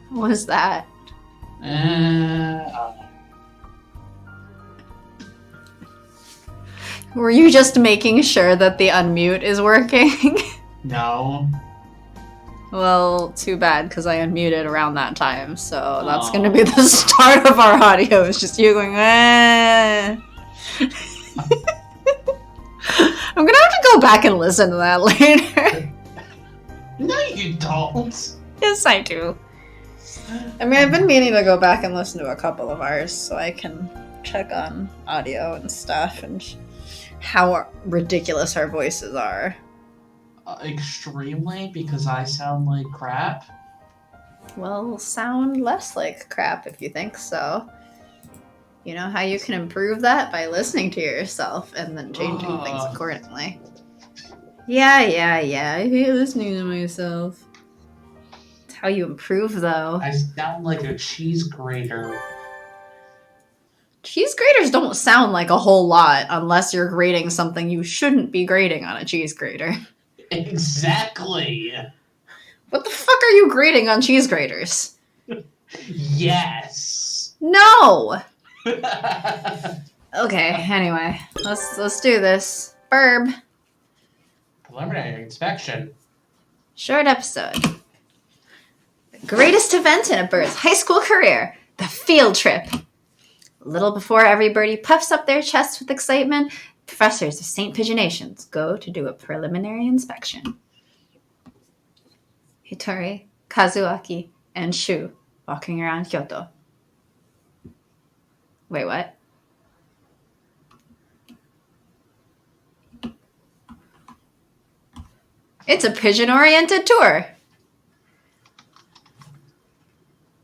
What was that? Were you just making sure that the unmute is working? No. Well, too bad, because I unmuted around that time, so that's going to be the start of our audio. It's just you going, eh. I'm going to have to go back and listen to that later. No, you don't. Yes, I do. I mean, I've been meaning to go back and listen to a couple of ours so I can check on audio and stuff and how ridiculous our voices are. Extremely, because I sound like crap. Well, sound less like crap if you think so. You know how you can improve that? By listening to yourself and then changing things accordingly. Yeah. I hate listening to myself. It's how you improve, though. I sound like a cheese grater. Cheese graters don't sound like a whole lot unless you're grating something you shouldn't be grating on a cheese grater. Exactly. What the fuck are you grating on cheese graters? Yes. No. Okay. Anyway, let's do this. Burb. Preliminary inspection. Short episode. The greatest event in a bird's high school career: the field trip. A little before every birdie puffs up their chest with excitement, professors of St. Pigeonations go to do a preliminary inspection. Hitori, Kazuaki, and Shu walking around Kyoto. Wait, what? It's a pigeon-oriented tour.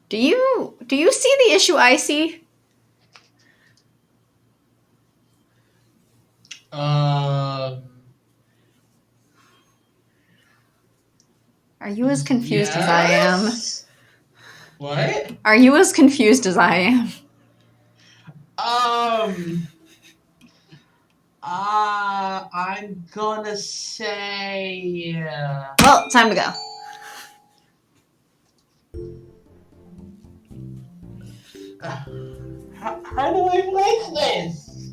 Do you see the issue I see? Are you as confused as I am? What? Are you as confused as I am? I'm gonna say... Well, time to go. How do I like this?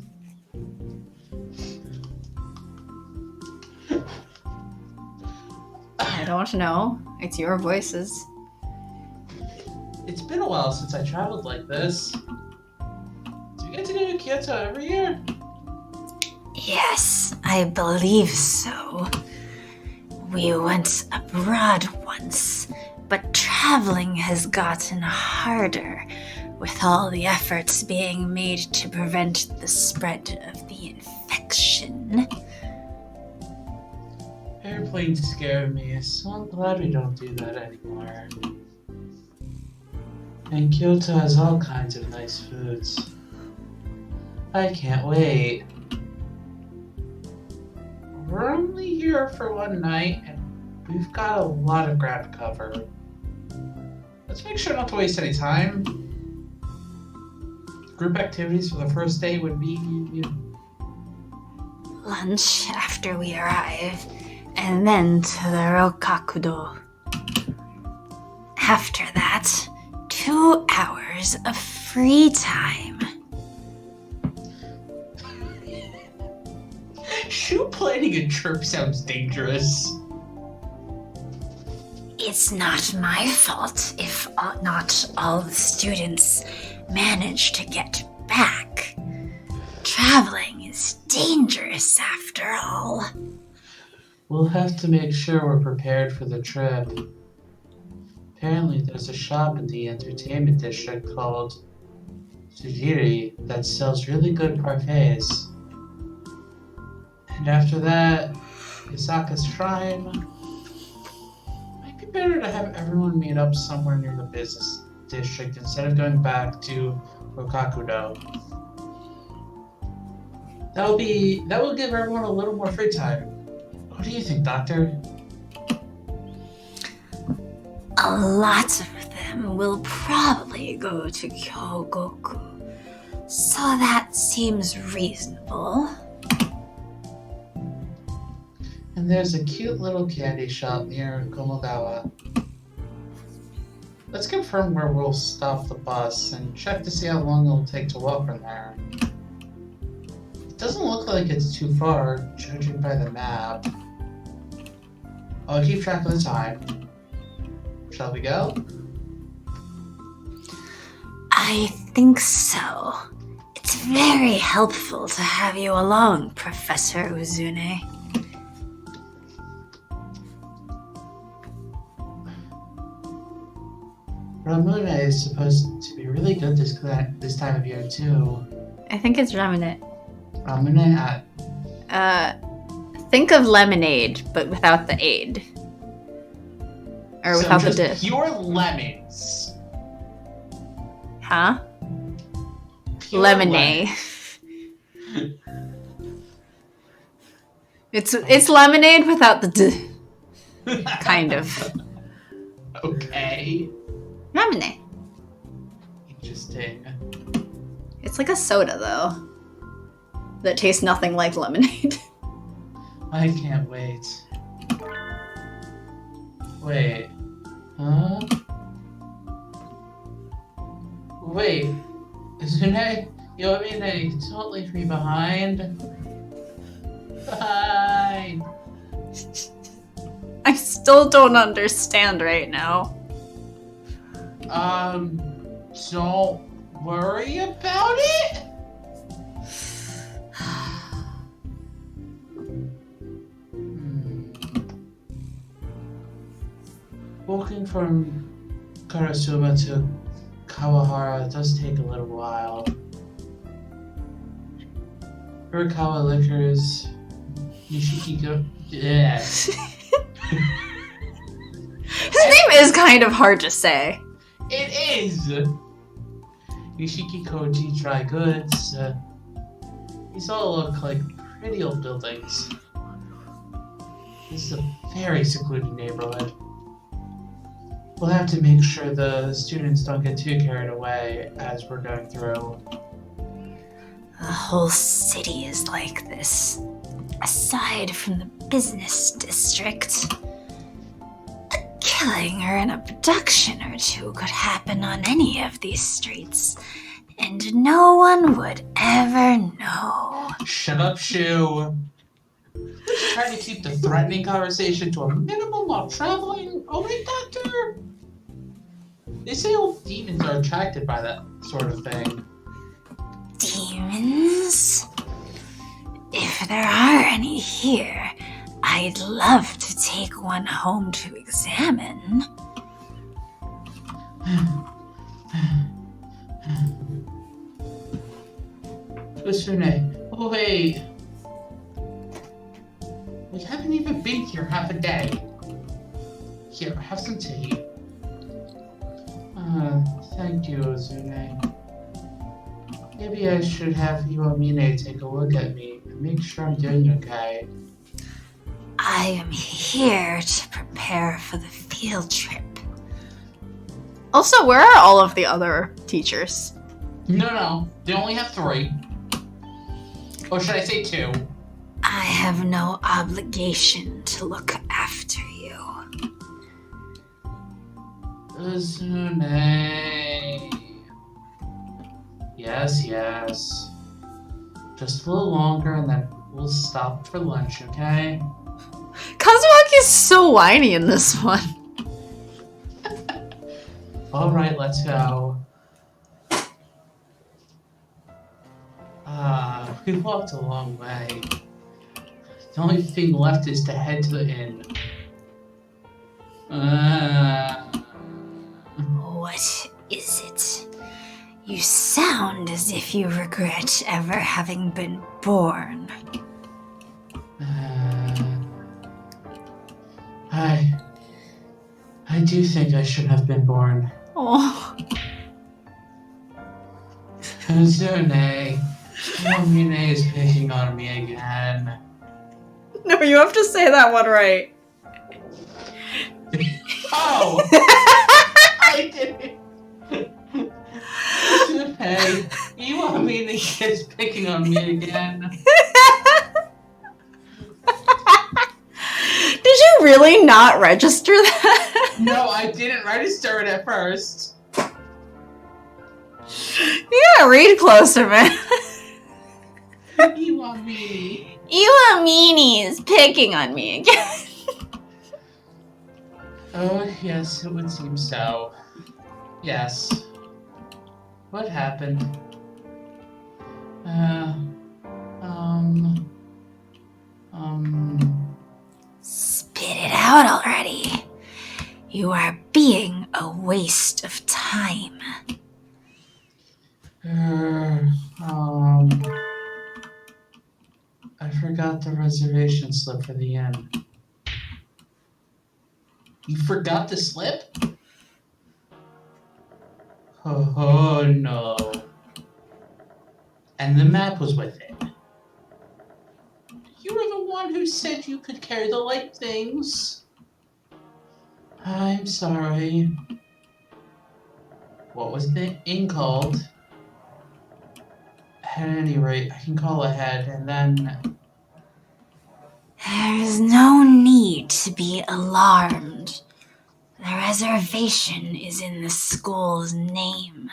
I don't know. It's your voices. It's been a while since I traveled like this. Do you get to go to Kyoto every year? Yes, I believe so. We went abroad once, but traveling has gotten harder with all the efforts being made to prevent the spread of the infection. Airplanes scare me, so I'm glad we don't do that anymore. And Kyoto has all kinds of nice foods. I can't wait. We're only here for one night, and we've got a lot of ground to cover. Let's make sure not to waste any time. Group activities for the first day would be... lunch after we arrive, and then to the Rokakudo. After that, 2 hours of free time. Shu planning a trip sounds dangerous. It's not my fault if not all the students manage to get back. Traveling is dangerous after all. We'll have to make sure we're prepared for the trip. Apparently there's a shop in the entertainment district called Sujiri that sells really good parfaits. And after that, Isaka's Shrine. Might be better to have everyone meet up somewhere near the business district instead of going back to Rokakudo. That will give everyone a little more free time. What do you think, Doctor? A lot of them will probably go to Kyogoku, so that seems reasonable. And there's a cute little candy shop near Komogawa. Let's confirm where we'll stop the bus and check to see how long it'll take to walk from there. It doesn't look like it's too far, judging by the map. I'll keep track of the time. Shall we go? I think so. It's very helpful to have you along, Professor Uzune. Ramune is supposed to be really good this time of year too. I think it's Ramune. Ramune at... Think of lemonade, but without the aid. Or without the just D. pure lemons. Huh? Pure Lemonade. It's lemonade without the D. Kind of. Okay. Lemonade. Interesting. It's like a soda, though. That tastes nothing like lemonade. I can't wait. Wait. Huh? Wait. Uzune, you want me to don't leave me behind? Bye. I still don't understand right now. Don't worry about it? Walking from Karasuma to Kawahara does take a little while. Urikawa Liquors, Nishikiko... Yeah. His name is kind of hard to say. It is! Nishikikoji Dry Goods. These all look like pretty old buildings. This is a very secluded neighborhood. We'll have to make sure the students don't get too carried away as we're going through. The whole city is like this. Aside from the business district, a killing or an abduction or two could happen on any of these streets, and no one would ever know. Shut up, Shu! Just trying to keep the threatening conversation to a minimum while traveling. Oh wait, Doctor! They say old demons are attracted by that sort of thing. Demons? If there are any here, I'd love to take one home to examine. Usune, wait. We haven't even been here half a day. Here, have some tea. Thank you, Usune. Maybe I should have Iwamine take a look at me and make sure I'm doing okay. I am here to prepare for the field trip. Also, where are all of the other teachers? No, they only have 3. Or should I say 2? I have no obligation to look after you. Usune. Yes. Just a little longer and then we'll stop for lunch, okay? Kazuaki's so whiny in this one. Alright, let's go. We walked a long way. The only thing left is to head to the inn. What is it? You sound as if you regret ever having been born. I do think I should have been born. Oh. Kazune, Yamine is picking on me again. No, you have to say that one right. Oh! I didn't. Hey, Yamine is picking on me again. really not register that? No, I didn't register it at first. Yeah, read closer, man. You want me? Iwamini is picking on me again. Oh, yes, it would seem so. Yes. What happened? Spit it out already. You are being a waste of time. I forgot the reservation slip for the inn. You forgot the slip? Oh, no. And the map was with it. You were the one who said you could carry the light things. I'm sorry. What was the inn called? At any rate, I can call ahead and then... There is no need to be alarmed. The reservation is in the school's name.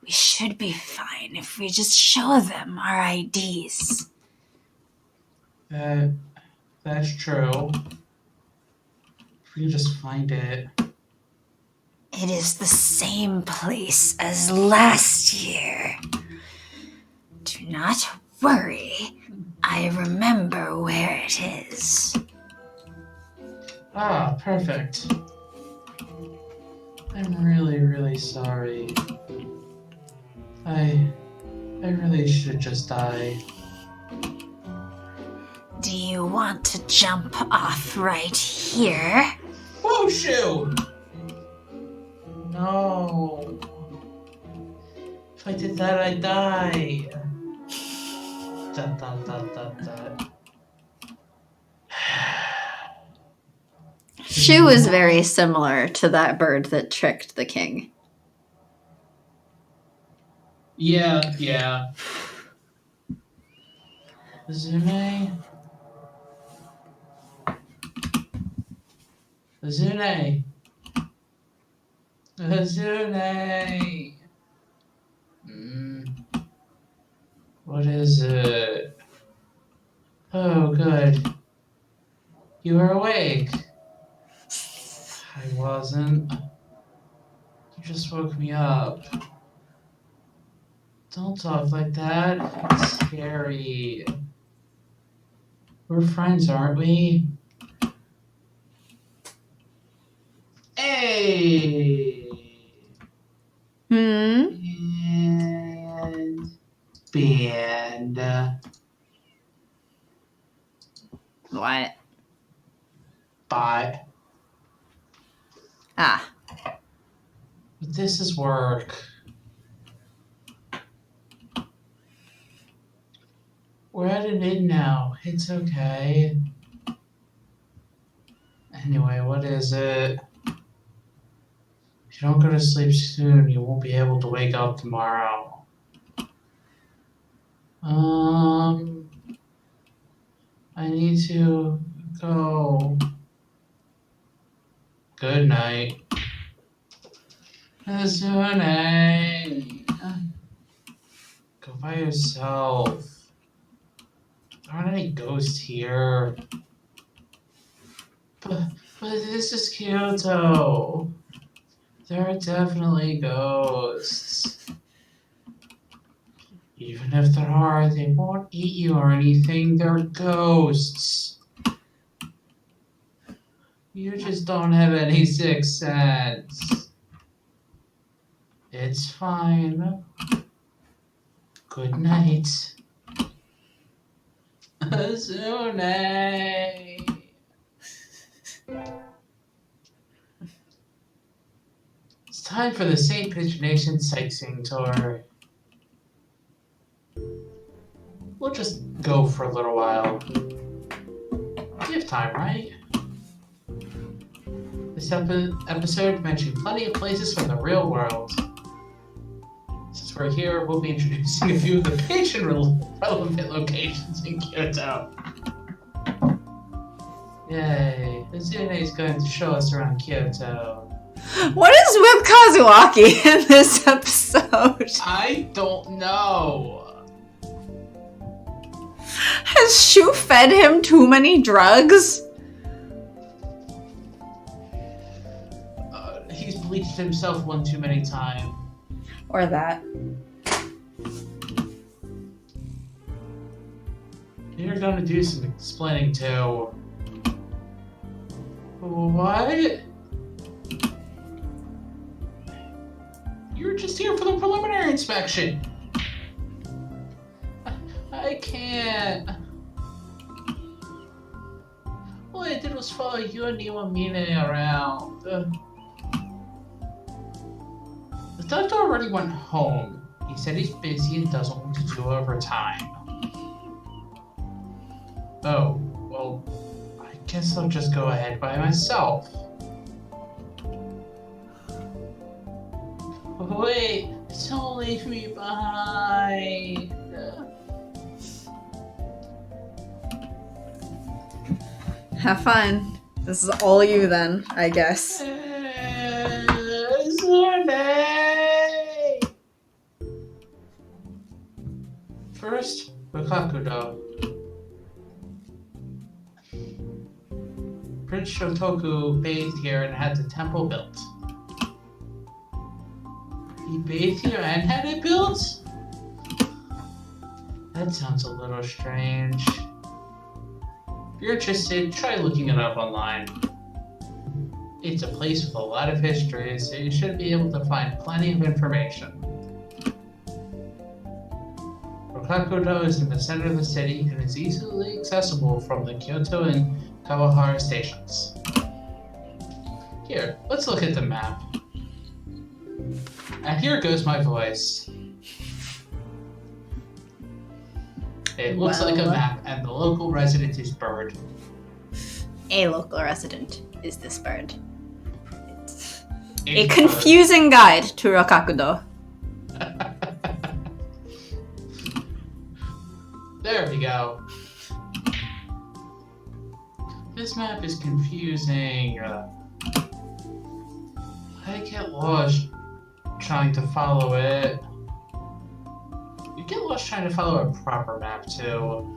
We should be fine if we just show them our IDs. That's true. If we can just find it. It is the same place as last year. Do not worry. I remember where it is. Ah, perfect. I'm really, really sorry. I really should just die. Do you want to jump off right here? Oh, shoot! No. If I did that, I'd die. Dot, dot, dot, dot, dot. She was very similar to that bird that tricked the king. Yeah. Zune. What is it? Oh, good. You are awake. I wasn't. You just woke me up. Don't talk like that. It's scary. We're friends, aren't we? Hey! Hmm? Band. What? Bot. Ah. But this is work. We're at an inn now. It's okay. Anyway, what is it? If you don't go to sleep soon, you won't be able to wake up tomorrow. I need to go. Good night. Azune. Go by yourself. There aren't any ghosts here. But this is Kyoto. There are definitely ghosts. Even if there are, they won't eat you or anything. They're ghosts. You just don't have any sixth sense. It's fine. Good night. Azune. It's time for the St. Pitch Nation sightseeing tour. We'll just go for a little while. We have time, right? This episode mentioned plenty of places from the real world. Since we're here, we'll be introducing a few of the patron relevant locations in Kyoto. Yay, Izune is going to show us around Kyoto. What is with Kazuaki in this episode? I don't know. Has Shu fed him too many drugs? He's bleached himself one too many times. Or that. You're gonna do some explaining too. What? You were just here for the preliminary inspection. I can't. All I did was follow you and Iwamine around. The doctor already went home. He said he's busy and doesn't want to do overtime. Oh, well, I guess I'll just go ahead by myself. Wait, don't leave me behind. Have fun. This is all you then, I guess. First, Rikakudo. Prince Shotoku bathed here and had the temple built. He bathed here and had it built? That sounds a little strange. If you're interested, try looking it up online. It's a place with a lot of history, so you should be able to find plenty of information. Rikakudo is in the center of the city and is easily accessible from the Kyoto and Kawahara stations. Here, let's look at the map. And here goes my voice. It looks like a map, and the local resident is Bird. A local resident is this bird. It's a It's confusing guide to Rikakudo. There we go. This map is confusing. I get lost trying to follow it. You get lost trying to follow a proper map too.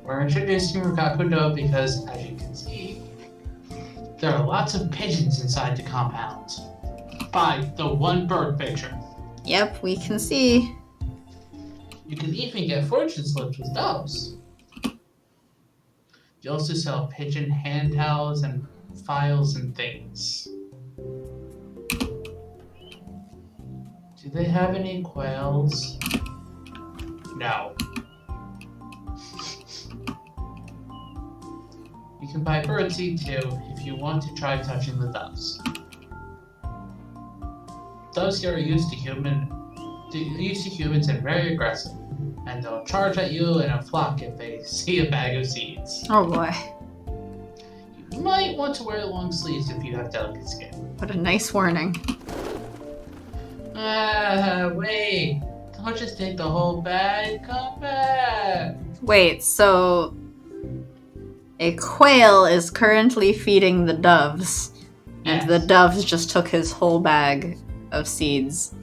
We're introducing Rikakudo because, as you can see, there are lots of pigeons inside the compound. By the one bird picture. Yep, we can see. You can even get fortune slips with doves. You also sell pigeon hand towels and files and things. Do they have any quails? No. You can buy birdseed too if you want to try touching the doves. Doves here are used to humans and very aggressive, and they'll charge at you in a flock if they see a bag of seeds. Oh boy. You might want to wear long sleeves if you have delicate skin. What a nice warning. Wait. Don't just take the whole bag. Come back. Wait, so a quail is currently feeding the doves, and the doves just took his whole bag of seeds.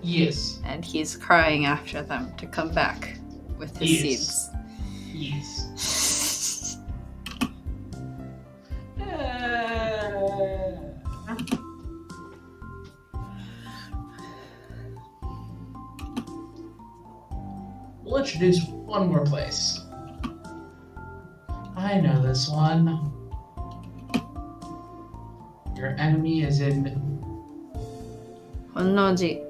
Yes. And he's crying after them to come back with his seeds. Yes. We'll introduce one more place. I know this one. Your enemy is in Honnoji.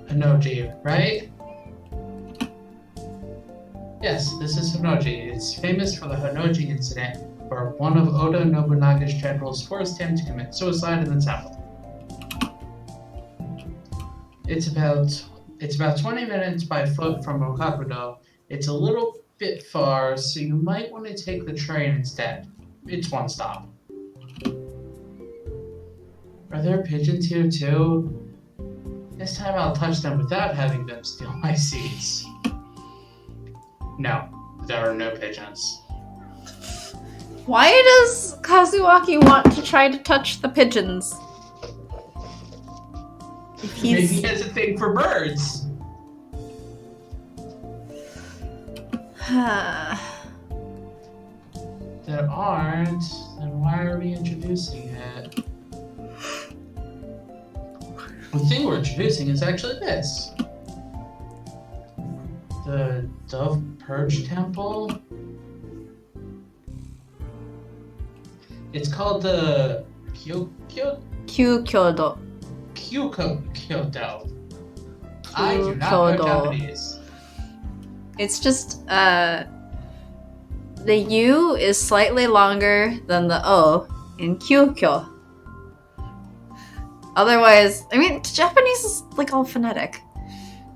Honnoji, right? Yes, this is Honnoji. It's famous for the Honnoji incident, where one of Oda Nobunaga's generals forced him to commit suicide in the temple. It's about 20 minutes by foot from Rikakudo. It's a little bit far, so you might want to take the train instead. It's one stop. Are there pigeons here too? This time I'll touch them without having them steal my seeds. No, there are no pigeons. Why does Kazuaki want to try to touch the pigeons? If Maybe he's... he has a thing for birds. There aren't, then why are we introducing it? The thing we're introducing is actually this. The Dove Purge Temple. It's called the Kyokyo Kyukyodo. Kyoto. I do not know Japanese. It's just, the U is slightly longer than the O in Kyukyo. Otherwise, I mean, Japanese is like all phonetic.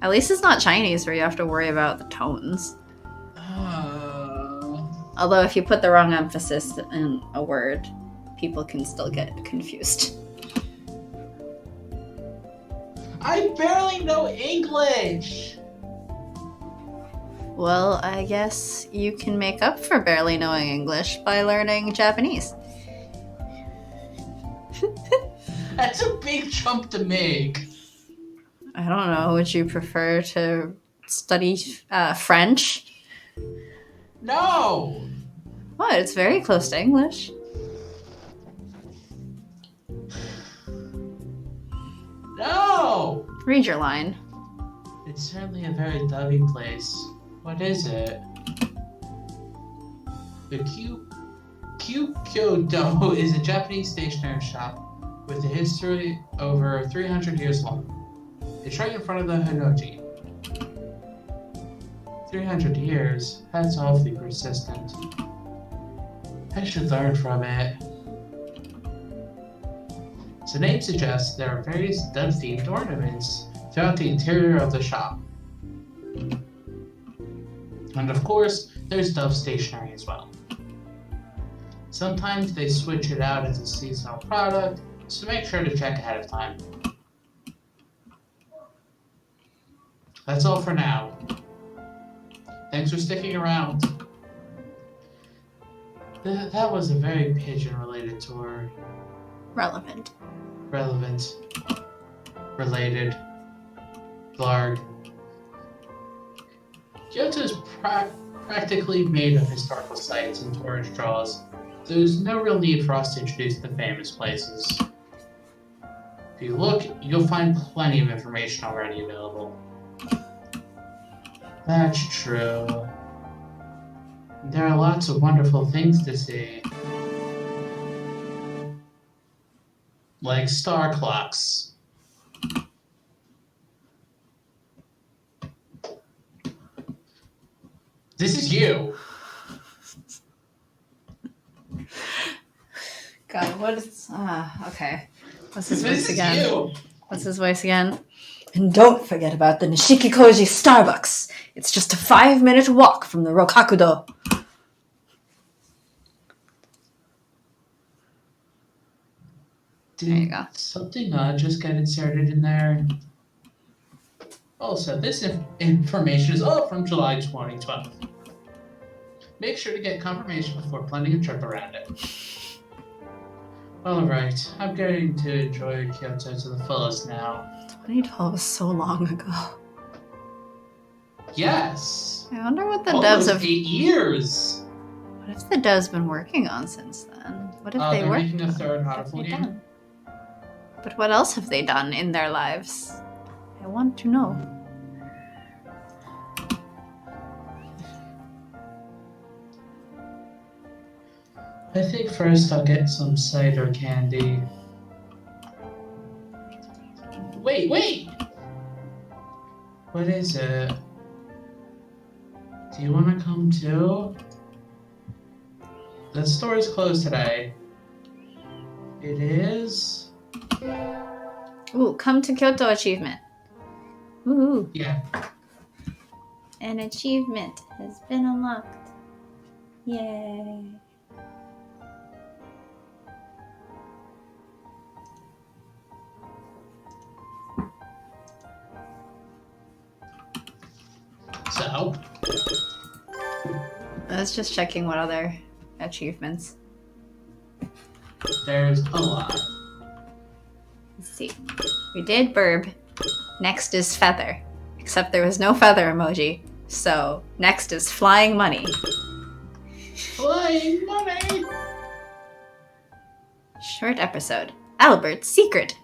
At least it's not Chinese where you have to worry about the tones. Although if you put the wrong emphasis in a word, people can still get confused. I barely know English! Well, I guess you can make up for barely knowing English by learning Japanese. That's a big jump to make. I don't know, would you prefer to study French? No! What? It's very close to English. No! Read your line. It's certainly a very dubby place. What is it? The Kyoto is a Japanese stationery shop with a history over 300 years long. It's right in front of the Hinoji. 300 years? That's awfully persistent. I should learn from it. As the name suggests, there are various dove-themed ornaments throughout the interior of the shop. And of course, there's dove stationery as well. Sometimes they switch it out as a seasonal product, so make sure to check ahead of time. That's all for now. Thanks for sticking around. That was a very pigeon-related tour. Relevant. Relevant. Related. Blarg. Kyoto is practically made of historical sites and tourist draws. There's no real need for us to introduce the famous places. If you look, you'll find plenty of information already available. That's true. There are lots of wonderful things to see. Like star clocks. This is you! God, what is... okay. What's his voice This is again? you! What's his voice again? And don't forget about the Nishikikoji Starbucks. It's just a 5-minute walk from the Rokakudo. There you go. Something just got inserted in there. Also, this information is all from July 2012. Make sure to get confirmation before planning a trip around it. Alright, I'm going to enjoy Kyoto to the fullest now. 2012 was so long ago. Yes! I wonder what the Almost devs have... 8 years! What have the devs been working on since then? What have they They're worked making a on? third What have Hatoful they game. done? But what else have they done in their lives? I want to know. I think first I'll get some cider candy. Wait! What is it? Do you want to come too? The store is closed today. It is? Ooh, come to Kyoto achievement. Ooh. Yeah. An achievement has been unlocked. Yay. So, I was just checking what other achievements. There's a lot. Let's see. We did burb. Next is feather. Except there was no feather emoji. So next is flying money. Flying money! Short episode. Albert's secret.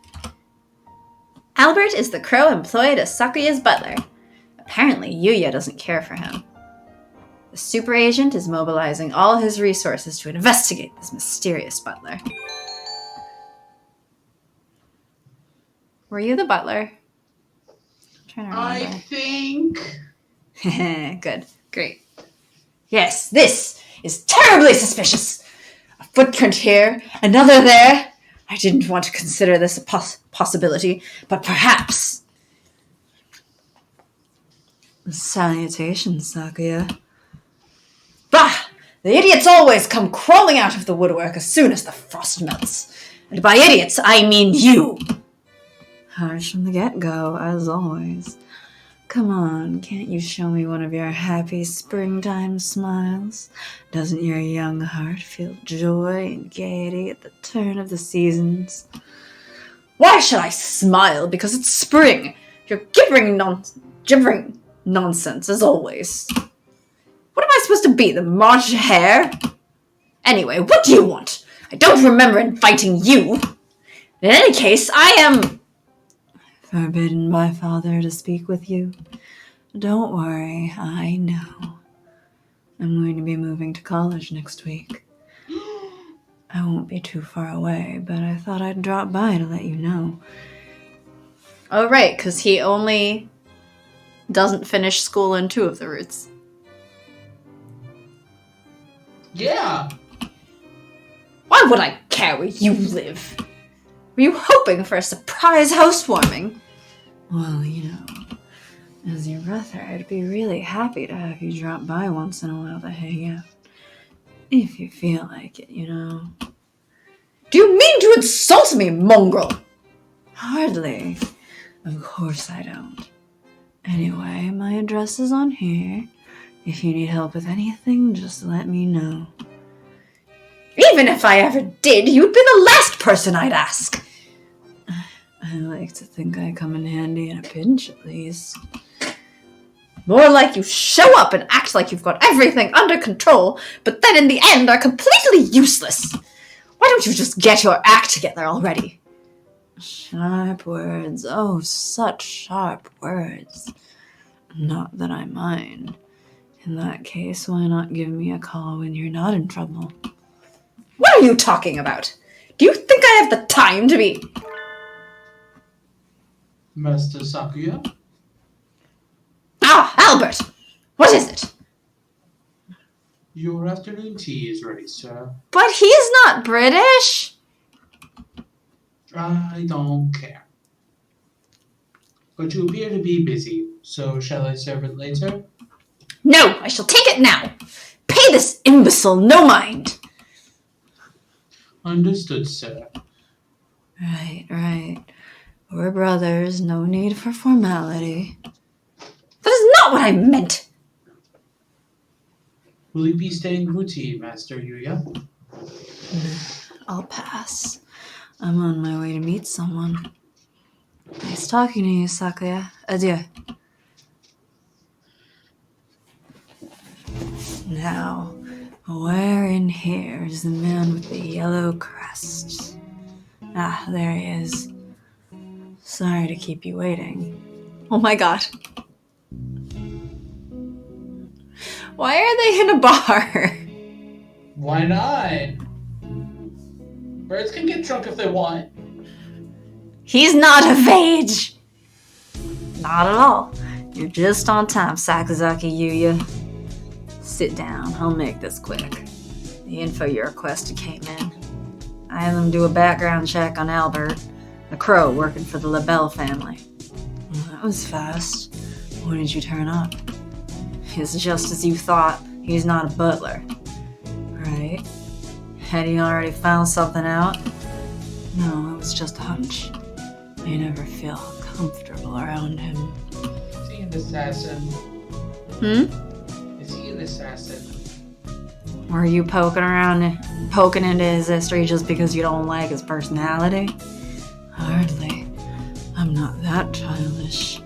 Albert is the crow employed as Sakuya's butler. Apparently, Yuya doesn't care for him. The super agent is mobilizing all his resources to investigate this mysterious butler. Were you the butler? I'm trying to I remember. think... Good. Great. Yes, this is terribly suspicious. A footprint here, another there. I didn't want to consider this a possibility, but perhaps. Salutations, Sakuya. Bah! The idiots always come crawling out of the woodwork as soon as the frost melts. And by idiots, I mean you. Harsh from the get-go, as always. Come on, can't you show me one of your happy springtime smiles? Doesn't your young heart feel joy and gaiety at the turn of the seasons? Why should I smile because it's spring? You're gibbering nonsense, as always. What am I supposed to be, the March Hare? Anyway, what do you want? I don't remember inviting you. In any case, I am... forbidden by father to speak with you. Don't worry, I know. I'm going to be moving to college next week. I won't be too far away, but I thought I'd drop by to let you know. Oh, right, because he only doesn't finish school in 2 of the routes. Yeah! Why would I care where you live? Were you hoping for a surprise housewarming? Well, you know, as your brother, I'd be really happy to have you drop by once in a while to hang out. If you feel like it, you know. Do you mean to insult me, mongrel? Hardly. Of course I don't. Anyway, my address is on here. If you need help with anything, just let me know. Even if I ever did, you'd be the last person I'd ask. I like to think I come in handy in a pinch, at least. More like you show up and act like you've got everything under control, but then in the end are completely useless. Why don't you just get your act together already? Sharp words. Oh, such sharp words. Not that I mind. In that case, why not give me a call when you're not in trouble? What are you talking about? Do you think I have the time to be... Master Sakuya? Ah, Albert! What is it? Your afternoon tea is ready, sir. But he's not British! I don't care. But you appear to be busy, so shall I serve it later? No, I shall take it now. Pay this imbecile no mind. Understood, sir. Right. We're brothers, no need for formality. That is not what I meant. Will you be staying for tea, Master Yuya? I'll pass. I'm on my way to meet someone. Nice talking to you, Sakuya. Adieu. Now, where in here is the man with the yellow crest? Ah, there he is. Sorry to keep you waiting. Oh my god. Why are they in a bar? Why not? Birds can get drunk if they want. He's not of age. Not at all. You're just on time, Sakazaki Yuya. Sit down. I'll make this quick. The info you requested came in. I had them do a background check on Albert, the crow working for the LaBelle family. Well, that was fast. When did you turn up? It's just as you thought. He's not a butler. Right? Had he already found something out? No, it was just a hunch. I never feel comfortable around him. Is he an assassin? Hmm? Is he an assassin? Were you poking into his history just because you don't like his personality? Hardly. I'm not that childish.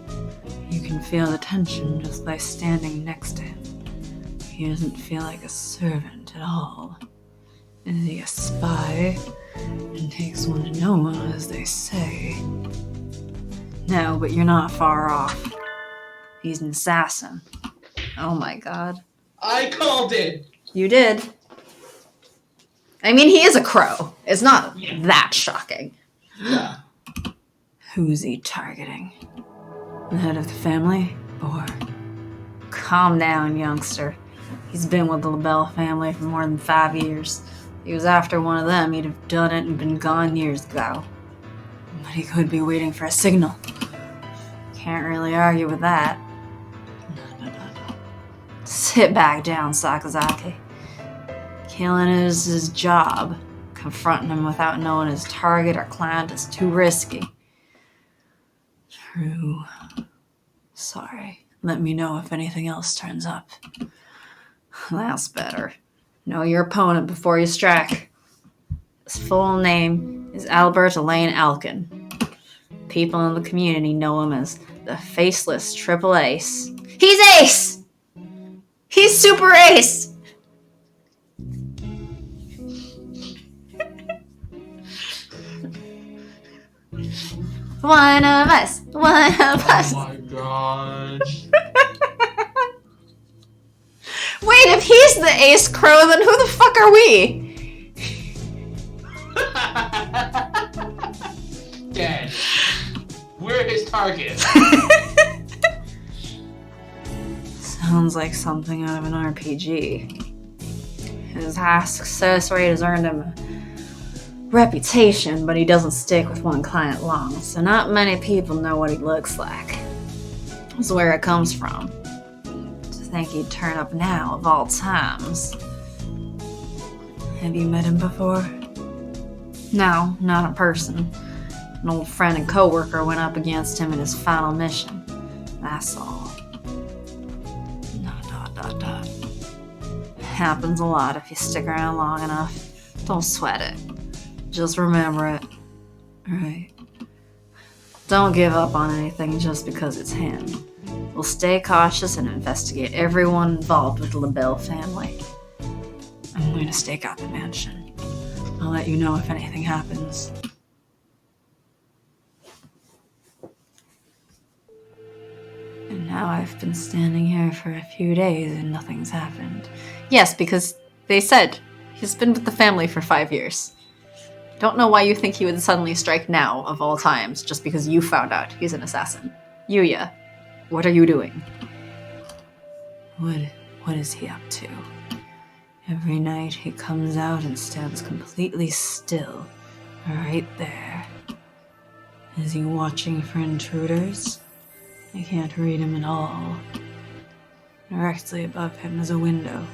You can feel the tension just by standing next to him. He doesn't feel like a servant at all. Is he a spy? It takes one to know, as they say. No, but you're not far off. He's an assassin. Oh my god. I called it! You did. I mean, he is a crow. It's not that shocking. Yeah. Who's he targeting? The head of the family? Or... Calm down, youngster. He's been with the LaBelle family for more than 5 years. If he was after one of them, he'd have done it and been gone years ago. But he could be waiting for a signal. Can't really argue with that. No. Sit back down, Sakazaki. Killing is his job. Confronting him without knowing his target or client is too risky. True. Sorry. Let me know if anything else turns up. That's better. Know your opponent before you strike. His full name is Albert Elaine Alkin. People in the community know him as the Faceless Triple Ace. He's Ace! He's Super Ace! One of us! One of us! Oh my gosh. Wait, if he's the Ace Crow, then who the fuck are we? Dead. We're his target. Sounds like something out of an RPG. His high success rate has earned him a reputation, but he doesn't stick with one client long, so not many people know what he looks like. That's where it comes from. To think he'd turn up now, of all times. Have you met him before? No, not in person. An old friend and coworker went up against him in his final mission. That's all. Happens a lot if you stick around long enough. Don't sweat it. Just remember it. Right. Don't give up on anything just because it's him. We'll stay cautious and investigate everyone involved with the LaBelle family. I'm going to stake out the mansion. I'll let you know if anything happens. And now I've been standing here for a few days and nothing's happened. Yes, because they said he's been with the family for 5 years. Don't know why you think he would suddenly strike now, of all times, just because you found out he's an assassin. Yuya, what are you doing? What is he up to? Every night he comes out and stands completely still, right there. Is he watching for intruders? I can't read him at all. Directly above him is a window.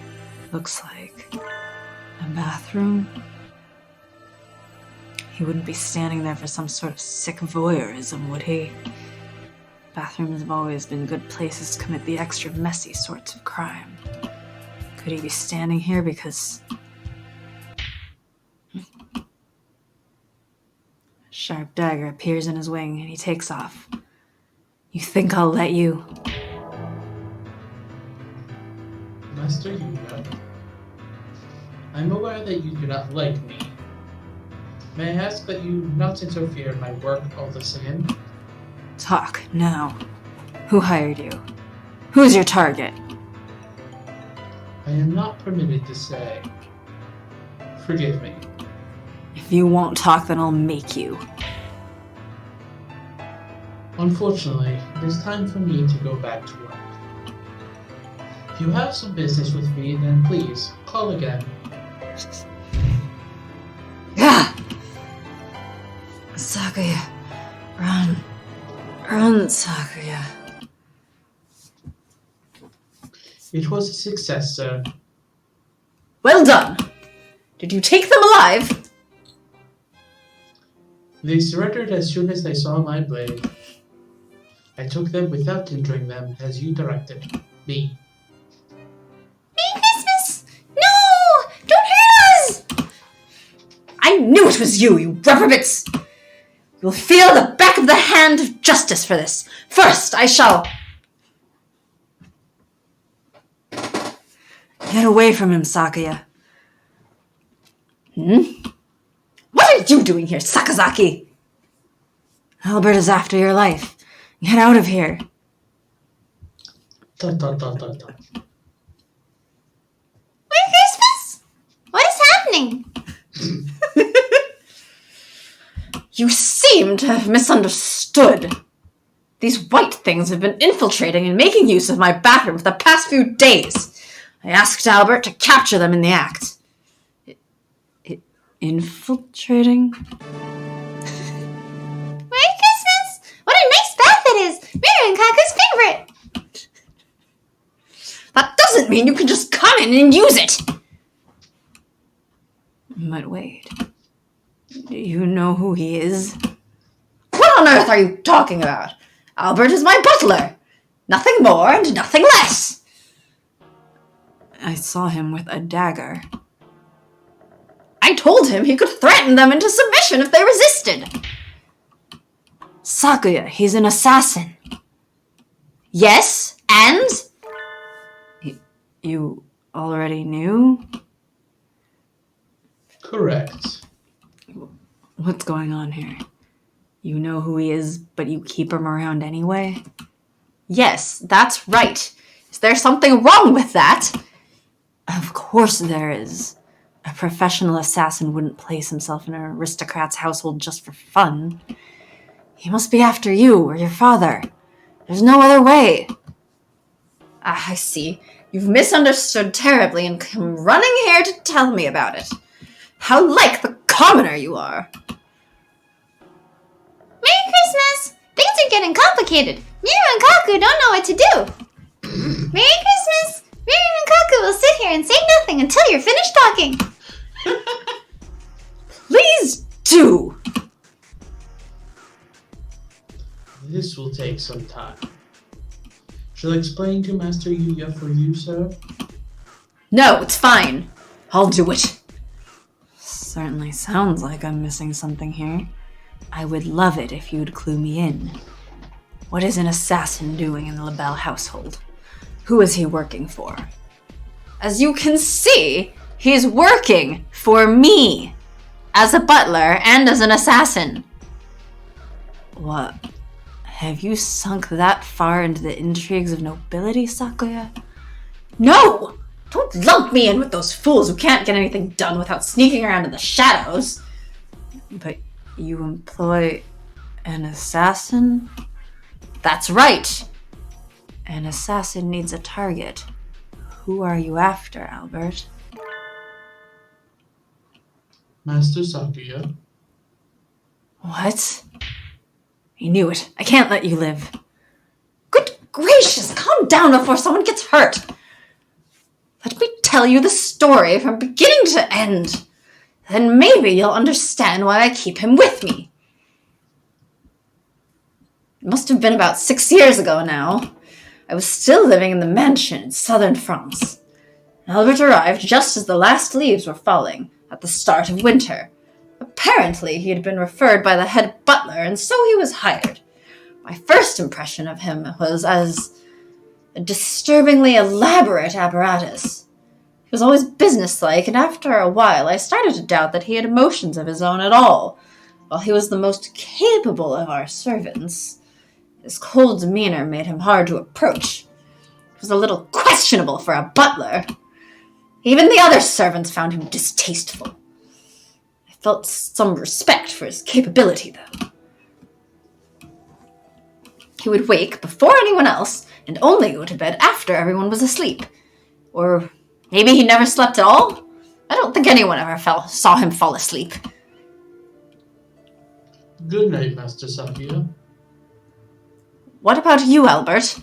Looks like a bathroom. He wouldn't be standing there for some sort of sick voyeurism, would he? Bathrooms have always been good places to commit the extra messy sorts of crime. Could he be standing here because... A sharp dagger appears in his wing and he takes off. You think I'll let you? Master Yuya, I'm aware that you do not like me. May I ask that you not interfere in my work all the same? Talk, now. Who hired you? Who's your target? I am not permitted to say. Forgive me. If you won't talk, then I'll make you. Unfortunately, it is time for me to go back to work. If you have some business with me, then please, call again. Ah! Sakuya, run. Run, Sakuya. It was a success, sir. Well done! Did you take them alive? They surrendered as soon as they saw my blade. I took them without injuring them, as you directed me. Merry Christmas! No! knew it was you, you reprobates! You will feel the back of the hand of justice for this. First, I shall... Get away from him, Sakuya. What are you doing here, Sakazaki? Albert is after your life. Get out of here. Dot, dot, dot, dot, dot. Merry Christmas! What is happening? You seem to have misunderstood. These white things have been infiltrating and making use of my bathroom for the past few days. I asked Albert to capture them in the act. Infiltrating? Merry Christmas! What a nice bath it is! Mira and Kaku's favorite! That doesn't mean you can just come in and use it! But wait. Do you know who he is? What on earth are you talking about? Albert is my butler. Nothing more and nothing less. I saw him with a dagger. I told him he could threaten them into submission if they resisted. Sakuya, he's an assassin. Yes, and? You already knew? Correct. What's going on here? You know who he is, but you keep him around anyway? Yes, that's right. Is there something wrong with that? Of course there is. A professional assassin wouldn't place himself in an aristocrat's household just for fun. He must be after you or your father. There's no other way. Ah, I see. You've misunderstood terribly and come running here to tell me about it. How like the commoner you are. Merry Christmas! Things are getting complicated. Mira and Kaku don't know what to do. Merry Christmas! Mira and Kaku will sit here and say nothing until you're finished talking. Please do. This will take some time. Shall I explain to Master Yuya for you, sir? No, it's fine. I'll do it. Certainly sounds like I'm missing something here. I would love it if you'd clue me in. What is an assassin doing in the LaBelle household? Who is he working for? As you can see, he's working for me. As a butler and as an assassin. What? Have you sunk that far into the intrigues of nobility, Sakuya? No! Don't lump me in with those fools who can't get anything done without sneaking around in the shadows. But you employ an assassin? That's right. An assassin needs a target. Who are you after, Albert? Master Sakuya. What? I knew it. I can't let you live. Good gracious, calm down before someone gets hurt. Let me tell you the story from beginning to end. Then maybe you'll understand why I keep him with me. It must have been about 6 years ago now. I was still living in the mansion in southern France. Albert arrived just as the last leaves were falling, at the start of winter. Apparently, he had been referred by the head butler, and so he was hired. My first impression of him was as a disturbingly elaborate apparatus. He was always businesslike, and after a while I started to doubt that he had emotions of his own at all. While he was the most capable of our servants, his cold demeanor made him hard to approach. It was a little questionable for a butler. Even the other servants found him distasteful. I felt some respect for his capability, though. He would wake before anyone else and only go to bed after everyone was asleep. Or maybe he never slept at all? I don't think anyone ever saw him fall asleep. Good night, Master Sakuya. What about you, Albert?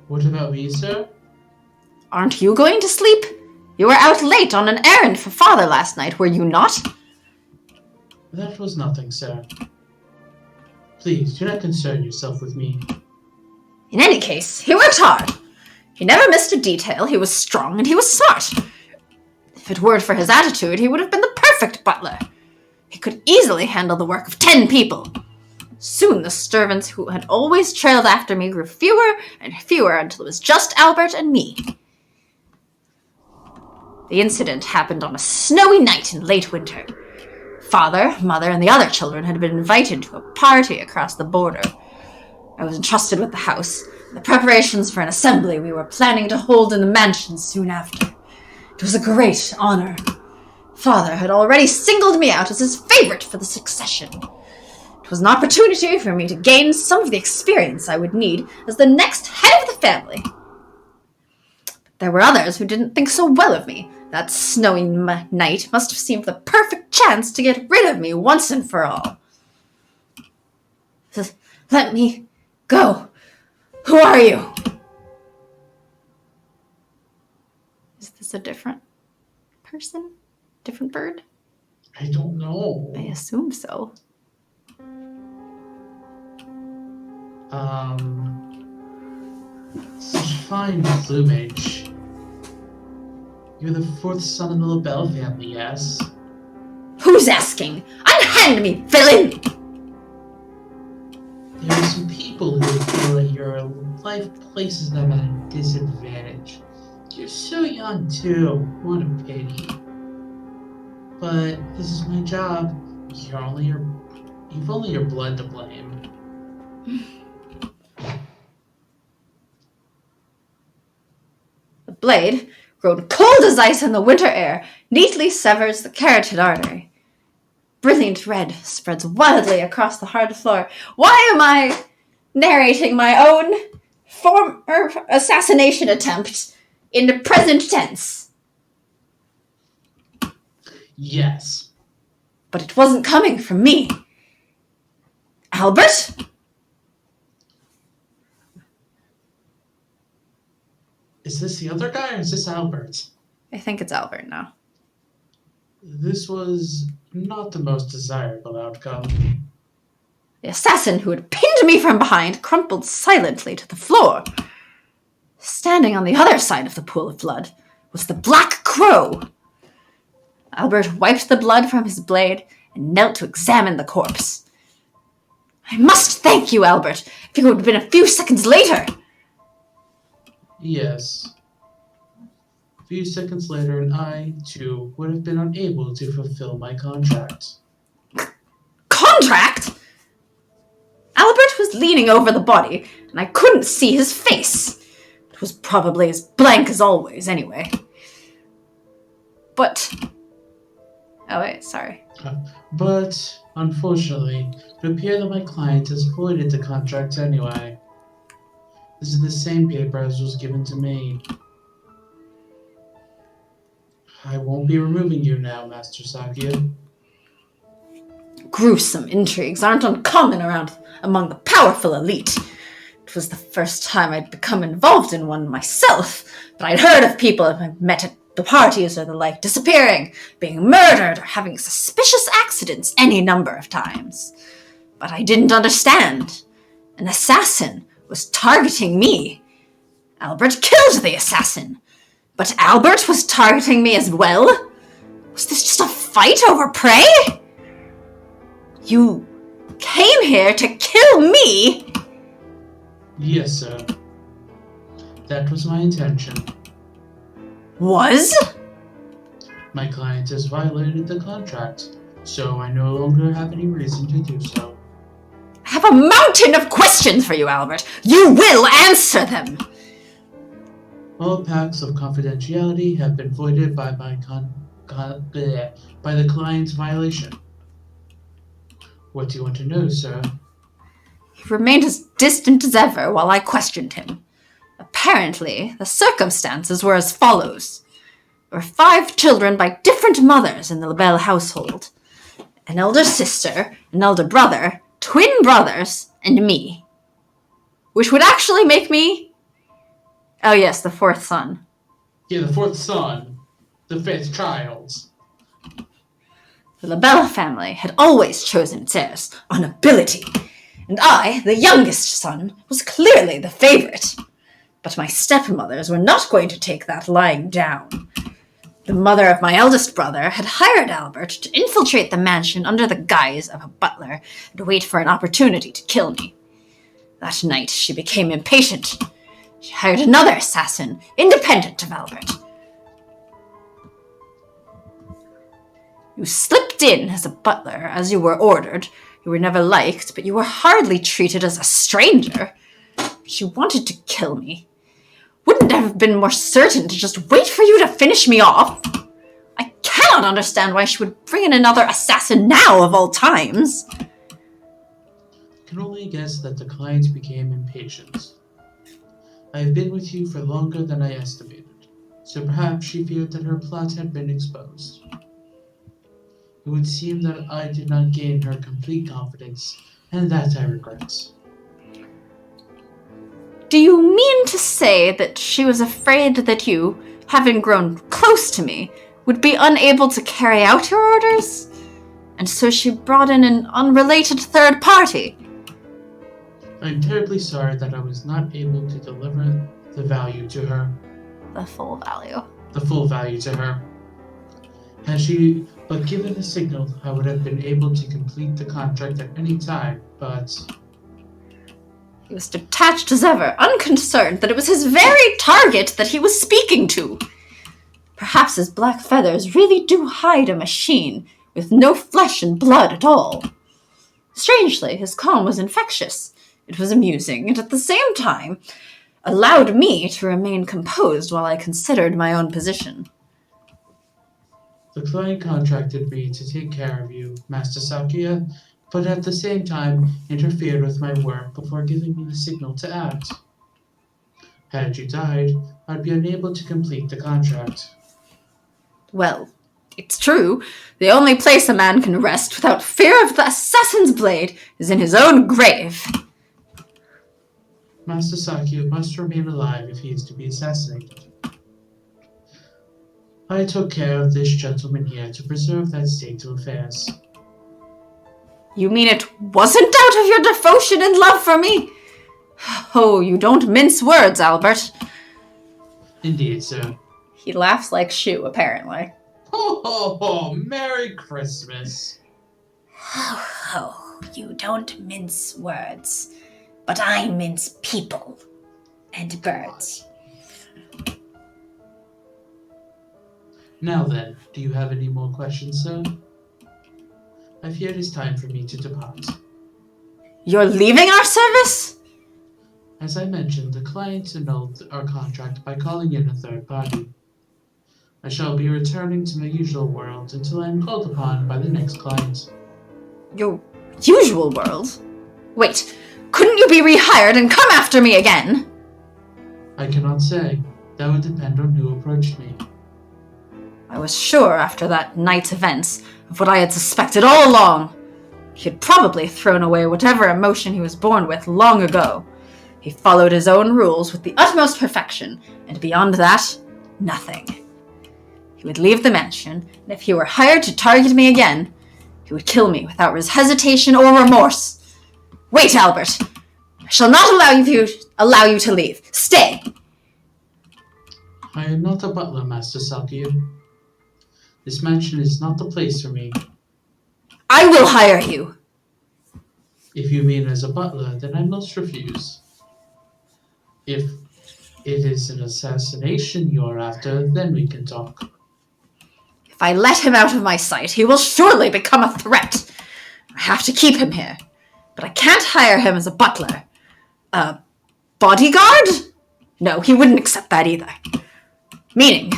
What about me, sir? Aren't you going to sleep? You were out late on an errand for father last night, were you not? That was nothing, sir. Please, do not concern yourself with me. In any case, he worked hard. He never missed a detail, he was strong, and he was smart. If it weren't for his attitude, he would have been the perfect perfect butler. He could easily handle the work of 10 people. Soon the servants who had always trailed after me grew fewer and fewer until it was just Albert and me. The incident happened on a snowy night in late winter. Father, mother, and the other children had been invited to a party across the border. I was entrusted with the house, and the preparations for an assembly we were planning to hold in the mansion soon after. It was a great honor. Father had already singled me out as his favorite for the succession. It was an opportunity for me to gain some of the experience I would need as the next head of the family. But there were others who didn't think so well of me. That snowy night must have seemed the perfect chance to get rid of me once and for all. Let me go. Who are you? Is this a different person? Different bird? I don't know. I assume so. Such fine plumage. You're the fourth son in the LaBelle family, yes? Who's asking? Unhand me, villain! There are some people who feel that your life places them at a disadvantage. You're so young, too. What a pity. But this is my job. You've only your blood to blame. The blade, grown cold as ice in the winter air, neatly severs the carotid artery. Brilliant red spreads wildly across the hard floor. Why am I narrating my own former assassination attempt in the present tense? Yes. But it wasn't coming from me. Albert? Is this the other guy or is this Albert? I think it's Albert now. This was not the most desirable outcome. The assassin who had pinned me from behind crumpled silently to the floor. Standing on the other side of the pool of blood was the Black Crow. Albert wiped the blood from his blade and knelt to examine the corpse. I must thank you, Albert. If you had been a few seconds later. Yes. A few seconds later, and I, too, would have been unable to fulfill my contract. Contract? Albert was leaning over the body, and I couldn't see his face. It was probably as blank as always, anyway. But... Oh, wait, sorry. But, unfortunately, it would appear that my client has voided the contract anyway. This is the same paper as was given to me. I won't be removing you now, Master Sakya. Gruesome intrigues aren't uncommon among the powerful elite. It was the first time I'd become involved in one myself, but I'd heard of people I'd met at the parties or the like disappearing, being murdered, or having suspicious accidents any number of times. But I didn't understand. An assassin was targeting me. Albert killed the assassin. But Albert was targeting me as well? Was this just a fight over prey? You came here to kill me? Yes, sir. That was my intention. Was? My client has violated the contract, so I no longer have any reason to do so. I have a mountain of questions for you, Albert. You will answer them. All pacts of confidentiality have been voided by my by the client's violation. What do you want to know, sir? He remained as distant as ever while I questioned him. Apparently, the circumstances were as follows. There were 5 children by different mothers in the LaBelle household. An elder sister, an elder brother, twin brothers, and me. Which would actually make me... Oh yes, the 4th son. Yeah, the 4th son. The 5th child. The LaBelle family had always chosen its heirs on ability, and I, the youngest son, was clearly the favorite. But my stepmothers were not going to take that lying down. The mother of my eldest brother had hired Albert to infiltrate the mansion under the guise of a butler and wait for an opportunity to kill me. That night, she became impatient. She hired another assassin, independent of Albert. You slipped in as a butler, as you were ordered. You were never liked, but you were hardly treated as a stranger. She wanted to kill me. Wouldn't it have been more certain to just wait for you to finish me off? I cannot understand why she would bring in another assassin now of all times. I can only guess that the client became impatient. I have been with you for longer than I estimated, so perhaps she feared that her plot had been exposed. It would seem that I did not gain her complete confidence, and that I regret. Do you mean to say that she was afraid that you, having grown close to me, would be unable to carry out your orders? And so she brought in an unrelated third party? I am terribly sorry that I was not able to deliver the value to her. The full value. The full value to her. Had she but given a signal, I would have been able to complete the contract at any time, but... He was detached as ever, unconcerned that it was his very target that he was speaking to. Perhaps his black feathers really do hide a machine with no flesh and blood at all. Strangely, his calm was infectious. It was amusing, and at the same time, allowed me to remain composed while I considered my own position. The client contracted me to take care of you, Master Sakia, but at the same time interfered with my work before giving me the signal to act. Had you died, I'd be unable to complete the contract. Well, it's true. The only place a man can rest without fear of the assassin's blade is in his own grave. Master Sakia must remain alive if he is to be assassinated. I took care of this gentleman here to preserve that state of affairs. You mean it wasn't out of your devotion and love for me? Oh, you don't mince words, Albert. Indeed, sir. He laughs like Shu, apparently. Ho, ho, ho! Merry Christmas! Oh, you don't mince words, but I mince people and birds. Now then, do you have any more questions, sir? I fear it is time for me to depart. You're leaving our service? As I mentioned, the client annulled our contract by calling in a third party. I shall be returning to my usual world until I am called upon by the next client. Your usual world? Wait, couldn't you be rehired and come after me again? I cannot say. That would depend on who approached me. I was sure after that night's events of what I had suspected all along. He had probably thrown away whatever emotion he was born with long ago. He followed his own rules with the utmost perfection, and beyond that, nothing. He would leave the mansion, and if he were hired to target me again, he would kill me without hesitation or remorse. Wait, Albert! I shall not allow you to leave. Stay! I am not a butler, Master Sakia. This mansion is not the place for me. I will hire you! If you mean as a butler, then I must refuse. If it is an assassination you are after, then we can talk. If I let him out of my sight, he will surely become a threat. I have to keep him here, but I can't hire him as a butler. A bodyguard? No, he wouldn't accept that either. Meaning,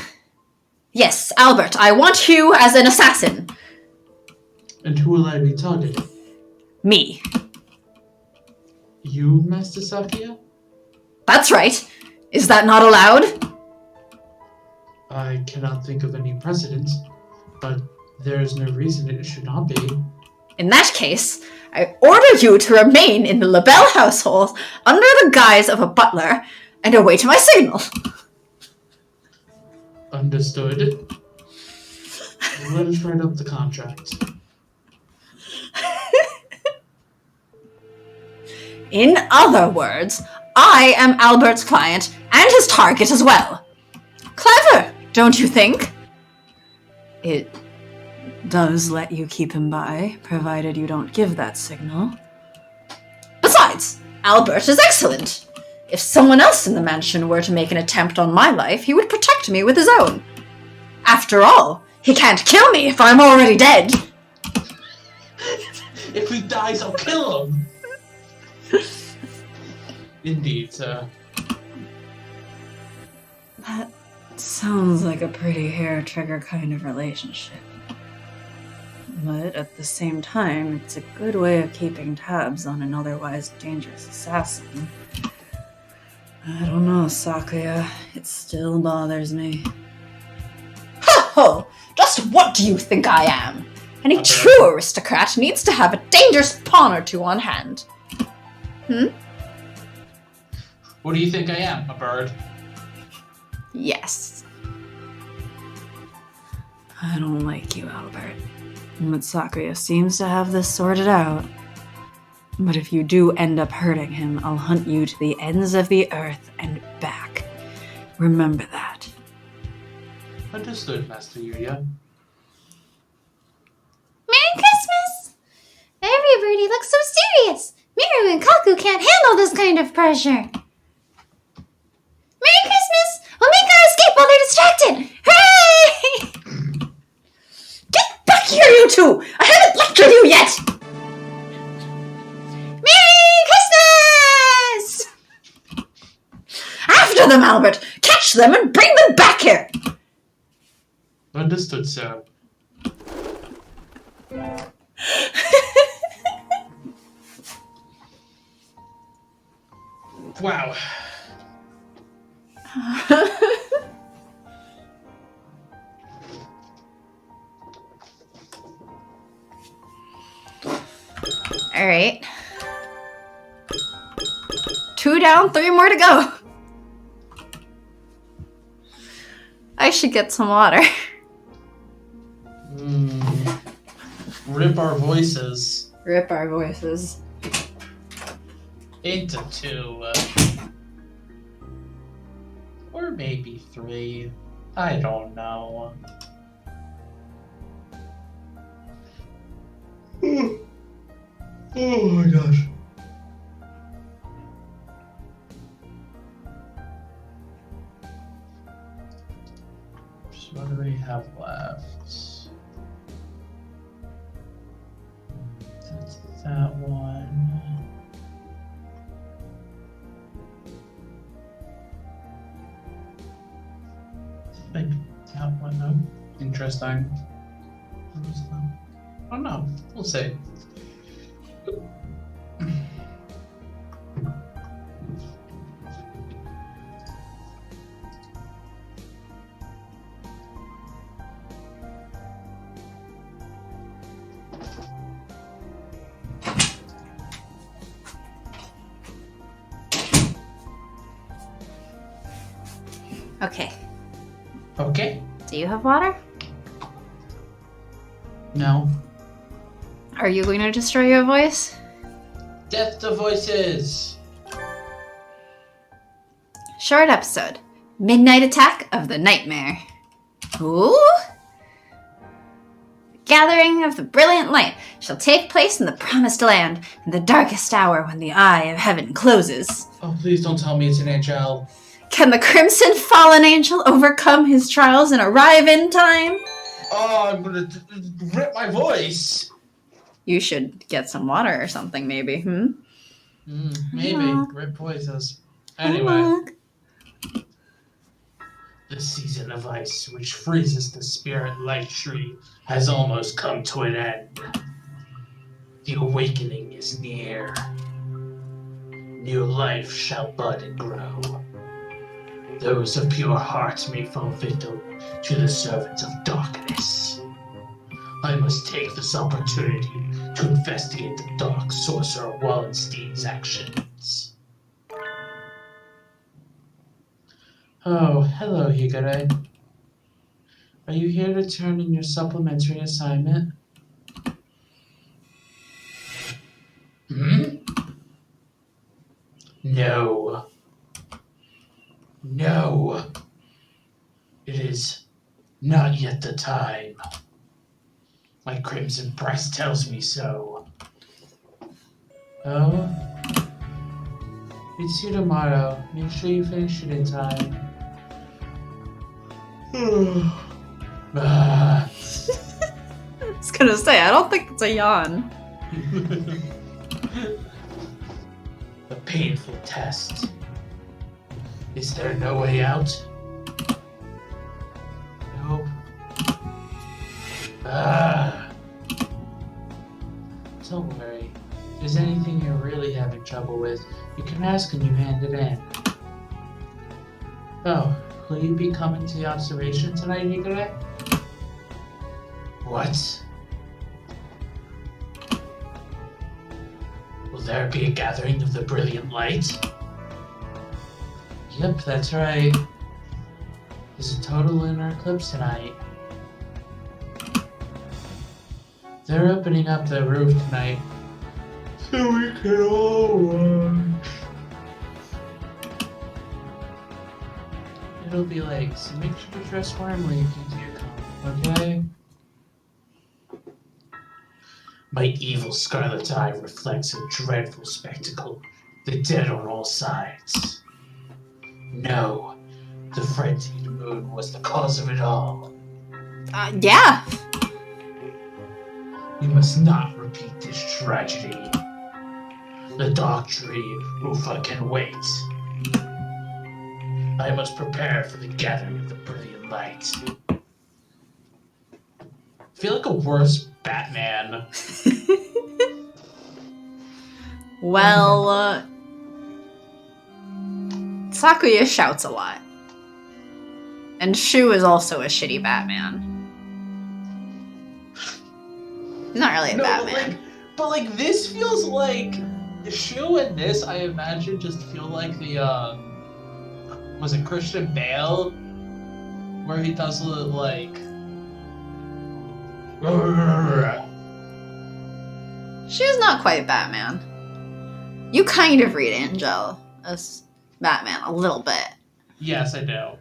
yes, Albert, I want you as an assassin. And who will I be targeting? Me. You, Master Sakia? That's right. Is that not allowed? I cannot think of any precedent, but there is no reason it should not be. In that case, I order you to remain in the LaBelle household under the guise of a butler and await my signal. Understood. Let us write up the contract. In other words, I am Albert's client and his target as well. Clever, don't you think? It does let you keep him by, provided you don't give that signal. Besides, Albert is excellent. If someone else in the mansion were to make an attempt on my life, he would protect me with his own. After all, he can't kill me if I'm already dead. If he dies, I'll kill him. Indeed, sir. That sounds like a pretty hair-trigger kind of relationship. But at the same time, it's a good way of keeping tabs on an otherwise dangerous assassin. I don't know, Sakuya. It still bothers me. Ho! Just what do you think I am? Any true aristocrat needs to have a dangerous pawn or two on hand. What do you think I am, a bird? Yes. I don't like you, Albert. But Sakuya seems to have this sorted out. But if you do end up hurting him, I'll hunt you to the ends of the earth and back. Remember that. Understood, Master Yuya. Merry Christmas! Everybody looks so serious. Miru and Kaku can't handle this kind of pressure. Merry Christmas! We'll make our escape while they're distracted. Hooray! Get back here, you two! I haven't lectured you yet! Merry Christmas! After them, Albert! Catch them and bring them back here! Understood, sir. Wow. All right. 2 down, 3 more to go. I should get some water. Rip our voices Rip our voices. into 2. Or maybe 3. I don't know. Oh my gosh. So what do we have left? That's that one. Like that one, no? Interesting. What was that? Oh no, we'll see. Okay. Okay. Do you have water? No. Are you going to destroy your voice? Death to voices! Short episode. Midnight attack of the nightmare. Ooh. Gathering of the brilliant light shall take place in the promised land in the darkest hour when the eye of heaven closes. Oh, please don't tell me it's an HL. Can the crimson fallen angel overcome his trials and arrive in time? Oh, I'm gonna rip my voice. You should get some water or something, maybe. Maybe. Rip voices. Anyway. The season of ice, which freezes the spirit light tree, has almost come to an end. The awakening is near. New life shall bud and grow. Those of pure heart may fall victim to the servants of darkness. I must take this opportunity to investigate the dark sorcerer Wallenstein's actions. Oh, hello, Higure. Are you here to turn in your supplementary assignment? No. No. It is Not yet the time. My crimson breast tells me so. Oh? It's you tomorrow. Make sure you finish it in time. I was gonna say, I don't think it's a yawn. A painful test. Is there no way out? Nope. Don't worry. If there's anything you're really having trouble with, you can ask when you hand it in. Oh, will you be coming to the observation tonight, Higure? What? Will there be a gathering of the brilliant light? Yep, that's right. There's a total lunar eclipse tonight. They're opening up the roof tonight, so we can all watch. It'll be late, so make sure to dress warmly if you do come, okay? My evil scarlet eye reflects a dreadful spectacle, the dead on all sides. No, the frenzied moon was the cause of it all. Yeah. We must not repeat this tragedy. The dark tree will fucking wait. I must prepare for the gathering of the brilliant light. I feel like a worse Batman. Well, Sakuya shouts a lot. And Shu is also a shitty Batman. Not really a Batman. But like this feels like the Shu and this, I imagine, just feel like the was it Christian Bale, where he does like Shu's not quite Batman. You kind of read Angel as Batman a little bit. Yes, I do.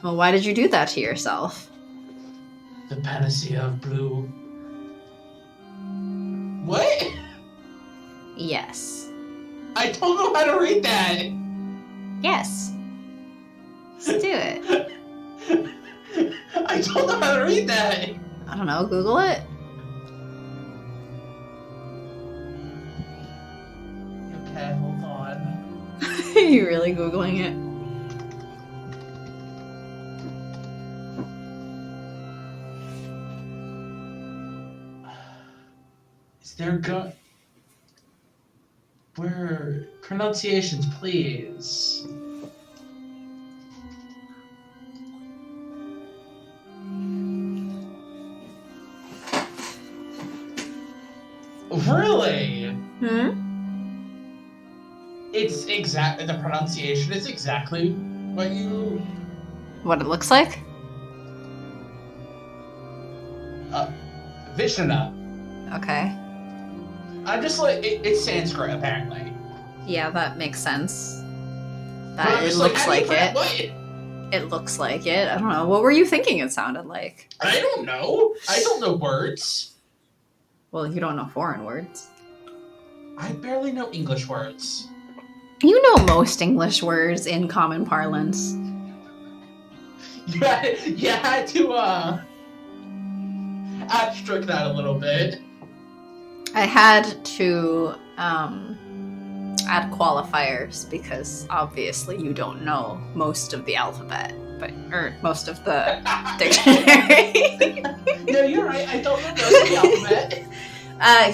Well, why did you do that to yourself? The panacea of blue. What? Yes. I don't know how to read that. Yes. Let's do it. I don't know how to read that. I don't know, Google it. Okay, hold on. Are you really Googling it? Is there where pronunciations, please? Really? Hmm? It's the pronunciation is exactly what you... What it looks like? Vishnu. Okay. I'm just like, it's Sanskrit, apparently. Yeah, that makes sense. But I'm That it just looks how do you like it. what? It looks like it. I don't know. What were you thinking it sounded like? I don't know. I don't know words. Well, you don't know foreign words. I barely know English words. You know most English words in common parlance. You had to, abstract that a little bit. I had to add qualifiers because obviously you don't know most of the alphabet, or most of the dictionary. No, you're right. I don't know most of the alphabet.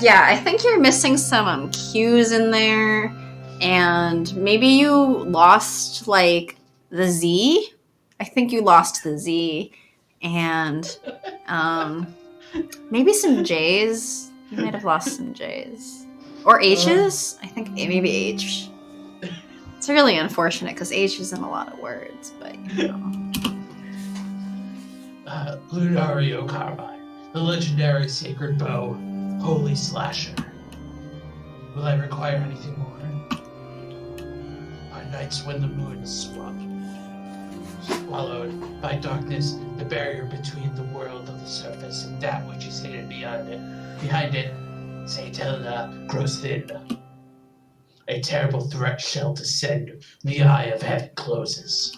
Yeah, I think you're missing some cues in there, and maybe you lost like the Z. I think you lost the Z, and maybe some J's. You might have lost some J's. Or H's? I think maybe H. It's really unfortunate because H is in a lot of words, but you know. Lunario Carbine, the legendary sacred bow, holy slasher. Will I require anything more? Our nights when the moon is swamped. swallowed by darkness, the barrier between the world of the surface and that which is hidden beyond it. Behind it, St. Helena grows thin. A terrible threat shall descend when the eye of heaven closes.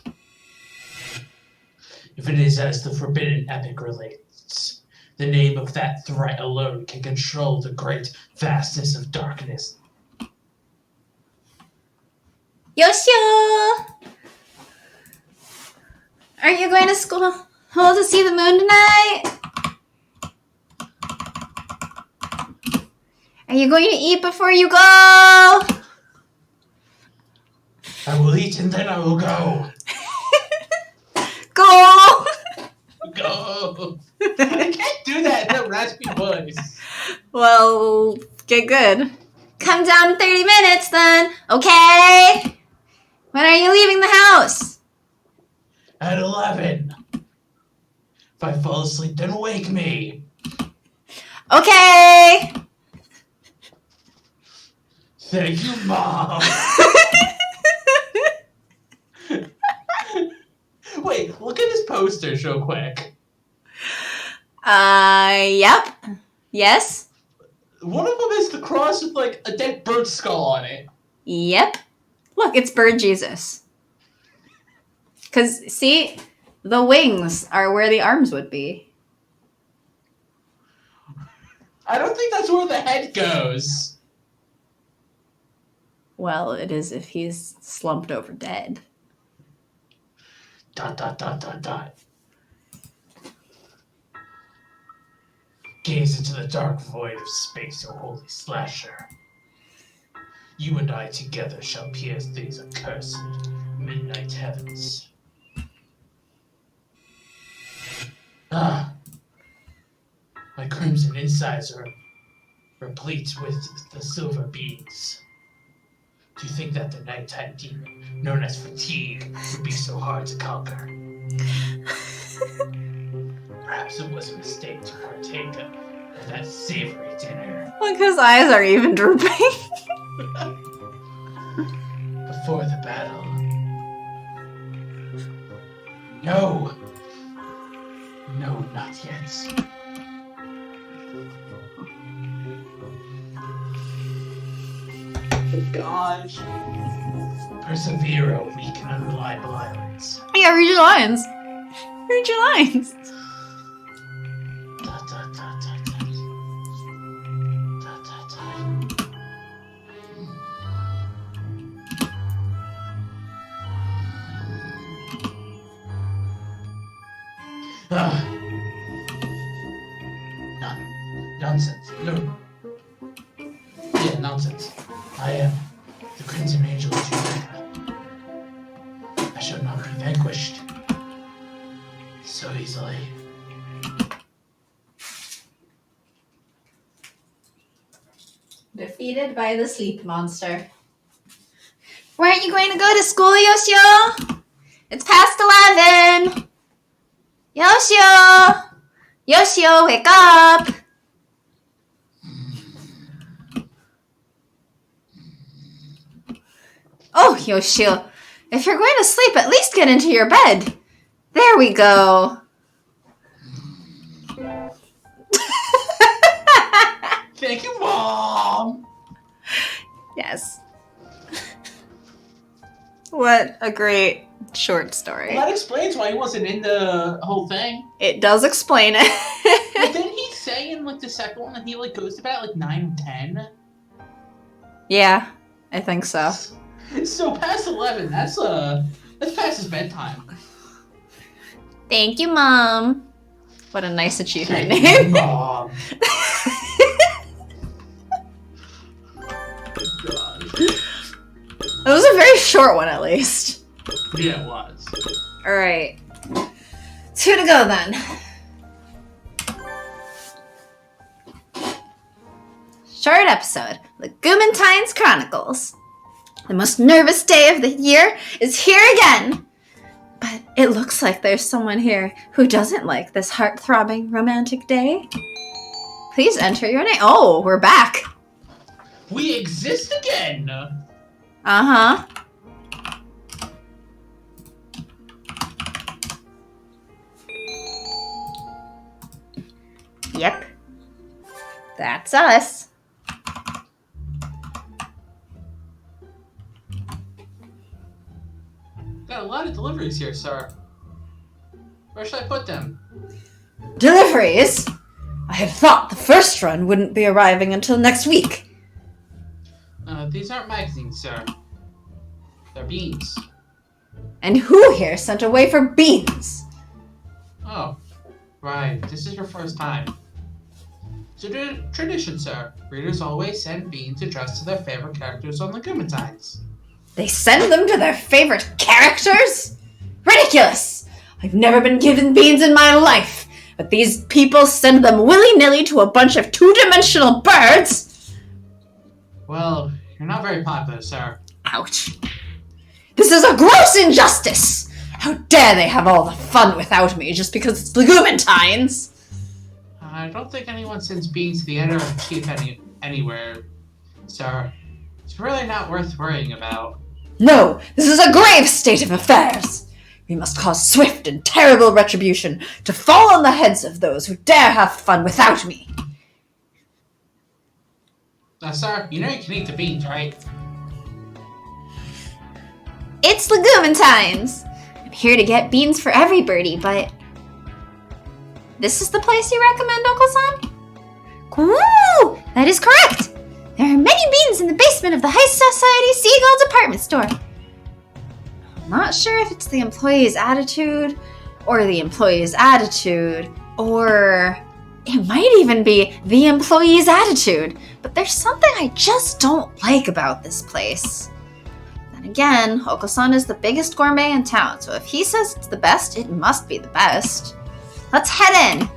If it is as the forbidden epic relates, the name of that threat alone can control the great vastness of darkness. Yoshio! Are you going to school to see the moon tonight? Are you going to eat before you go? I will eat and then I will go. Go! Go! I can't do that in a raspy voice. Well, get good. Come down in 30 minutes then, okay? When are you leaving the house? At 11. If I fall asleep, then wake me. Okay! Thank you, Mom. Wait, look at this poster real quick. Yep. Yes? One of them is the cross with like a dead bird skull on it. Yep. Look, it's Bird Jesus. Because, see, the wings are where the arms would be. I don't think that's where the head goes. Well, it is if he's slumped over dead. ... Gaze into the dark void of space, O holy slasher. You and I together shall pierce these accursed midnight heavens. Ah, my crimson insides are replete with the silver beads. Do you think that the nighttime demon, known as fatigue, would be so hard to conquer? Perhaps it was a mistake to partake of that savory dinner. Look, his eyes are even drooping. Before the battle. No! No, not yet. Gosh. Persevere, O weak and unreliable islands. Yeah, read your lines. Read your lines. Da, da, da, da, da. Da, da, da. Ah. Nonsense. No. Yeah, nonsense. I am the Crimson Angel of Judah. I shall not be vanquished so easily. Defeated by the sleep monster. Weren't you going to go to school, Yoshio? It's past 11. Yoshio! Yoshio, wake up! Oh, Yoshio, if you're going to sleep, at least get into your bed. There we go. Thank you, Mom! Yes. What a great short story. Well, that explains why he wasn't in the whole thing. It does explain But it. didn't he say in like the second one that he like goes to bed at like 9 or 10? Yeah, I think so. So past 11, that's past his bedtime. Thank you, Mom. What a nice achievement Thank name. you, Mom. It was a very short one, at least. Yeah, it was. Alright. 2 to go, then. Short episode. The Gumentines Chronicles. The most nervous day of the year is here again. But it looks like there's someone here who doesn't like this heart-throbbing romantic day. Please enter your name. Oh, we're back. We exist again! Uh-huh. Yep. That's us. Got a lot of deliveries here, sir. Where should I put them? Deliveries? I had thought the first run wouldn't be arriving until next week. These aren't magazines, sir. They're beans. And who here sent away for beans? Oh, right. This is your first time. It's a tradition, sir. Readers always send beans addressed to their favorite characters on the Gumentines. They send them to their favorite characters? Ridiculous! I've never been given beans in my life, but these people send them willy-nilly to a bunch of two-dimensional birds? Well, you're not very popular, sir. Ouch. This is a gross injustice! How dare they have all the fun without me just because it's the Gumentines? I don't think anyone sends beans to the editor-in-chief anywhere, sir. It's really not worth worrying about. No, this is a grave state of affairs. We must cause swift and terrible retribution to fall on the heads of those who dare have fun without me. Sir, you know you can eat the beans, right? It's the Gumentines. I'm here to get beans for every birdie, but... This is the place you recommend, Uncle-san? Cool! That is correct! There are many beans in the basement of the High Society Seagull department store. I'm not sure if it's the employee's attitude, or the employee's attitude, or it might even be the employee's attitude, but there's something I just don't like about this place. Then again, Oko-san is the biggest gourmet in town, so if he says it's the best, it must be the best. Let's head in!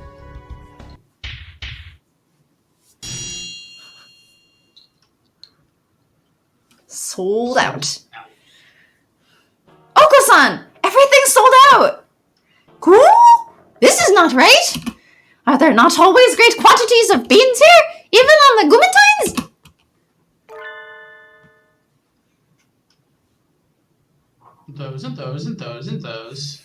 Sold out. Oko-san! Everything's sold out! Cool? This is not right! Are there not always great quantities of beans here? Even on the Gumentines? Those and those and those and those.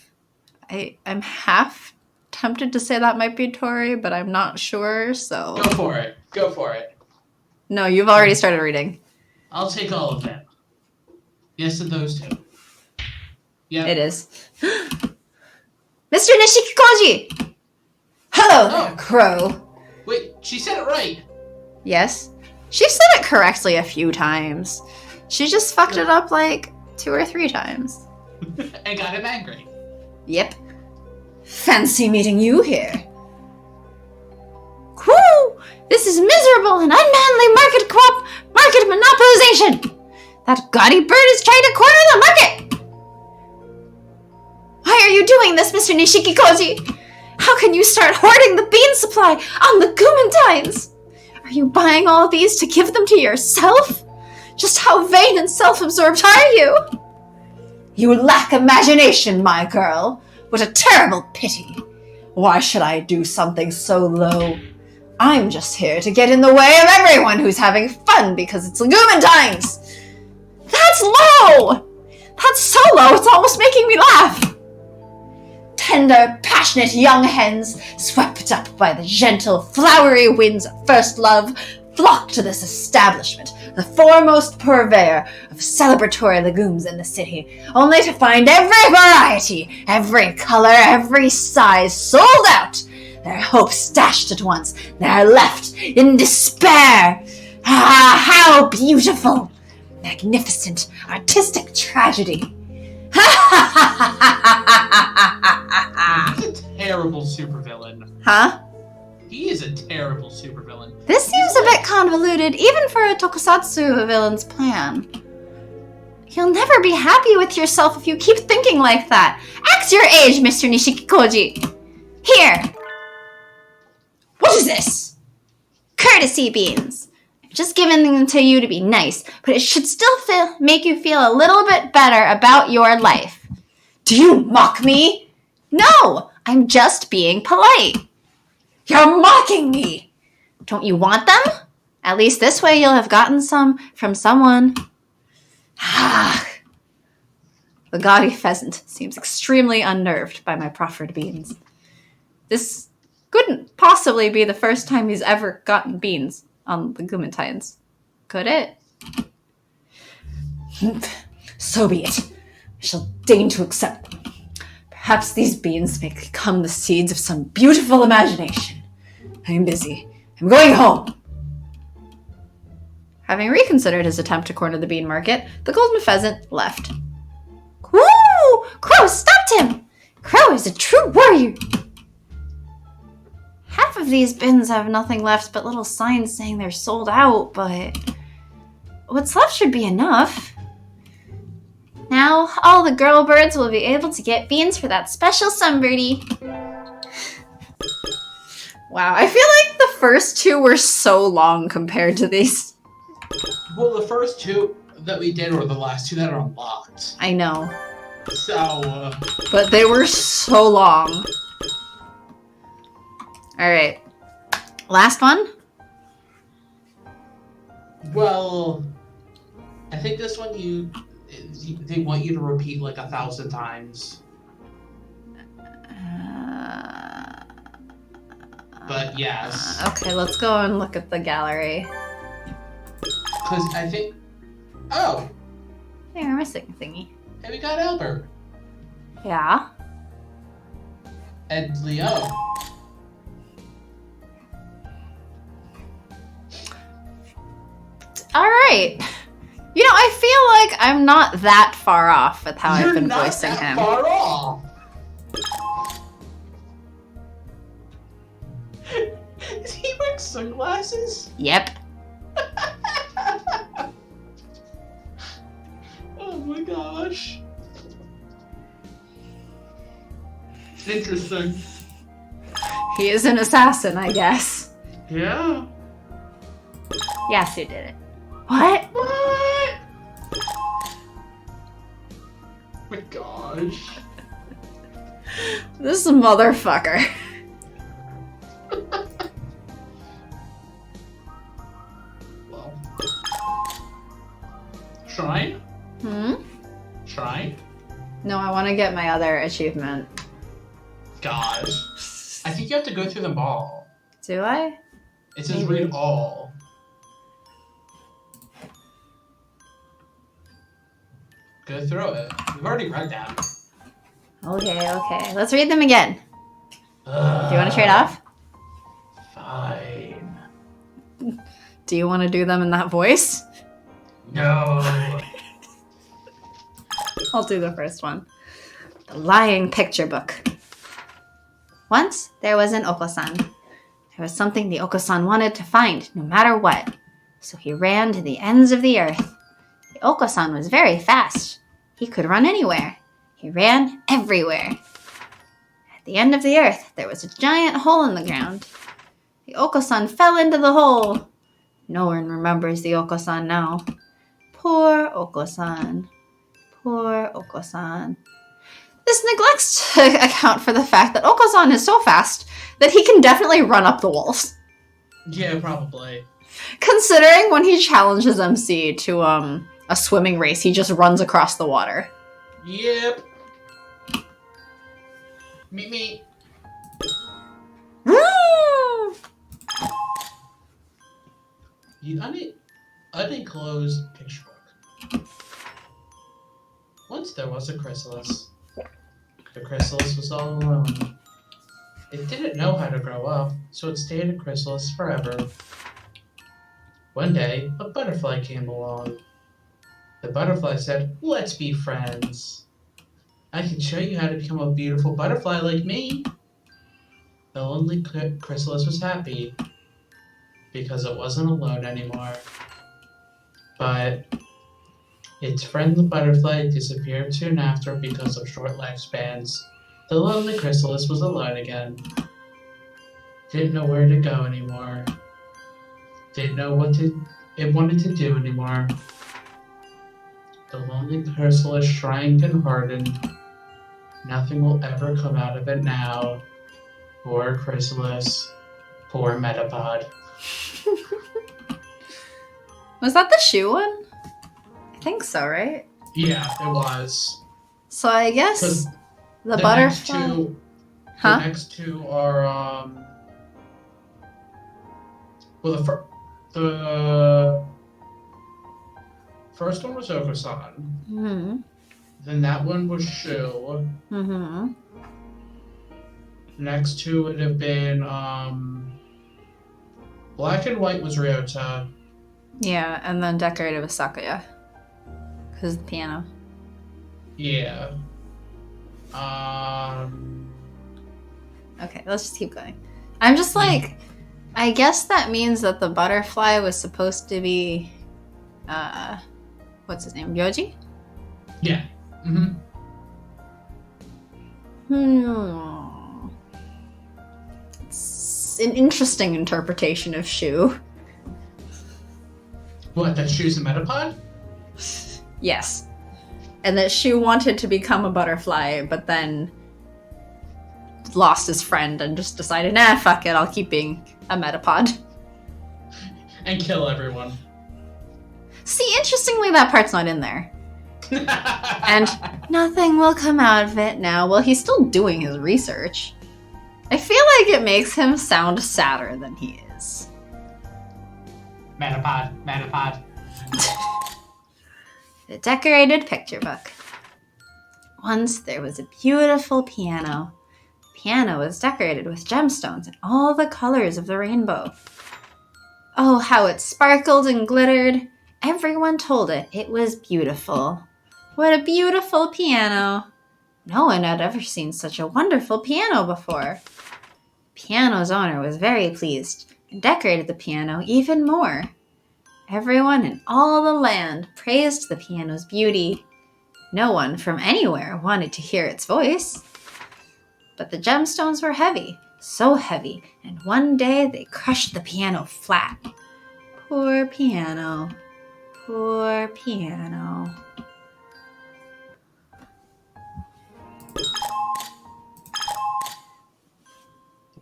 I'm half tempted to say that might be Tori, but I'm not sure, so... Go for it. Go for it. No, you've already started reading. I'll take all of them. Yes to those two. Yep. It is. Mr. Nishikikoji! Hello there, Crow. Wait, she said it right. Yes? She said it correctly a few times. She just fucked it up like 2 or 3 times. And got him angry. Yep. Fancy meeting you here. Whew! This is miserable and unmanly market monopolization! That gaudy bird is trying to corner the market! Why are you doing this, Mr. Nishikikoji? How can you start hoarding the bean supply on the Gumentines? Are you buying all of these to give them to yourself? Just how vain and self-absorbed are you? You lack imagination, my girl. What a terrible pity. Why should I do something so low? I'm just here to get in the way of everyone who's having fun because it's Gumentines. That's low! That's so low, it's almost making me laugh. Tender, passionate young hens, swept up by the gentle, flowery winds of first love, flock to this establishment, the foremost purveyor of celebratory legumes in the city, only to find every variety, every color, every size sold out, their hopes dashed at once, they're left in despair. Ah, how beautiful! Magnificent, artistic tragedy. He's a terrible supervillain. Huh? He is a terrible supervillain. This seems a bit convoluted, even for a tokusatsu villain's plan. You'll never be happy with yourself if you keep thinking like that. Act your age, Mr. Nishikikoji. Here. What is this? Courtesy beans. I've just given them to you to be nice, but it should still make you feel a little bit better about your life. Do you mock me? No, I'm just being polite. You're mocking me! Don't you want them? At least this way you'll have gotten some from someone. Ah. The gaudy pheasant seems extremely unnerved by my proffered beans. This couldn't possibly be the first time he's ever gotten beans on the Gumentines. Could it? So be it. I shall deign to accept them. Perhaps these beans may become the seeds of some beautiful imagination. I am busy. I'm going home. Having reconsidered his attempt to corner the bean market, the golden pheasant left. Woo! Crow stopped him! Crow is a true warrior. Half of these bins have nothing left but little signs saying they're sold out, but what's left should be enough. Now, all the girl birds will be able to get beans for that special sunbirdie. Wow, I feel like the first two were so long compared to these. Well, the first two that we did were the last two that are unlocked. I know. So, But they were so long. Alright. Last one? well, I think this one they want you to repeat like 1,000 times. But yes. Okay, let's go and look at the gallery. Because I think... Oh! Hey, we're missing a thingy. Hey, we got Albert. Yeah? And Leo. Alright. You know, I feel like I'm not that far off with how You're I've been not voicing that him. far off. Is he wearing sunglasses? Yep. Oh my gosh. Interesting. He is an assassin, I guess. Yeah. Yes, you did it. What? What? Oh my gosh. This motherfucker. Well. Shrine? Hmm? Shrine? No, I want to get my other achievement. Gosh. I think you have to go through them all. Do I? It says Maybe. read all. Go through it. We've already read them. Okay. Let's read them again. Do you want to trade off? Fine. Do you want to do them in that voice? No. I'll do the first one. The Lying Picture Book. Once, there was an Oko-san. There was something the Oko-san wanted to find, no matter what. So he ran to the ends of the earth. The Oko-san was very fast. He could run anywhere. He ran everywhere. At the end of the earth, there was a giant hole in the ground. The Oko-san fell into the hole. No one remembers the Oko-san now. Poor Oko-san. Poor Oko-san. This neglects to account for the fact that Oko-san is so fast that he can definitely run up the walls. Yeah, probably. Considering when he challenges MC to a swimming race, he just runs across the water. Yep. Meet me. Woo! You unenclosed picture book. Once there was a chrysalis. The chrysalis was all alone. It didn't know how to grow up, so it stayed a chrysalis forever. One day, a butterfly came along. The butterfly said, "Let's be friends. I can show you how to become a beautiful butterfly like me." The lonely chrysalis was happy because it wasn't alone anymore. But its friend the butterfly disappeared soon after because of short lifespans. The lonely chrysalis was alone again. Didn't know where to go anymore. Didn't know what it wanted to do anymore. The lonely chrysalis shrank and hardened. Nothing will ever come out of it now. Poor chrysalis. Poor Metapod. Was that the shoe one? I think so, right? Yeah, it was. So I guess the butterfly. The Huh? next two are Well, the first one was Okusan. Mm-hmm. Then that one was Shu. Mm-hmm. Next two would have been Black and White was Ryota. Yeah, and then decorated with Sakuya. Because the piano. Yeah. Okay, let's just keep going. I'm just like, I guess that means that the butterfly was supposed to be, what's his name, Yoji? Yeah. Mm-hmm. It's an interesting interpretation of Shu. What, that Shu's a Metapod? Yes. And that Shu wanted to become a butterfly, but then lost his friend and just decided, nah, fuck it, I'll keep being a metapod. And kill everyone. See, interestingly, that part's not in there. And nothing will come out of it now. Well, he's still doing his research. I feel like it makes him sound sadder than he is. Metapod. The decorated picture book. Once there was a beautiful piano. The piano was decorated with gemstones and all the colors of the rainbow. Oh, how it sparkled and glittered. Everyone told it was beautiful. What a beautiful piano. No one had ever seen such a wonderful piano before. The piano's owner was very pleased and decorated the piano even more. Everyone in all the land praised the piano's beauty. No one from anywhere wanted to hear its voice. But the gemstones were heavy, so heavy, and one day they crushed the piano flat. Poor piano. Poor piano.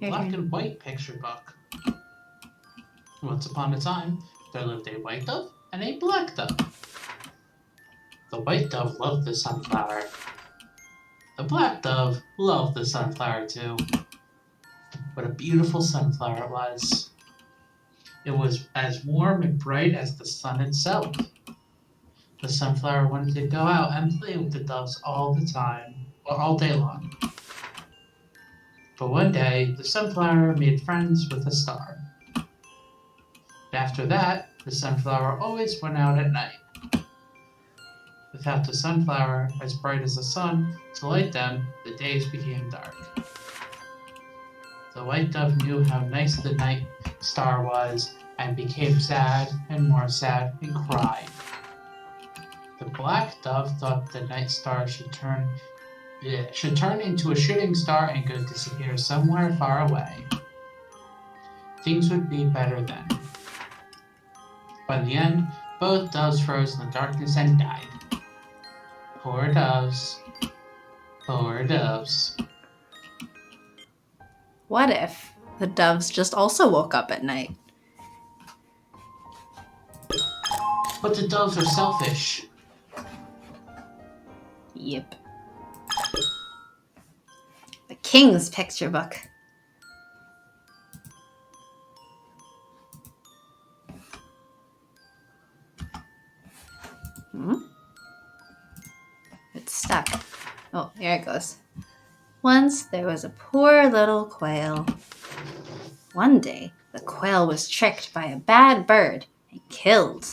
The Black and White picture book. Once upon a time, there lived a white dove and a black dove. The white dove loved the sunflower. The black dove loved the sunflower too. What a beautiful sunflower it was. It was as warm and bright as the sun itself. The sunflower wanted to go out and play with the doves all the time, or all day long. But one day, the sunflower made friends with a star. After that, the sunflower always went out at night. Without the sunflower, as bright as the sun, to light them, the days became dark. The white dove knew how nice the night star was, and became sad and more sad and cried. The black dove thought the night star should turn into a shooting star and go disappear somewhere far away. Things would be better then. But in the end, both doves froze in the darkness and died. Poor doves. Poor doves. What if the doves just also woke up at night? But the doves are selfish. Yep. The King's picture book. It's stuck. Oh, here it goes. Once there was a poor little quail. One day, the quail was tricked by a bad bird and killed.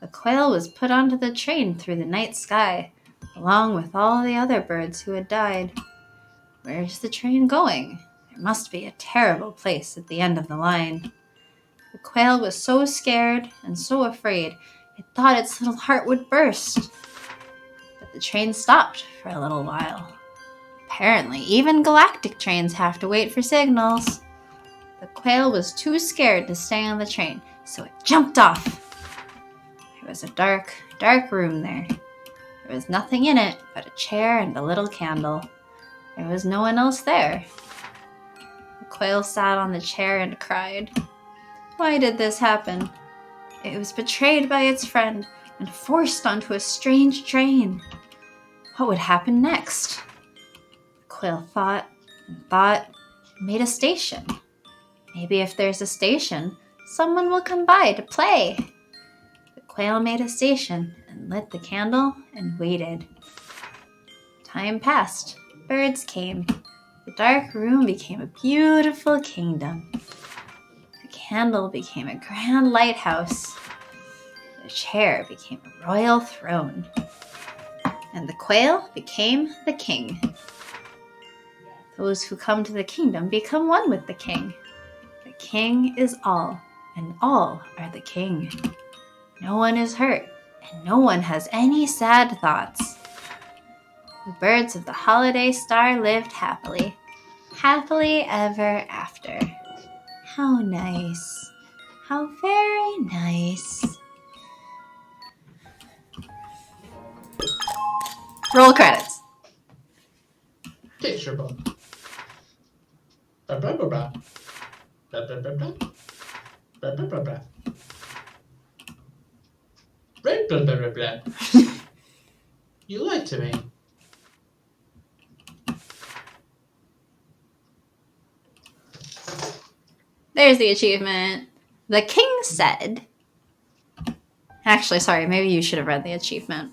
The quail was put onto the train through the night sky, along with all the other birds who had died. Where's the train going? There must be a terrible place at the end of the line. The quail was so scared and so afraid, it thought its little heart would burst. But the train stopped for a little while. Apparently, even galactic trains have to wait for signals. The quail was too scared to stay on the train, so it jumped off. There was a dark, dark room there. There was nothing in it but a chair and a little candle. There was no one else there. The quail sat on the chair and cried. Why did this happen? It was betrayed by its friend and forced onto a strange train. What would happen next? The quail thought and thought and made a station. Maybe if there's a station, someone will come by to play. The quail made a station and lit the candle and waited. Time passed. Birds came. The dark room became a beautiful kingdom. The candle became a grand lighthouse. The chair became a royal throne. And the quail became the king. Those who come to the kingdom become one with the king. The king is all, and all are the king. No one is hurt, and no one has any sad thoughts. The birds of the holiday star lived happily, happily ever after. How nice. How very nice. Roll credits. Picture book. Blah, blah, blah, blah. Blah, blah, blah, blah. Blah, blah, blah, blah. Blah, blah, blah, blah, blah. You lied to me. There's the achievement. The king said... Actually, sorry, maybe you should have read the achievement.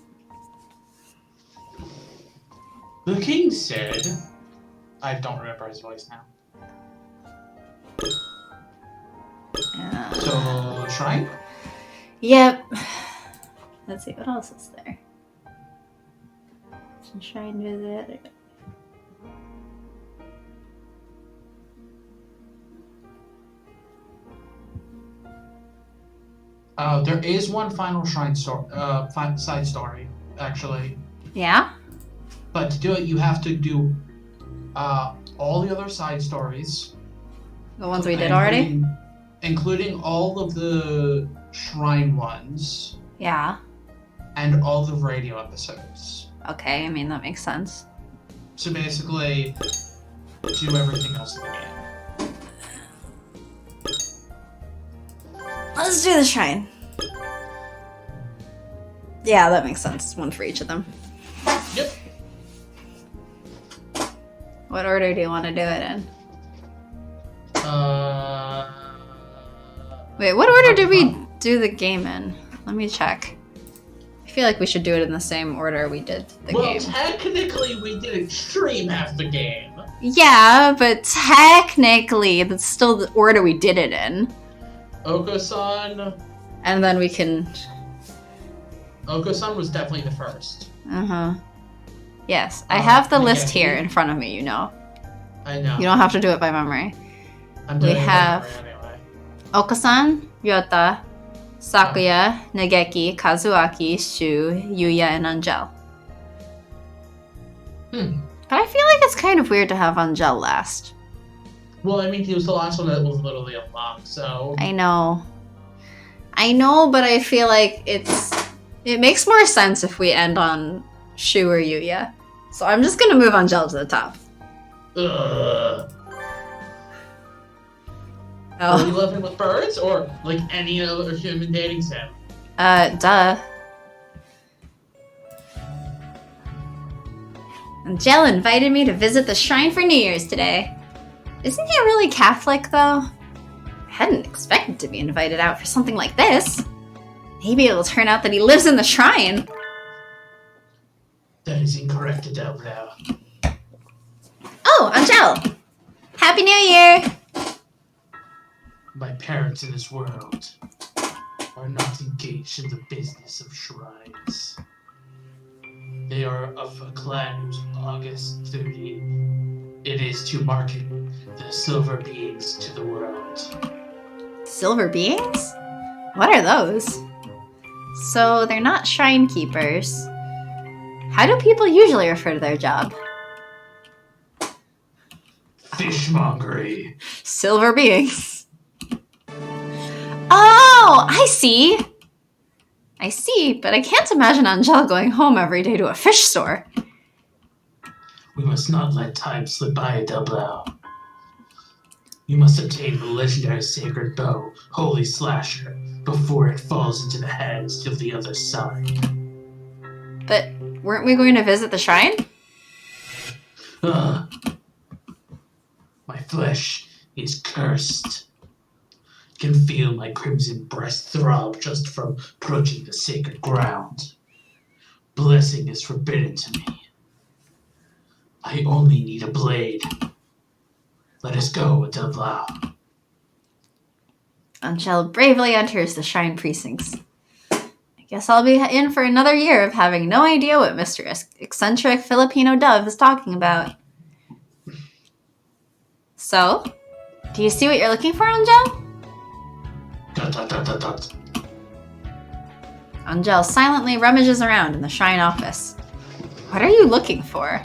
The king said... I don't remember his voice now. So, shrine? Yep. Let's see, what else is there? Shrine visit. There is one final shrine side story, actually. Yeah? But to do it, you have to do all the other side stories. The ones we did already? Including all of the shrine ones. Yeah. And all the radio episodes. Okay, I mean, that makes sense. So basically, do everything else in the game. Let's do the shrine. Yeah, that makes sense. One for each of them. Yep. What order do you want to do it in? Wait, what order did we do the game in? Let me check. I feel like we should do it in the same order we did the game. Well, technically, we didn't stream half the game. Yeah, but technically, that's still the order we did it in. Oko-san. And then we can... Oko-san was definitely the first. Uh-huh. Yes, I have the list here in front of me, you know. I know. You don't have to do it by memory. I'm doing We it have by memory anyway. Okasan, Ryota, Sakuya, Negeki, Kazuaki, Shu, Yuya, and Angel. But I feel like it's kind of weird to have Angel last. Well, I mean, he was the last one that was literally unlocked, so... I know, but I feel like it makes more sense if we end on Shu or Yuya. So I'm just gonna move Angel to the top. Ugh. Oh. Are you living with birds, or like any other human dating sim? Duh. Angel invited me to visit the shrine for New Year's today. Isn't he really Catholic, though? I hadn't expected to be invited out for something like this. Maybe it'll turn out that he lives in the shrine. That is incorrect, Adele. Oh, Angel! Happy New Year! My parents in this world are not engaged in the business of shrines. They are of a clan whose August 30 it is to market the silver beings to the world. Silver beings? What are those? So they're not shrine keepers. How do people usually refer to their job? Fishmongery. Silver beings. Oh, I see, but I can't imagine Angel going home every day to a fish store. We must not let time slip by, Adele. You must obtain the legendary sacred bow, Holy Slasher, before it falls into the hands of the other side. But weren't we going to visit the shrine? My flesh is cursed. can feel my crimson breast throb just from approaching the sacred ground. Blessing is forbidden to me. I only need a blade. Let us go, Del Blau. Angel bravely enters the shrine precincts. I guess I'll be in for another year of having no idea what Mr. Eccentric Filipino Dove is talking about. So, do you see what you're looking for, Angel? Dot, dot, dot, dot, dot. Angel silently rummages around in the shrine office. What are you looking for?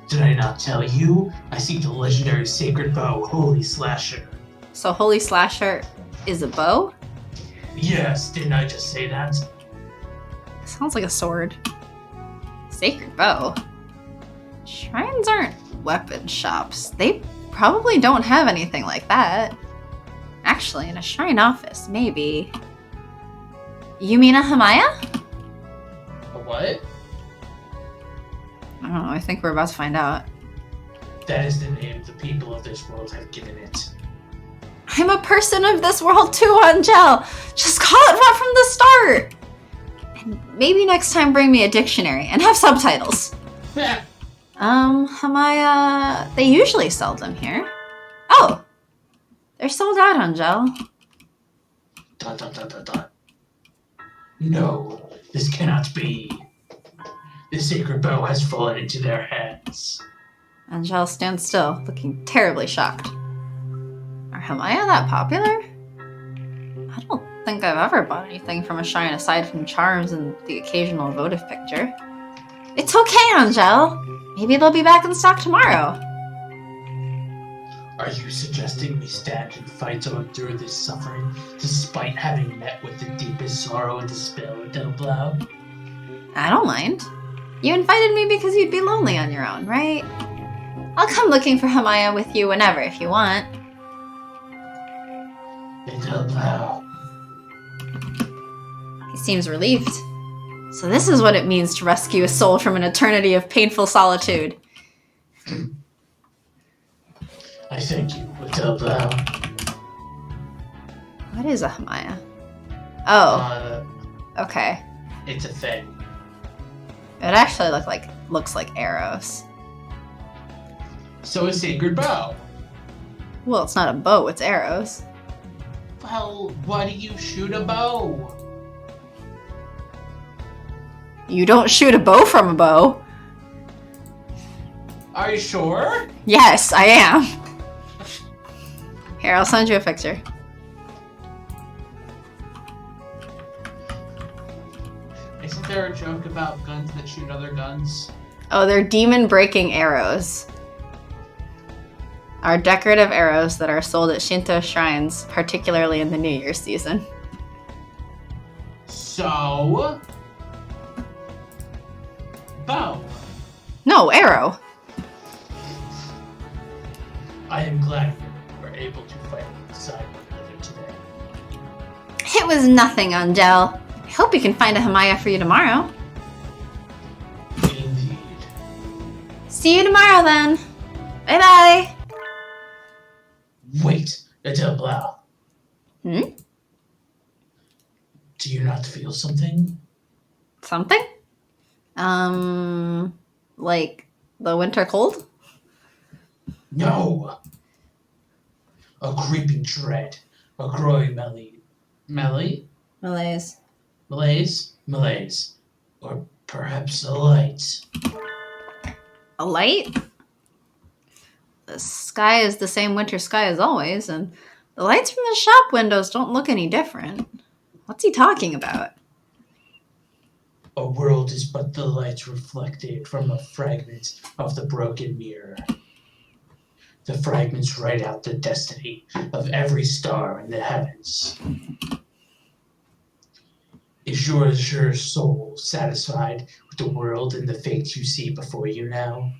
Did I not tell you? I seek the legendary sacred bow, Holy Slasher. So Holy Slasher is a bow? Yes, didn't I just say that? Sounds like a sword. Sacred bow? Shrines aren't weapon shops. They probably don't have anything like that. Actually, in a shrine office, maybe. You mean a Hamaya? A what? I don't know, I think we're about to find out. That is the name the people of this world have given it. I'm a person of this world too, Angel! Just call it right from the start! And maybe next time bring me a dictionary and have subtitles. Hamaya, they usually sell them here. Oh! They're sold out, Angel. Dot, dot, dot, dot, dot. No, this cannot be. The sacred bow has fallen into their hands. Angel stands still, looking terribly shocked. Are Hamaya that popular? I don't think I've ever bought anything from a shrine aside from charms and the occasional votive picture. It's okay, Angel. Maybe they'll be back in stock tomorrow. Are you suggesting we stand and fight on through this suffering, despite having met with the deepest sorrow and despair, Del Blau? I don't mind. You invited me because you'd be lonely on your own, right? I'll come looking for Hamaya with you whenever if you want. Del Blau. He seems relieved. So this is what it means to rescue a soul from an eternity of painful solitude. I thank you, Del Blau. What is a Hamaya? Oh, okay. It's a thing. It actually looks like arrows. So a sacred bow. Well, it's not a bow, it's arrows. Well, why do you shoot a bow? You don't shoot a bow from a bow. Are you sure? Yes, I am. Here, I'll send you a picture. Isn't there a joke about guns that shoot other guns? Oh, they're demon-breaking arrows. Are decorative arrows that are sold at Shinto shrines, particularly in the New Year's season. So... bow. No, arrow. I am glad we were able to fight alongside one another today. It was nothing, Angel. I hope we can find a Hamaya for you tomorrow. Indeed. See you tomorrow, then. Bye-bye. Wait, Del Blau. Hmm? Do you not feel something? Something? Like the winter cold? No! A creeping dread. A growing malaise? Malaise. Or perhaps a light. A light? The sky is the same winter sky as always, and the lights from the shop windows don't look any different. What's he talking about? A world is but the light reflected from a fragment of the broken mirror. The fragments write out the destiny of every star in the heavens. Is your soul satisfied with the world and the fate you see before you now?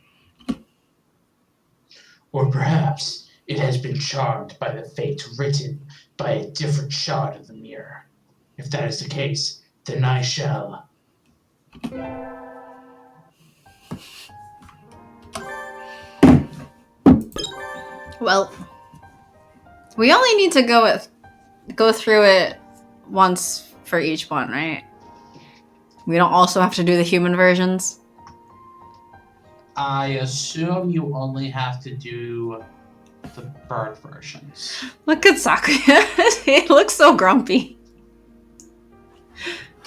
Or perhaps it has been charmed by the fate written by a different shard of the mirror. If that is the case, then I shall... Well, we only need to go with go through it once for each one, right? We don't also have to do the human versions? I assume you only have to do the bird versions. Look at Sakura. He looks so grumpy.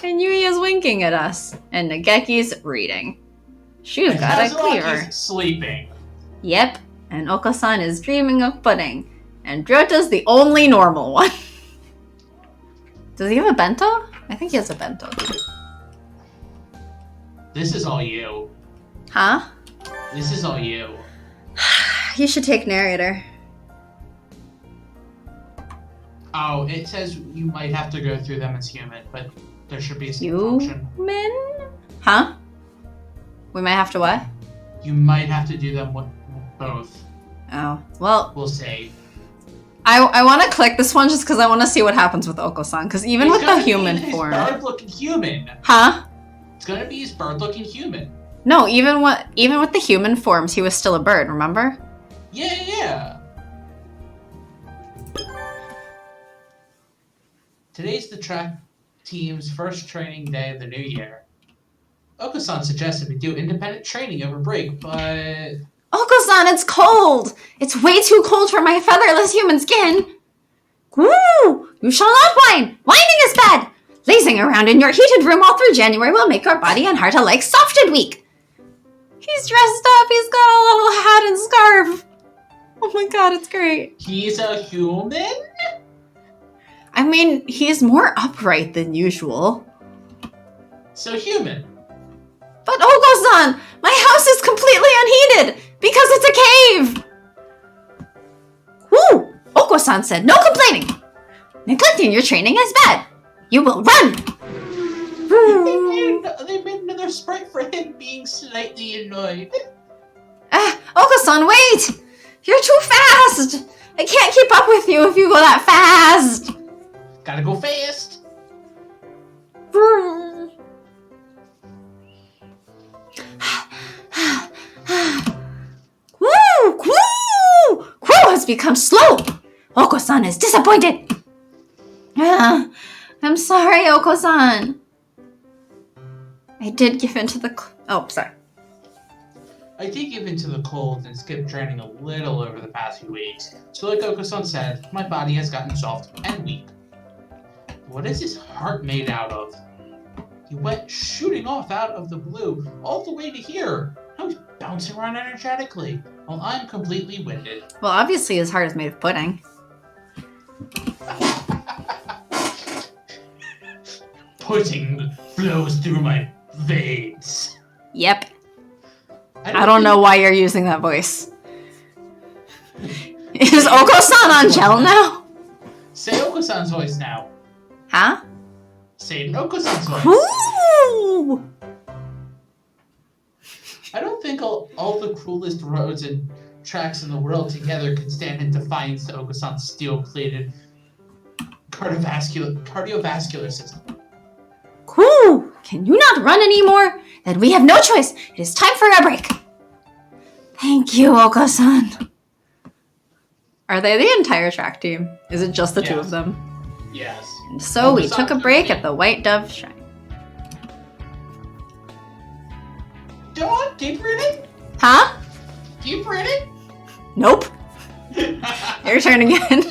And Yui is winking at us. And Nageki's reading. She's got a cleaver. Kazuaki's sleeping. Yep. And Oko-san is dreaming of pudding. And Ryota's the only normal one. Does he have a bento? I think he has a bento. This is all you. Huh? This is all you. You should take narrator. Oh, it says you might have to go through them as human, but there should be a save function. Human? Huh? We might have to what? You might have to do them with both. Oh, well, We'll save. I want to click this one just because I want to see what happens with Oko-san. Because even with the human form, bird-looking human. huh? It's gonna be his bird-looking human. No, even with the human forms, he was still a bird. Remember? Yeah. Today's the track team's first training day of the new year. Oko-san suggested we do independent training over break, but... Oko-san, it's cold! It's way too cold for my featherless human skin! Woo! You shall not whine! Whining is bad! Lazing around in your heated room all through January will make your body and heart alike soft and weak! He's dressed up, he's got a little hat and scarf! Oh my god, it's great. He's a human? I mean, he's more upright than usual. So human. But Oko-san, my house is completely unheated because it's a cave! Woo! Oko-san said no complaining. Neglecting your training is bad. You will run! They made another sprite for him being slightly annoyed. Oko-san, wait! You're too fast! I can't keep up with you if you go that fast! Gotta go fast. Woo! Woo! Woo has become slow! Oko-san is disappointed! I'm sorry, Oko-san. I did give in to the... Oh, sorry. I did give in to the cold and skipped training a little over the past few weeks. So like Oko-san said, my body has gotten soft and weak. What is his heart made out of? He went shooting off out of the blue all the way to here. Now he's bouncing around energetically while I'm completely winded. Well, obviously his heart is made of pudding. Pudding flows through my veins. Yep. I don't know why you're using that voice. Is Oko-san on gel now? Say Oko-san's voice now. Huh? Say Oko-san's voice. Ooh! I don't think all the cruelest roads and tracks in the world together can stand in defiance to Oko-san's steel-plated cardiovascular system. Cool! Can you not run anymore? Then we have no choice. It is time for a break. Thank you, Oko-san. Are they the entire track team? Is it just the two of them? Yes. And so we took a break at the White Dove Shrine. Go on, keep reading. Huh? Keep reading. Nope. Your turn again.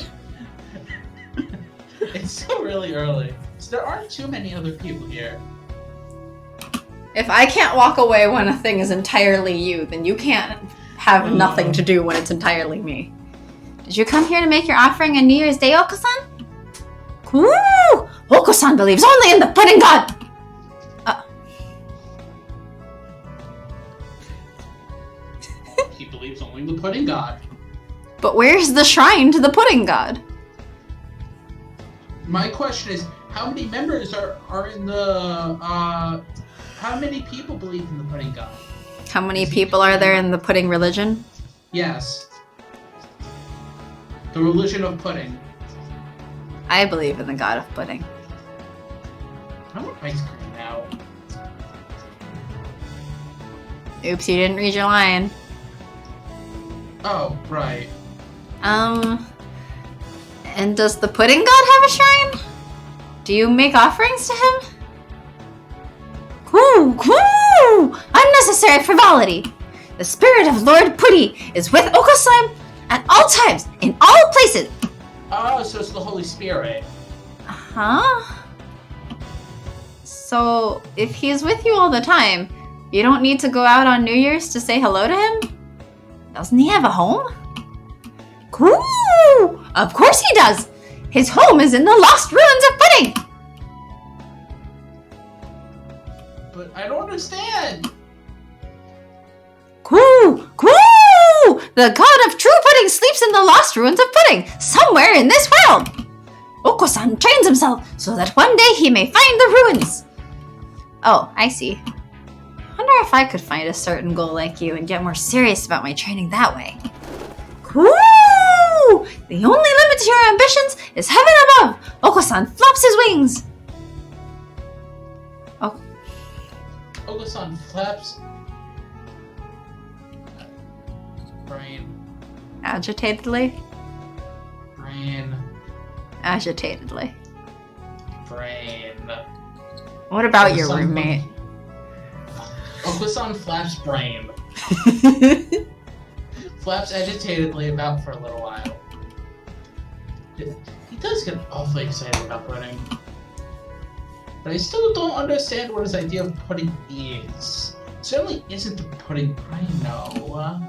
It's still really early, so there aren't too many other people here. If I can't walk away when a thing is entirely you, then you can't have nothing to do when it's entirely me. Did you come here to make your offering on New Year's Day, Oko-san? Cool! Oko-san believes only in the pudding god! He believes only in the pudding god. But where's the shrine to the pudding god? My question is, how many members are in the, how many people believe in the pudding god? How many people are there in the pudding religion? Yes. The religion of pudding. I believe in the god of pudding. I want ice cream now. Oops, you didn't read your line. Oh, right. And does the pudding god have a shrine? Do you make offerings to him? Coo! Unnecessary frivolity! The spirit of Lord Putty is with Oko-san at all times, in all places! Oh, so it's the Holy Spirit. Huh? So, if he's with you all the time, you don't need to go out on New Year's to say hello to him? Doesn't he have a home? Coo! Of course he does! His home is in the lost ruins of Pudding! But I don't understand. Coo! The god of true pudding sleeps in the lost ruins of Pudding, somewhere in this world! Oko-san trains himself so that one day he may find the ruins. Oh, I see. Wonder if I could find a certain goal like you and get more serious about my training that way. Coo! The only limit to your ambitions is heaven above! Oko-san flaps his wings! Oh. Oko-san flaps. Brain. Agitatedly? Brain. Agitatedly. Brain. What about your Oko-san roommate? Oko-san flaps brain. Flaps agitatedly about for a little while. He does get awfully excited about pudding. But I still don't understand what his idea of pudding is. It certainly isn't the pudding I know.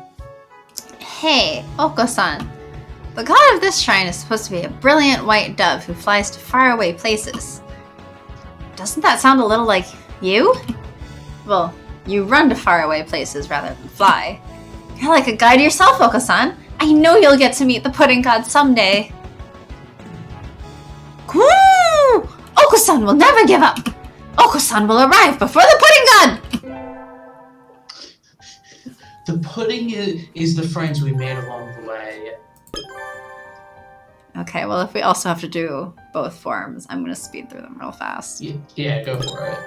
Hey, Oko-san. The god of this shrine is supposed to be a brilliant white dove who flies to faraway places. Doesn't that sound a little like you? Well, you run to faraway places rather than fly. You're like a guide yourself, Oko-san. I know you'll get to meet the pudding god someday. Woo! Oko-san will never give up. Oko-san will arrive before the pudding god. The pudding is the friends we made along the way. Okay, well, if we also have to do both forms, I'm going to speed through them real fast. Yeah, go for it.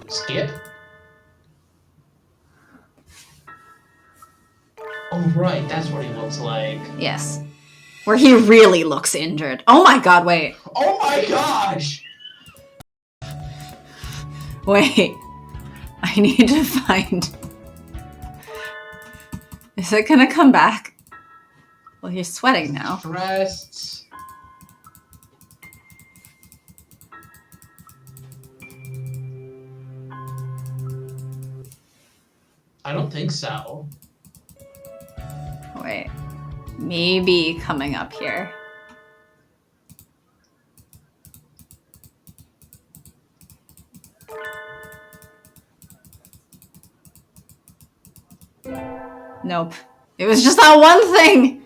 Skip? Oh, right, that's what he looks like. Yes. Where he really looks injured. Oh my god, wait. Oh my gosh! Wait. I need to find... Is it gonna come back? Well, he's sweating now. Stressed. I don't think so. Wait. Maybe coming up here. Nope. It was just that one thing!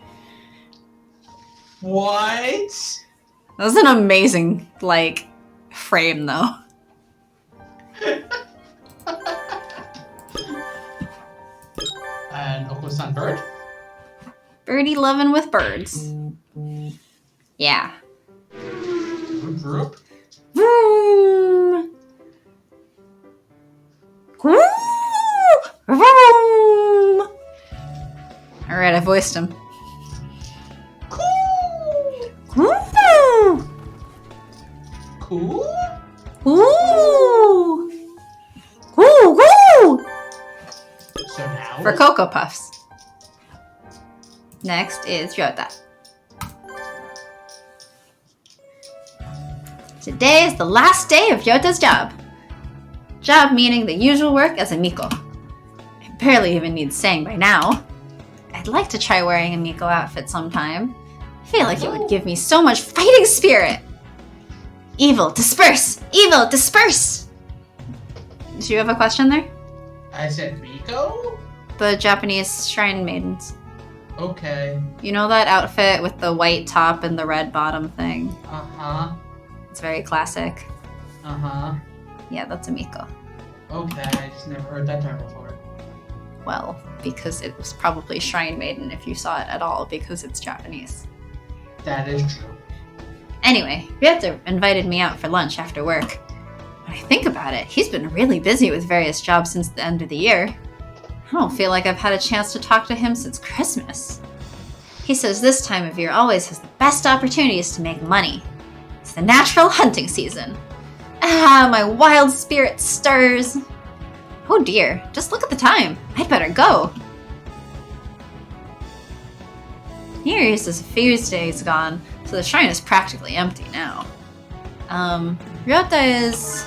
What? That was an amazing, frame, though. And Oko-san bird? Birdie lovin' with birds. Yeah. Group? Vroom! Vroom! Alright, I voiced him. Cool! Cool! Cool? Ooh! Cool, cool! So now... For Cocoa Puffs. Next is Ryota. Today is the last day of Ryota's job. Job meaning the usual work as a Miko. I barely even need saying by now. I'd like to try wearing a Miko outfit sometime. I feel like it would give me so much fighting spirit. Evil, disperse! Evil, disperse! Do you have a question there? I said Miko? The Japanese shrine maidens. Okay. You know that outfit with the white top and the red bottom thing? Uh-huh. It's very classic. Uh-huh. Yeah, that's a Miko. Okay, I just never heard that term before. Well, because it was probably Shrine Maiden if you saw it at all, because it's Japanese. That is true. Anyway, Ryota invited me out for lunch after work. When I think about it, he's been really busy with various jobs since the end of the year. I don't feel like I've had a chance to talk to him since Christmas. He says this time of year always has the best opportunities to make money. It's the natural hunting season. Ah, my wild spirit stirs. Oh dear, just look at the time. I'd better go. New Year's is a few days gone, so the shrine is practically empty now. Ryota is...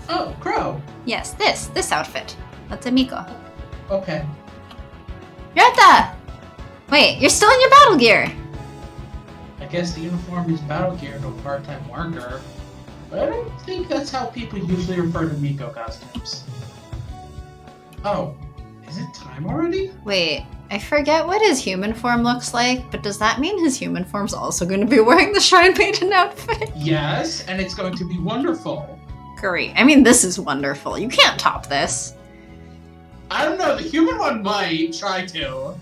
Oh, Crow. Yes, this outfit. That's a Miko. Okay. Ryota! Wait, you're still in your battle gear! I guess the uniform is battle gear to a part-time worker. But I don't think that's how people usually refer to Miko costumes. Oh, is it time already? Wait, I forget what his human form looks like, but does that mean his human form's also going to be wearing the Shrine Maiden outfit? Yes, and it's going to be wonderful. Great. I mean, this is wonderful. You can't top this. I don't know, the human one might try to.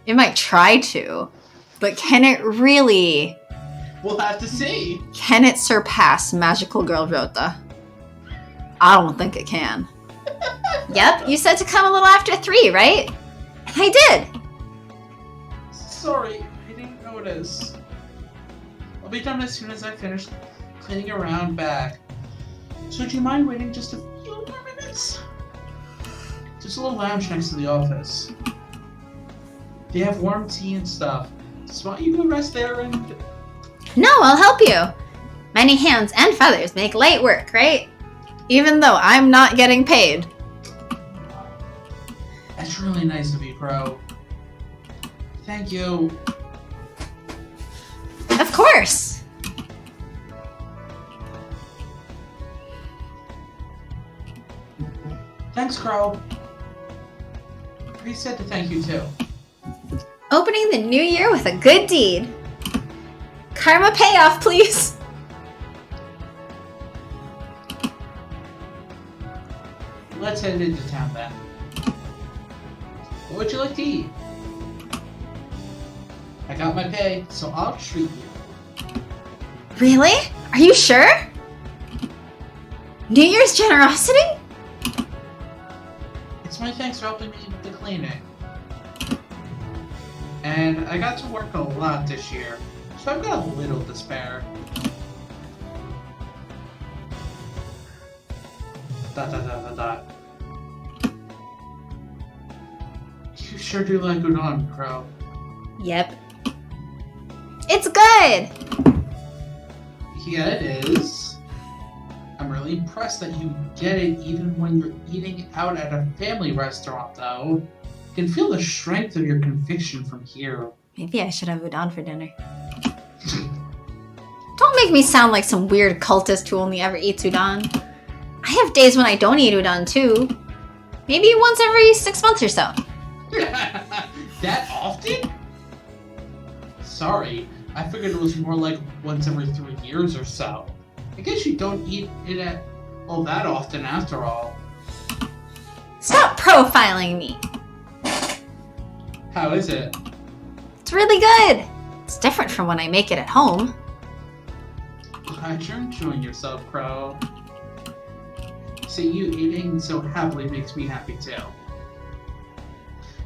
It might try to, but can it really... We'll have to see. Can it surpass Magical Girl Ryota? I don't think it can. Yep, you said to come a little after 3, right? And I did! Sorry, I didn't notice. I'll be done as soon as I finish cleaning around back. So do you mind waiting just a few more minutes? There's a little lounge next to the office. They have warm tea and stuff. Just want you to rest there and... No, I'll help you. Many hands and feathers make light work, right? Even though I'm not getting paid. That's really nice of you, Crow. Thank you. Of course. Thanks, Crow. He said to thank you too. Opening the new year with a good deed. Karma payoff, please. Let's head into town then. What would you like to eat? I got my pay, so I'll treat you. Really? Are you sure? New Year's generosity? It's my thanks for helping me with the cleaning. And I got to work a lot this year, so I've got a little to spare. Dot dot dot dot dot. You sure do like udon, Crow. Yep. It's good! Yeah, it is. I'm really impressed that you get it even when you're eating out at a family restaurant, though. I can feel the strength of your conviction from here. Maybe I should have udon for dinner. Don't make me sound like some weird cultist who only ever eats udon. I have days when I don't eat udon too. Maybe once every 6 months or so. That often? Sorry, I figured it was more like once every 3 years or so. I guess you don't eat it at all that often after all. Stop profiling me. How is it? It's really good. It's different from when I make it at home. Glad you're enjoying yourself, Crow. See, you eating so happily makes me happy too.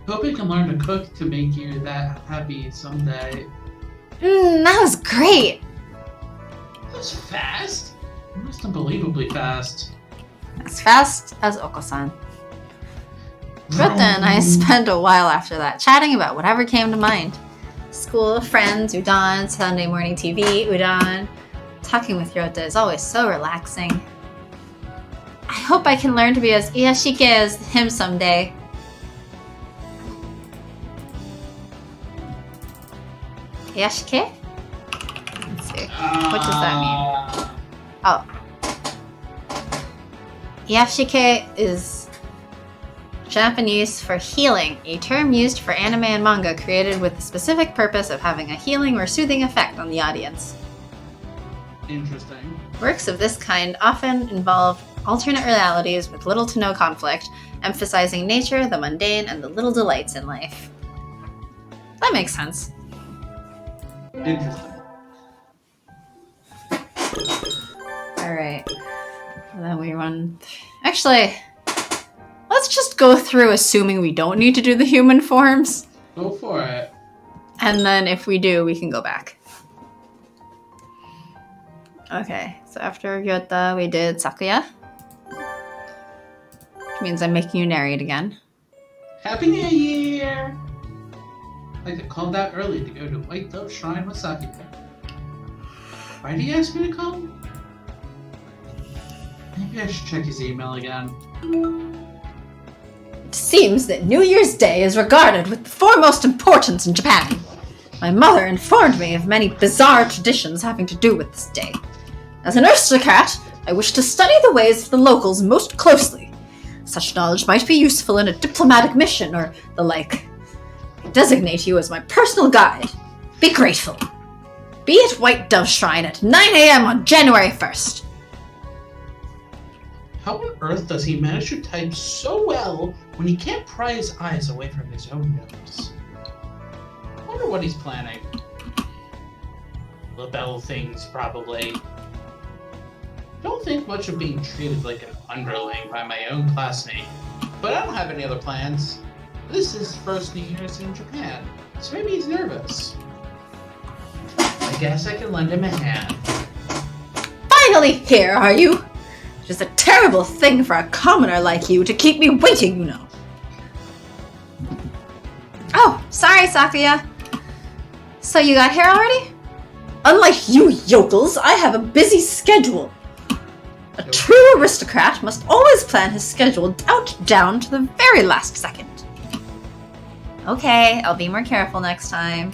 Hope you can learn to cook to make you that happy someday. That was great. That was fast. Almost unbelievably fast. As fast as Oko-san. But then I spent a while after that chatting about whatever came to mind. School, friends, udon, Sunday morning TV, udon. Talking with Ryota is always so relaxing. I hope I can learn to be as iyashike as him someday. Iyashike? Let's see. What does that mean? Oh. Iyashike is Japanese for healing, a term used for anime and manga created with the specific purpose of having a healing or soothing effect on the audience. Interesting. Works of this kind often involve alternate realities with little to no conflict, emphasizing nature, the mundane, and the little delights in life. That makes sense. Interesting. Alright. Then we run... Actually, let's let's just go through assuming we don't need to do the human forms. Go for it. And then if we do, we can go back. Okay, so after Ryota, we did Sakuya. Which means I'm making you narrate again. Happy New Year! Like I called out early to go to White Dove Shrine with Sakuya. Why did he ask me to come? Maybe I should check his email again. It seems that New Year's Day is regarded with the foremost importance in Japan. My mother informed me of many bizarre traditions having to do with this day. As an aristocrat, I wish to study the ways of the locals most closely. Such knowledge might be useful in a diplomatic mission or the like. I designate you as my personal guide. Be grateful. Be at White Dove Shrine at 9 a.m. on January 1st. How on earth does he manage to type so well when he can't pry his eyes away from his own nose? I wonder what he's planning. Labelle things, probably. Don't think much of being treated like an underling by my own classmate, but I don't have any other plans. This is his first New Year's in Japan, so maybe he's nervous. I guess I can lend him a hand. Finally here, are you? It is a terrible thing for a commoner like you to keep me waiting, you know. Oh, sorry, Sakuya. So you got here already? Unlike you yokels, I have a busy schedule. A true aristocrat must always plan his schedule down to the very last second. Okay, I'll be more careful next time.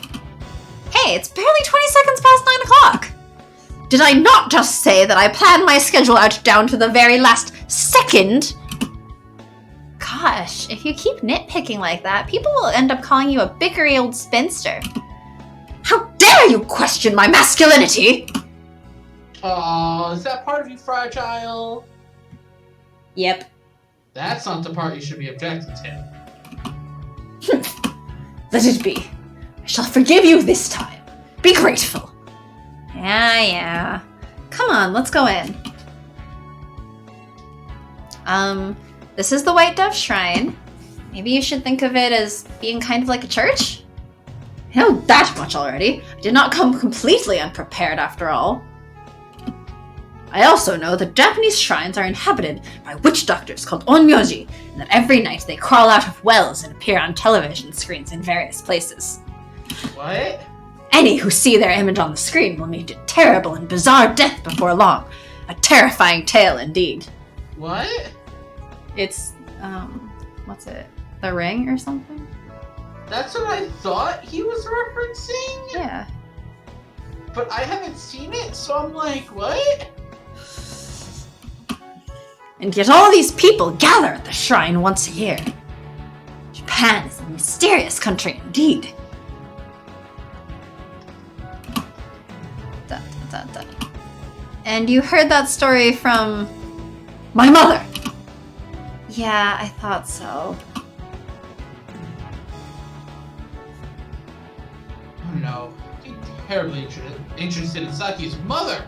Hey, it's barely 20 seconds past 9 o'clock. Did I not just say that I plan my schedule out down to the very last second? Gosh, if you keep nitpicking like that, people will end up calling you a bickery old spinster. How dare you question my masculinity? Oh, is that part of you fragile? Yep. That's not the part you should be objecting to. Let it be. I shall forgive you this time. Be grateful. Yeah. Come on, let's go in. This is the White Dove Shrine. Maybe you should think of it as being kind of like a church? I know that much already. I did not come completely unprepared after all. I also know that Japanese shrines are inhabited by witch doctors called onmyoji, and that every night they crawl out of wells and appear on television screens in various places. What? Any who see their image on the screen will meet a terrible and bizarre death before long. A terrifying tale indeed. What? It's, what's it? The Ring or something? That's what I thought he was referencing? Yeah. But I haven't seen it, so I'm like, what? And yet all these people gather at the shrine once a year. Japan is a mysterious country indeed. And you heard that story from my mother. Yeah, I thought so. Oh no, I'm terribly interested in Saki's mother.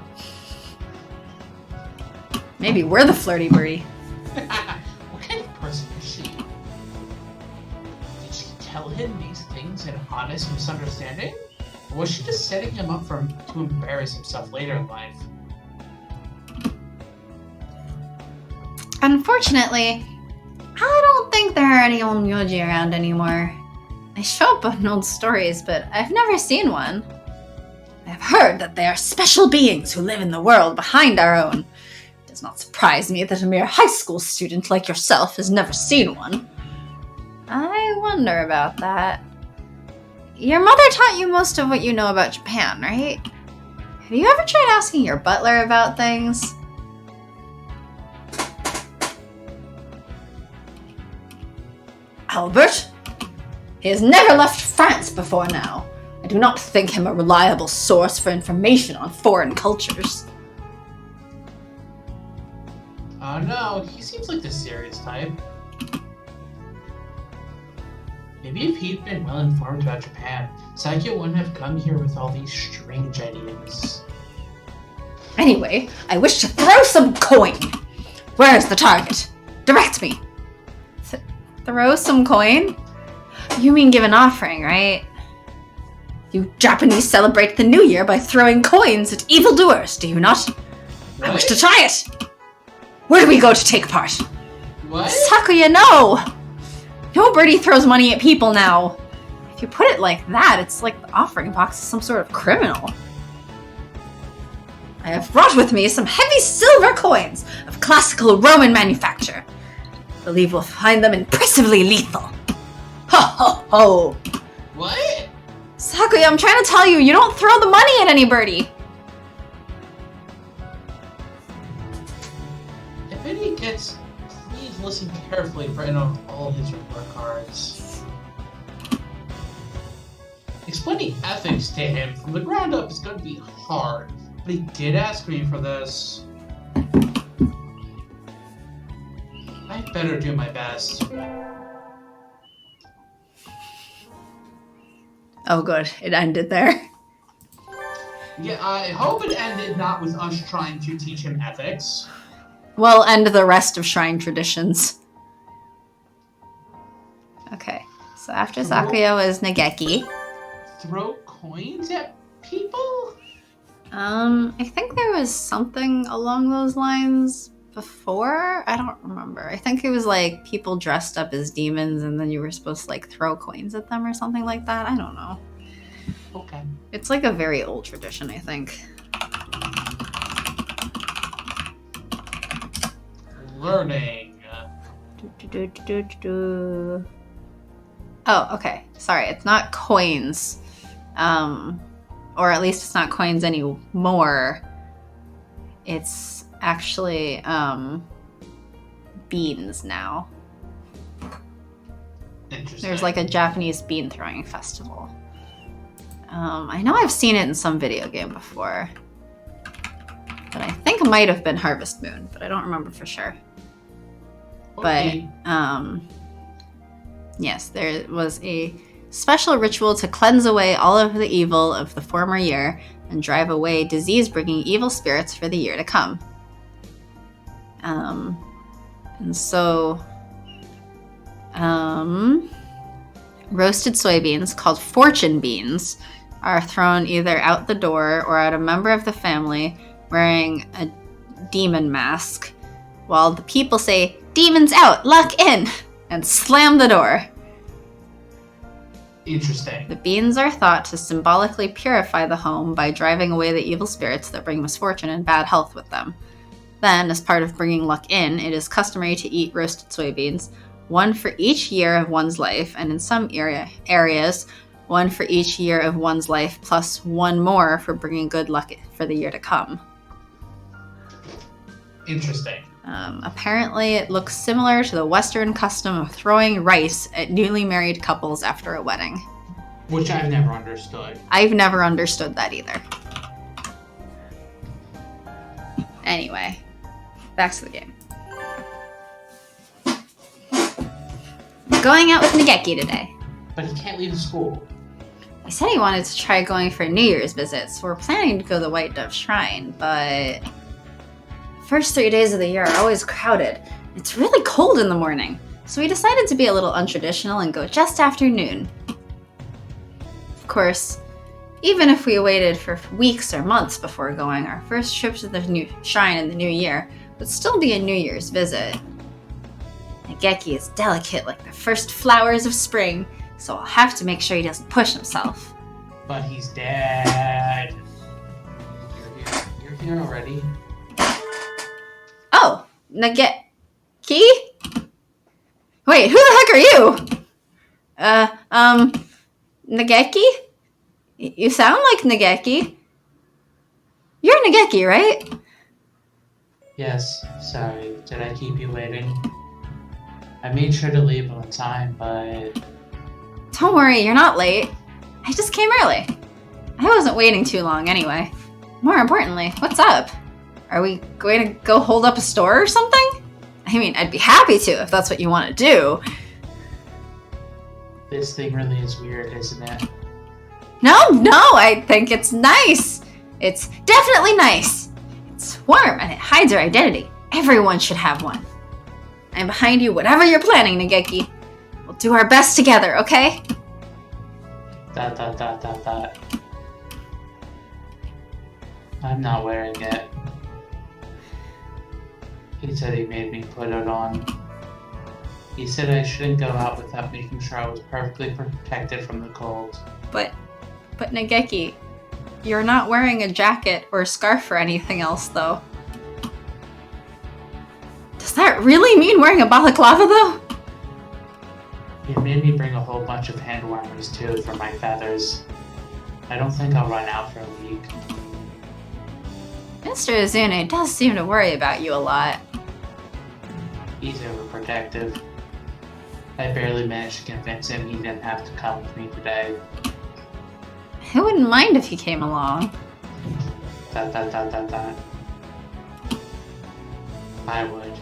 Maybe we're the flirty birdie. What kind of person is she? Did she tell him these things in honest misunderstanding? Or was she just setting him up to embarrass himself later in life? Unfortunately, I don't think there are any onmyoji around anymore. They show up in old stories, but I've never seen one. I've heard that they are special beings who live in the world behind our own. It does not surprise me that a mere high school student like yourself has never seen one. I wonder about that. Your mother taught you most of what you know about Japan, right? Have you ever tried asking your butler about things? Albert? He has never left France before now. I do not think him a reliable source for information on foreign cultures. Oh no, he seems like the serious type. Maybe if he'd been well informed about Japan, Saikyo wouldn't have come here with all these strange ideas. Anyway, I wish to throw some coin. Where is the target? Direct me. Throw some coin? You mean give an offering, right? You Japanese celebrate the new year by throwing coins at evildoers, do you not? What? I wish to try it! Where do we go to take part? What? Sakuya, no! Nobody throws money at people now. If you put it like that, it's like the offering box is some sort of criminal. I have brought with me some heavy silver coins of classical Roman manufacture. I believe we'll find them impressively lethal. Ho ho ho! What? Sakuya, I'm trying to tell you, you don't throw the money at anybody! If any gets, please listen carefully for any of all his report cards. Explaining ethics to him from the ground up is going to be hard, but he did ask me for this. I better do my best. Oh good, it ended there. Yeah, I hope it ended not with us trying to teach him ethics. We'll end the rest of shrine traditions. Okay, so after Sakuya was Nageki. Throw coins at people? I think there was something along those lines before. I don't remember. I think it was like people dressed up as demons and then you were supposed to like throw coins at them or something like that. I don't know. Okay. It's like a very old tradition, I think. Learning. Oh, okay. Sorry, it's not coins. Or at least it's not coins anymore. It's actually beans now. Interesting. There's like a Japanese bean throwing festival. I know I've seen it in some video game before. But I think it might have been Harvest Moon, but I don't remember for sure. Okay. But yes, there was a special ritual to cleanse away all of the evil of the former year and drive away disease-bringing evil spirits for the year to come. And so, roasted soybeans, called fortune beans, are thrown either out the door or at a member of the family wearing a demon mask, while the people say, "Demons out, luck in," and slam the door. Interesting. The beans are thought to symbolically purify the home by driving away the evil spirits that bring misfortune and bad health with them. Then, as part of bringing luck in, it is customary to eat roasted soybeans, one for each year of one's life, and in some areas, one for each year of one's life, plus one more for bringing good luck for the year to come. Interesting. Apparently, it looks similar to the Western custom of throwing rice at newly married couples after a wedding. Which I've never understood. I've never understood that either. Anyway, back to the game. Going out with Nageki today. But he can't leave school. He said he wanted to try going for a New Year's visit, so we're planning to go to the White Dove Shrine, but first 3 days of the year are always crowded. It's really cold in the morning, so we decided to be a little untraditional and go just after noon. Of course, even if we waited for weeks or months before going, our first trip to the new shrine in the new year would still be a New Year's visit. Nageki is delicate like the first flowers of spring, so I'll have to make sure he doesn't push himself. But he's dead. You're here already. Oh, Nageki? Wait, who the heck are you? Nageki? You sound like Nageki. You're Nageki, right? Yes, sorry. Did I keep you waiting? I made sure to leave on time, but... Don't worry, you're not late. I just came early. I wasn't waiting too long anyway. More importantly, what's up? Are we going to go hold up a store or something? I mean, I'd be happy to if that's what you want to do. This thing really is weird, isn't it? No, I think it's nice. It's definitely nice. It's warm and it hides our identity. Everyone should have one. I'm behind you, whatever you're planning, Nageki. We'll do our best together, okay? That. I'm not wearing it. He said he made me put it on. He said I shouldn't go out without making sure I was perfectly protected from the cold. But Nageki, you're not wearing a jacket or a scarf or anything else, though. Does that really mean wearing a balaclava, though? He made me bring a whole bunch of hand warmers, too, for my feathers. I don't think I'll run out for a week. Mr. Izune does seem to worry about you a lot. He's overprotective. I barely managed to convince him he didn't have to come with me today. I wouldn't mind if he came along. That. I would.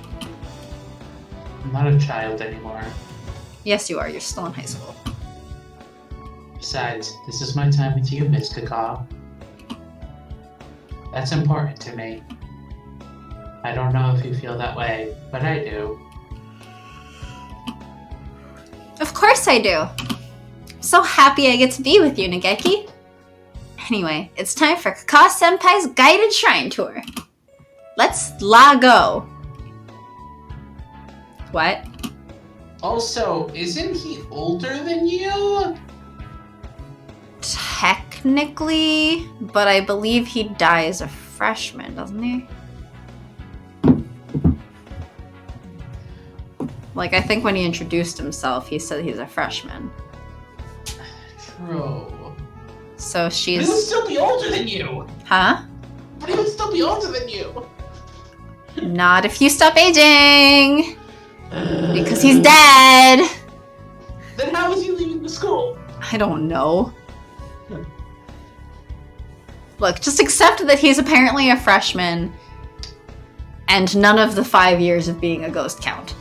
I'm not a child anymore. Yes, you are. You're still in high school. Besides, this is my time with you, Miss Kaka. That's important to me. I don't know if you feel that way, but I do. Of course I do. I'm so happy I get to be with you, Nageki. Anyway, it's time for Kaka-senpai's guided shrine tour. Let's go. What? Also, isn't he older than you? Technically, but I believe he dies a freshman, doesn't he? Like, I think when he introduced himself, he said he's a freshman. True. So But she's... he would still be older than you! Huh? But he would still be older than you! Not if you stop aging! Because he's dead! Then how is he leaving the school? I don't know. Look, just accept that he's apparently a freshman, and none of the 5 years of being a ghost count.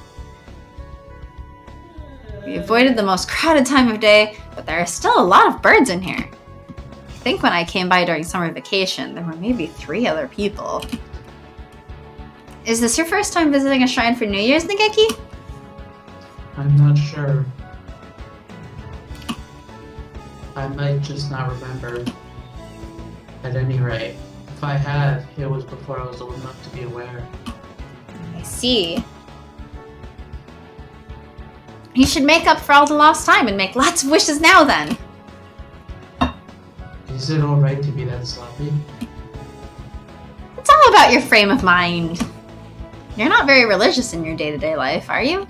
We avoided the most crowded time of day, but there are still a lot of birds in here. I think when I came by during summer vacation, there were maybe 3 other people. Is this your first time visiting a shrine for New Year's, Nageki? I'm not sure. I might just not remember. At any rate, if I had, it was before I was old enough to be aware. I see. You should make up for all the lost time and make lots of wishes now, then. Is it alright to be that sloppy? It's all about your frame of mind. You're not very religious in your day-to-day life, are you?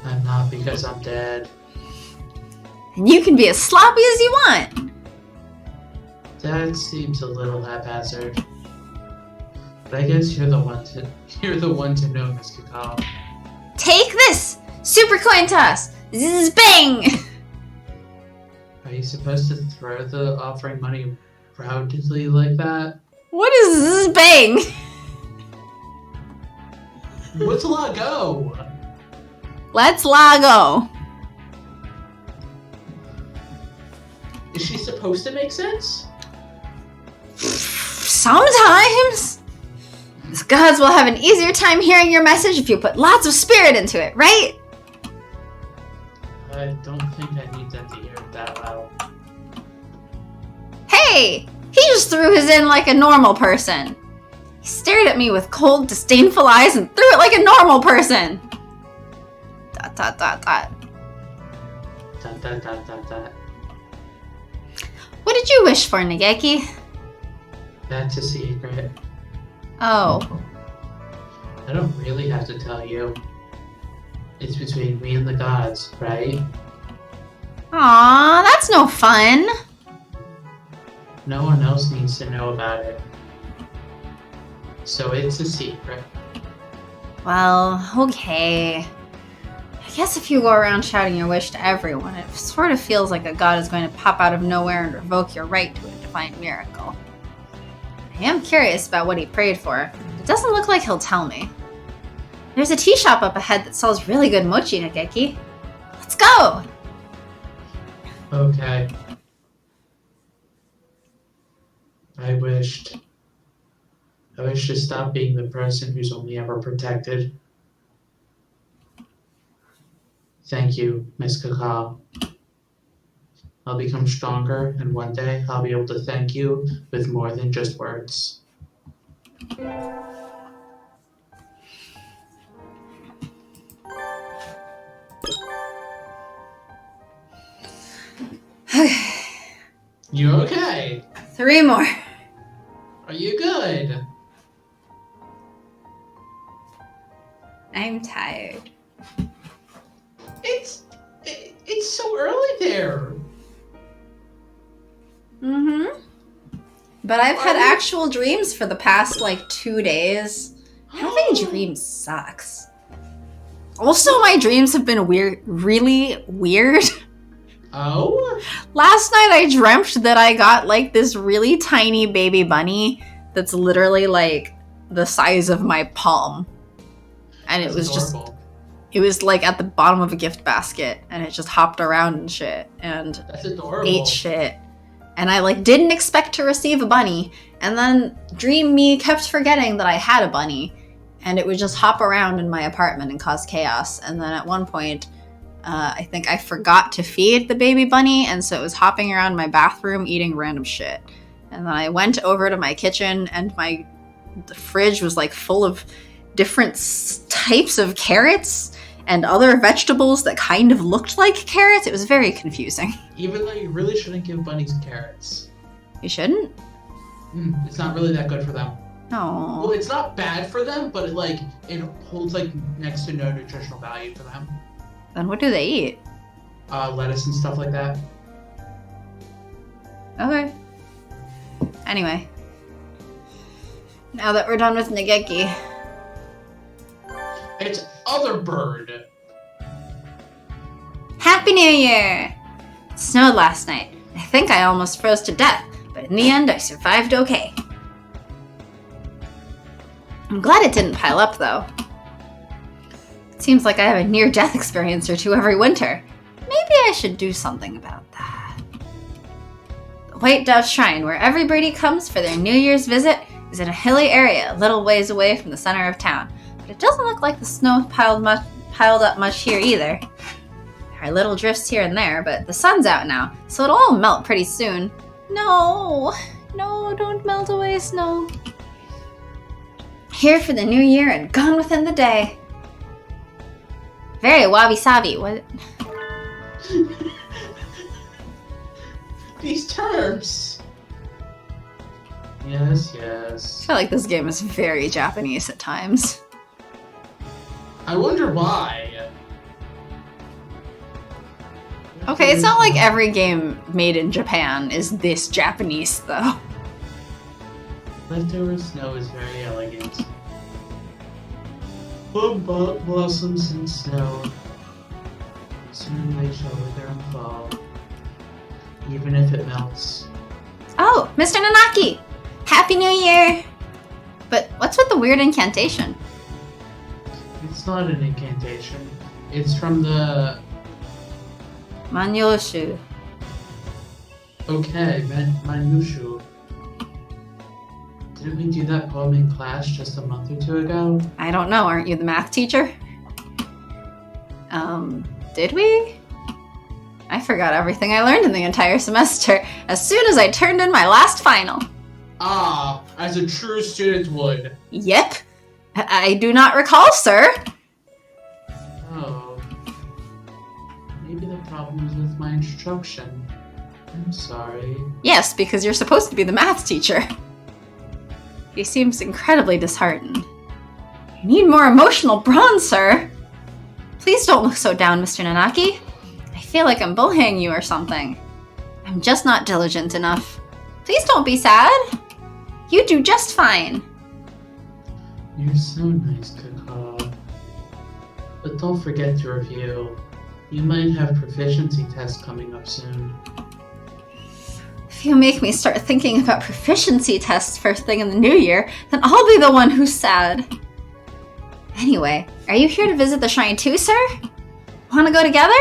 I'm not because I'm dead. And you can be as sloppy as you want. That seems a little haphazard. But I guess you're the one to know, Miss Kakao. Take this! Super coin toss! Zzz, bang! Are you supposed to throw the offering money proudly like that? What is zzz, bang? What's Lago? Let's go. Is she supposed to make sense? Sometimes. The gods will have an easier time hearing your message if you put lots of spirit into it, right? I don't think I need them to hear it that well. Hey! He just threw his in like a normal person. He stared at me with cold, disdainful eyes and threw it like a normal person. ... What did you wish for, Nageki? That's a secret. Oh. I don't really have to tell you. It's between me and the gods, right? Aw, that's no fun. No one else needs to know about it. So it's a secret. Well, okay. I guess if you go around shouting your wish to everyone, it sort of feels like a god is going to pop out of nowhere and revoke your right to a divine miracle. I am curious about what he prayed for. It doesn't look like he'll tell me. There's a tea shop up ahead that sells really good mochi, Nageki. Let's go! Okay. I wish to stop being the person who's only ever protected. Thank you, Miss Kakao. I'll become stronger, and one day I'll be able to thank you with more than just words. You okay? 3 more. Are you good? I'm tired. It's so early there. Mm-hmm. But I've had actual dreams for the past, 2 days. Having dreams sucks. Also, my dreams have been really weird. Oh? Last night I dreamt that I got, this really tiny baby bunny that's literally, the size of my palm. And That's it was adorable. it was, at the bottom of a gift basket, and it just hopped around and shit, and That's adorable. ate shit. And I, didn't expect to receive a bunny, and then Dream Me kept forgetting that I had a bunny, and it would just hop around in my apartment and cause chaos. And then at one point, I think I forgot to feed the baby bunny, and so it was hopping around my bathroom eating random shit. And then I went over to my kitchen, and the fridge was, full of different types of carrots and other vegetables that kind of looked like carrots. It was very confusing. Even though you really shouldn't give bunnies carrots. You shouldn't? It's not really that good for them. No. Well, it's not bad for them, but it holds next to no nutritional value for them. Then what do they eat? Lettuce and stuff like that. Okay. Anyway. Now that we're done with Nageki. It's other bird. Happy New Year! It snowed last night. I think I almost froze to death, but in the end I survived okay. I'm glad it didn't pile up though. It seems like I have a near-death experience or two every winter. Maybe I should do something about that. The White Dove Shrine, where everybody comes for their New Year's visit, is in a hilly area a little ways away from the center of town. But it doesn't look like the snow piled up much here either. There are little drifts here and there, but the sun's out now, so it'll all melt pretty soon. No, don't melt away, snow. Here for the new year and gone within the day. Very wabi-sabi. What? These terms. Yes. I feel like this game is very Japanese at times. I wonder why. Okay, it's not like every game made in Japan is this Japanese, though. Leftover snow is very elegant. Blossoms and snow. Soon they shall wither and fall. Even if it melts. Oh, Mr. Nanaki! Happy New Year! But what's with the weird incantation? It's not an incantation. It's from the... Manyoshu. Okay, Manushu. Didn't we do that poem in class just a month or two ago? I don't know, aren't you the math teacher? Did we? I forgot everything I learned in the entire semester as soon as I turned in my last final. Ah, as a true student would. Yep. I do not recall, sir. Oh. Maybe the problem is with my instruction. I'm sorry. Yes, because you're supposed to be the math teacher. He seems incredibly disheartened. You need more emotional brawn, sir. Please don't look so down, Mr. Nanaki. I feel like I'm bullying you or something. I'm just not diligent enough. Please don't be sad. You do just fine. You're so nice, Kakao. But don't forget to review. You might have proficiency tests coming up soon. If you make me start thinking about proficiency tests first thing in the new year, then I'll be the one who's sad. Anyway, are you here to visit the shrine too, sir? Want to go together?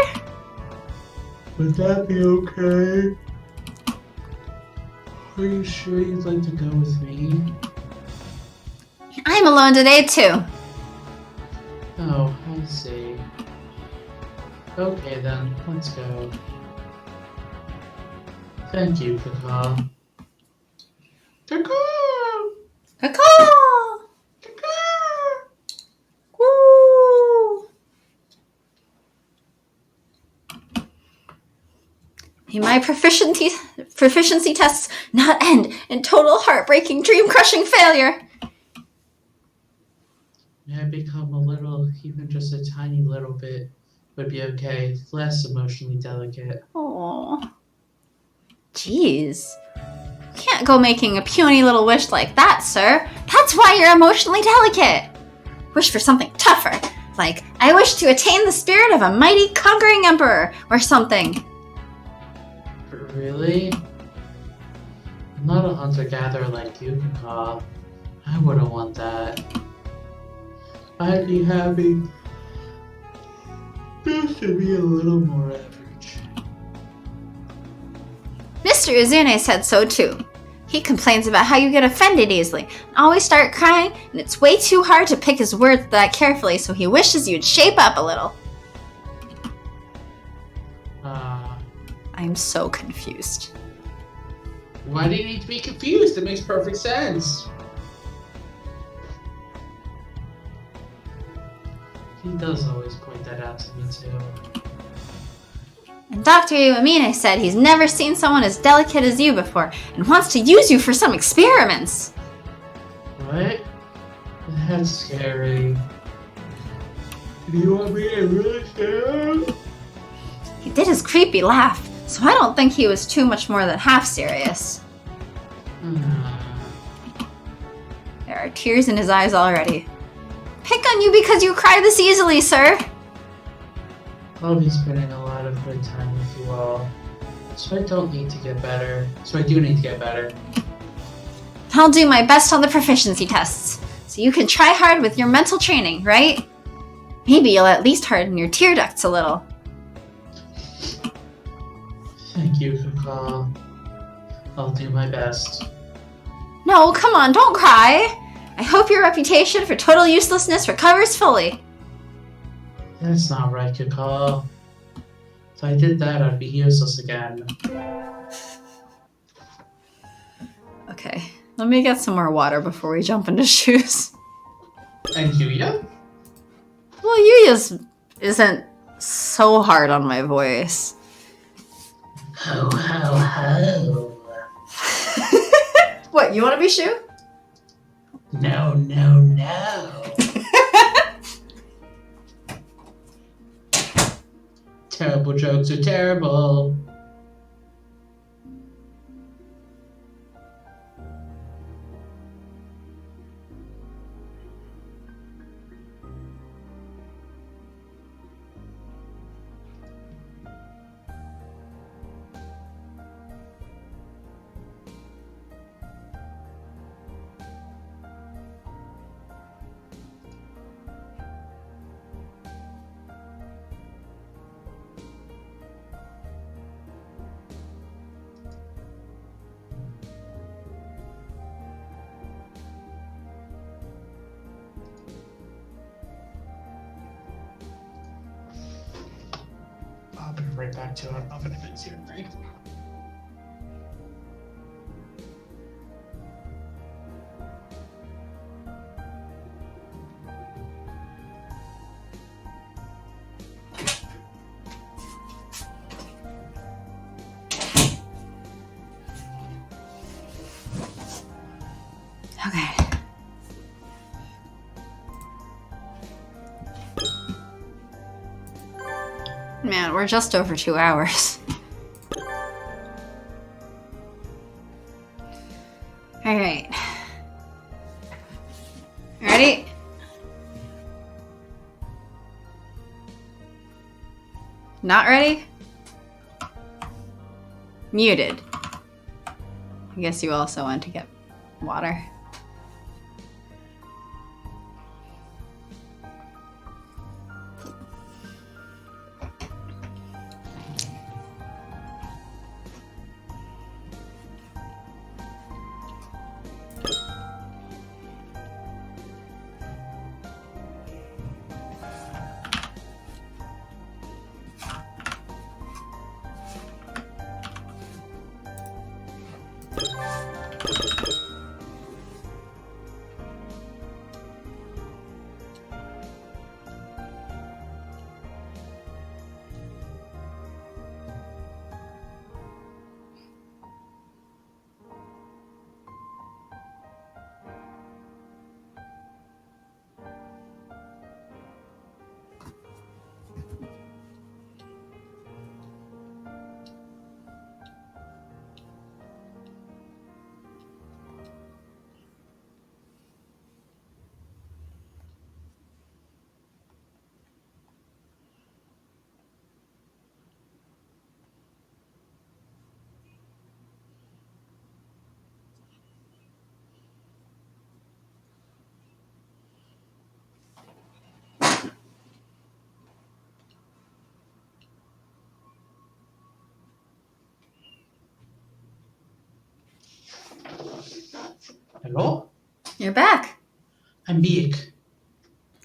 Would that be okay? Are you sure you'd like to go with me? I'm alone today too. Oh, I see. Okay then, let's go. Thank you, Kaka. Kaka! Caw! Woo! May my proficiency tests not end in total heartbreaking, dream-crushing failure. May I become a little, even just a tiny little bit, would be okay. Less emotionally delicate. Oh, jeez. You can't go making a puny little wish like that, sir. That's why you're emotionally delicate. Wish for something tougher, like, I wish to attain the spirit of a mighty conquering emperor, or something. Really? I'm not a hunter-gatherer like you, Kaka. I wouldn't want that. I'd be happy just to be a little more average. Mr. Uzune said so too. He complains about how you get offended easily and always start crying, and it's way too hard to pick his words that carefully, so he wishes you'd shape up a little. I'm so confused. Why do you need to be confused? It makes perfect sense. He does always point that out to me too. And Dr. Iwamine said he's never seen someone as delicate as you before and wants to use you for some experiments. What? That's scary. Do you want me to really scare? He did his creepy laugh, so I don't think he was too much more than half serious. There are tears in his eyes already. Pick on you because you cry this easily, sir. I'll be spending a lot of good time with you all. So I do need to get better. I'll do my best on the proficiency tests, so you can try hard with your mental training, right? Maybe you'll at least harden your tear ducts a little. Thank you, Kaka. I'll do my best. No, come on, don't cry. I hope your reputation for total uselessness recovers fully. That's not right, Kaka. If I did that, I'd be useless again. Okay, let me get some more water before we jump into shoes. And Yuya? Well, Yuya's isn't so hard on my voice. Ho, ho, ho. What, you want to be Shu? No, no, no. Terrible jokes are terrible. I'll be right back to it. I'm not gonna fix your thing. Okay. Man, we're just over 2 hours. Alright. Ready? Not ready? Muted. I guess you also want to get water. Hello? You're back. I'm Beak.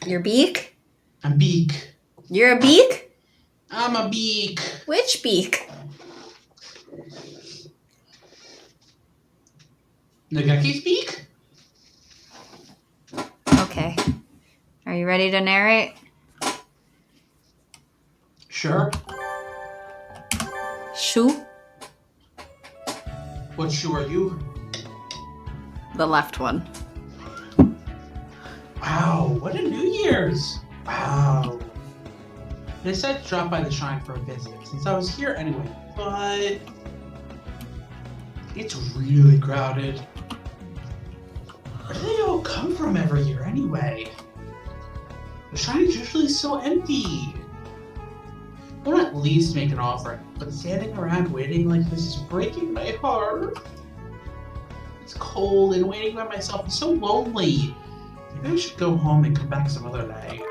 Your beak? I'm Beak. You're a beak? I'm a Beak. Which beak? Nageki's Beak? Okay. Are you ready to narrate? Sure. Shoe? What shoe are you? The left one. Wow, what a New Year's! Wow. I decided to drop by the shrine for a visit, since I was here anyway, but it's really crowded. Where do they all come from every year anyway? The shrine is usually so empty. I want to at least make an offering, but standing around waiting like this is breaking my heart. It's cold and waiting by myself is so lonely. Maybe I should go home and come back some other day.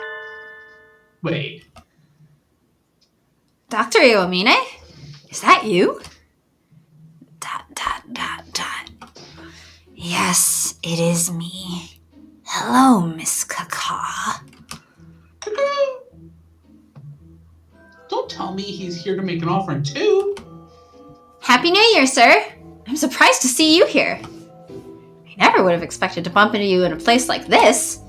Wait. Dr. Iwamine? Is that you? ... Yes, it is me. Hello, Miss Kaka. Don't tell me he's here to make an offering too. Happy New Year, sir! I'm surprised to see you here. I never would have expected to bump into you in a place like this.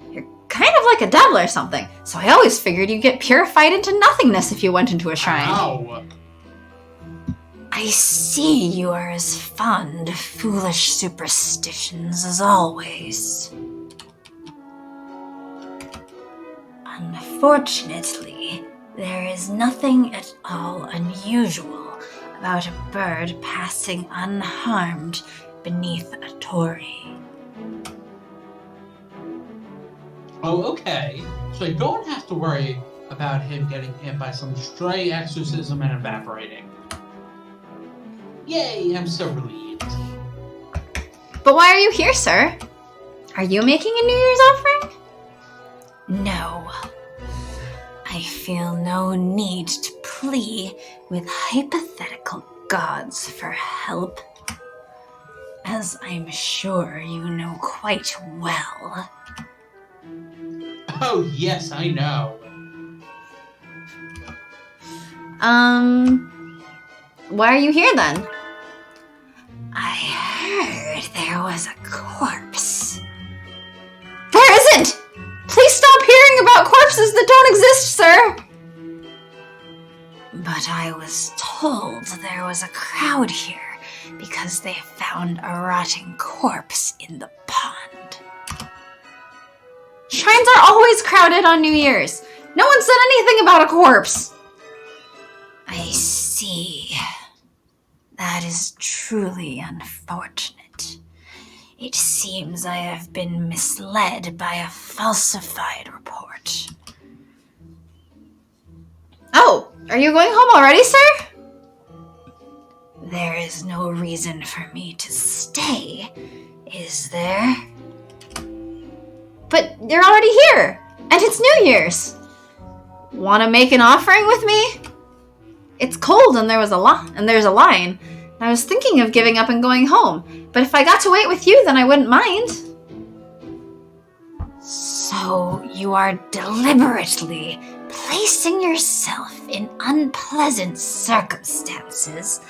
You're kind of like a devil or something, so I always figured you'd get purified into nothingness if you went into a shrine. Ow. I see you are as fond of foolish superstitions as always. Unfortunately, there is nothing at all unusual about a bird passing unharmed beneath a torii. Oh, okay. So I don't have to worry about him getting hit by some stray exorcism and evaporating. Yay, I'm so relieved. But why are you here, sir? Are you making a New Year's offering? No. I feel no need to plea with hypothetical gods for help, as I'm sure you know quite well. Oh, yes, I know. Why are you here then? I heard there was a corpse. There isn't! Please stop hearing about corpses that don't exist, sir! But I was told there was a crowd here because they found a rotting corpse in the pond. Shrines are always crowded on New Year's. No one said anything about a corpse. I see. That is truly unfortunate. It seems I have been misled by a falsified report. Oh, are you going home already, sir? There is no reason for me to stay, is there? But you're already here, and it's New Year's. Want to make an offering with me? It's cold, and there's a line. And I was thinking of giving up and going home, but if I got to wait with you, then I wouldn't mind. So you are deliberately placing yourself in unpleasant circumstances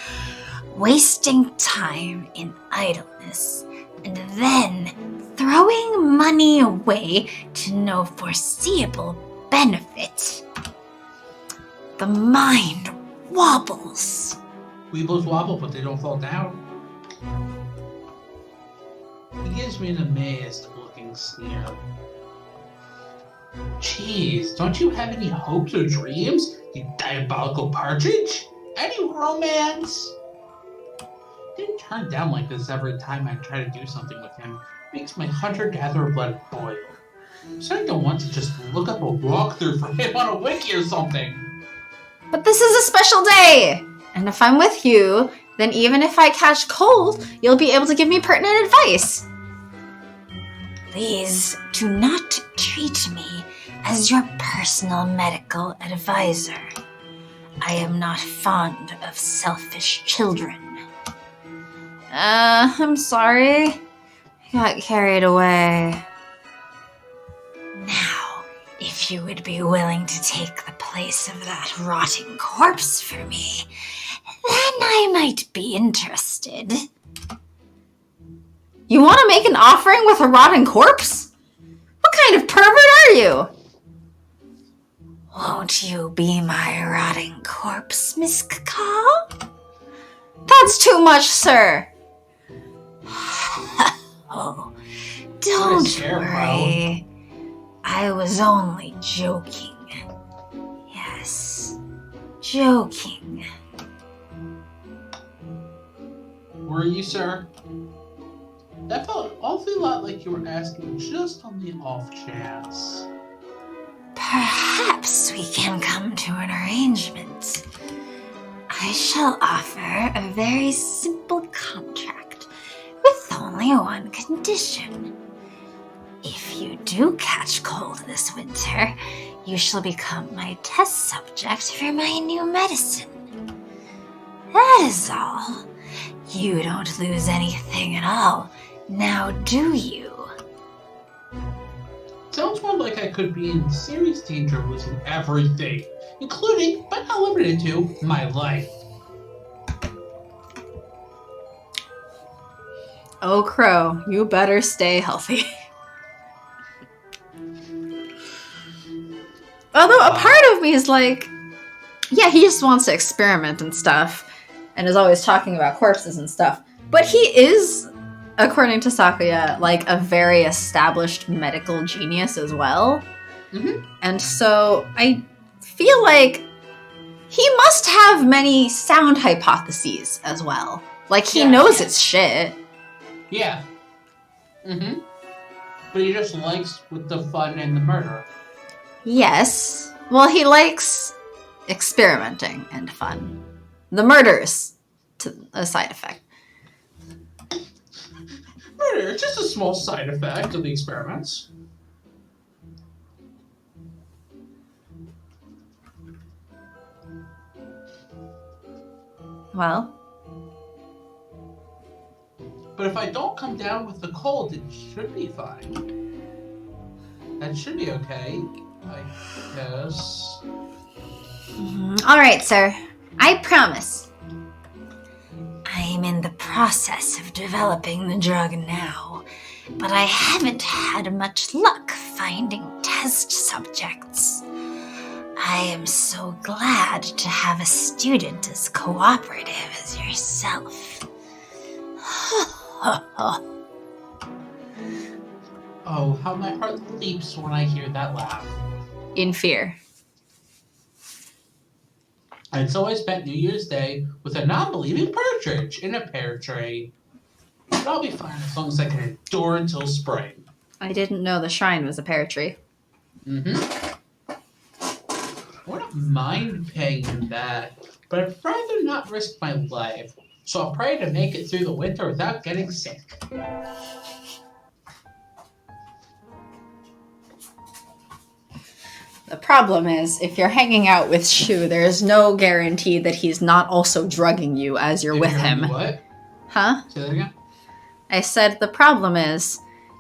wasting time in idleness, and then throwing money away to no foreseeable benefit. The mind wobbles. Weebles wobble, but they don't fall down. He gives me an amazed-looking sneer. Jeez, don't you have any hopes or dreams, you diabolical partridge? Any romance? Getting turned down like this every time I try to do something with him makes my hunter-gatherer blood boil. I'm starting to want to just look up a walkthrough for him on a wiki or something. But this is a special day! And if I'm with you, then even if I catch cold, you'll be able to give me pertinent advice. Please do not treat me as your personal medical advisor. I am not fond of selfish children. I'm sorry. I got carried away. Now, if you would be willing to take the place of that rotting corpse for me, then I might be interested. You want to make an offering with a rotting corpse? What kind of pervert are you? Won't you be my rotting corpse, Miss Cacao? That's too much, sir. Oh, don't scarecrow. worry. I was only joking. Yes, joking. Were you, sir? That felt an awfully lot like you were asking just on the off chance. Perhaps we can come to an arrangement. I shall offer a very simple contract with only one condition. If you do catch cold this winter, you shall become my test subject for my new medicine. That is all. You don't lose anything at all, now do you? Sounds more like I could be in serious danger of losing everything, including, but not limited to, my life. Oh, Crow, you better stay healthy. Although a part of me is like, yeah, he just wants to experiment and stuff, and is always talking about corpses and stuff. But he is, according to Sakuya, like a very established medical genius as well. Mm-hmm. And so I feel like he must have many sound hypotheses as well. Like he knows it's shit. Yeah. Mm-hmm. But he just likes with the fun and the murder. Yes. Well, he likes experimenting and fun. The murder's a side effect. Murder, it's just a small side effect of the experiments. Well, But if I don't come down with the cold, it should be fine. That should be okay, I guess. all right, sir. I promise. I'm in the process of developing the drug now, but I haven't had much luck finding test subjects. I am so glad to have a student as cooperative as yourself. Oh, how my heart leaps when I hear that laugh. In fear. And so I spent New Year's Day with a non-believing partridge in a pear tree. But I'll be fine as long as I can endure until spring. I didn't know the shrine was a pear tree. Mm-hmm. I wouldn't mind paying him that, but I'd rather not risk my life. So I'll pray to make it through the winter without getting sick. The problem is, if you're hanging out with Shu, there's no guarantee that he's not also drugging you as you're with him. What? Huh? Say that again? I said the problem is,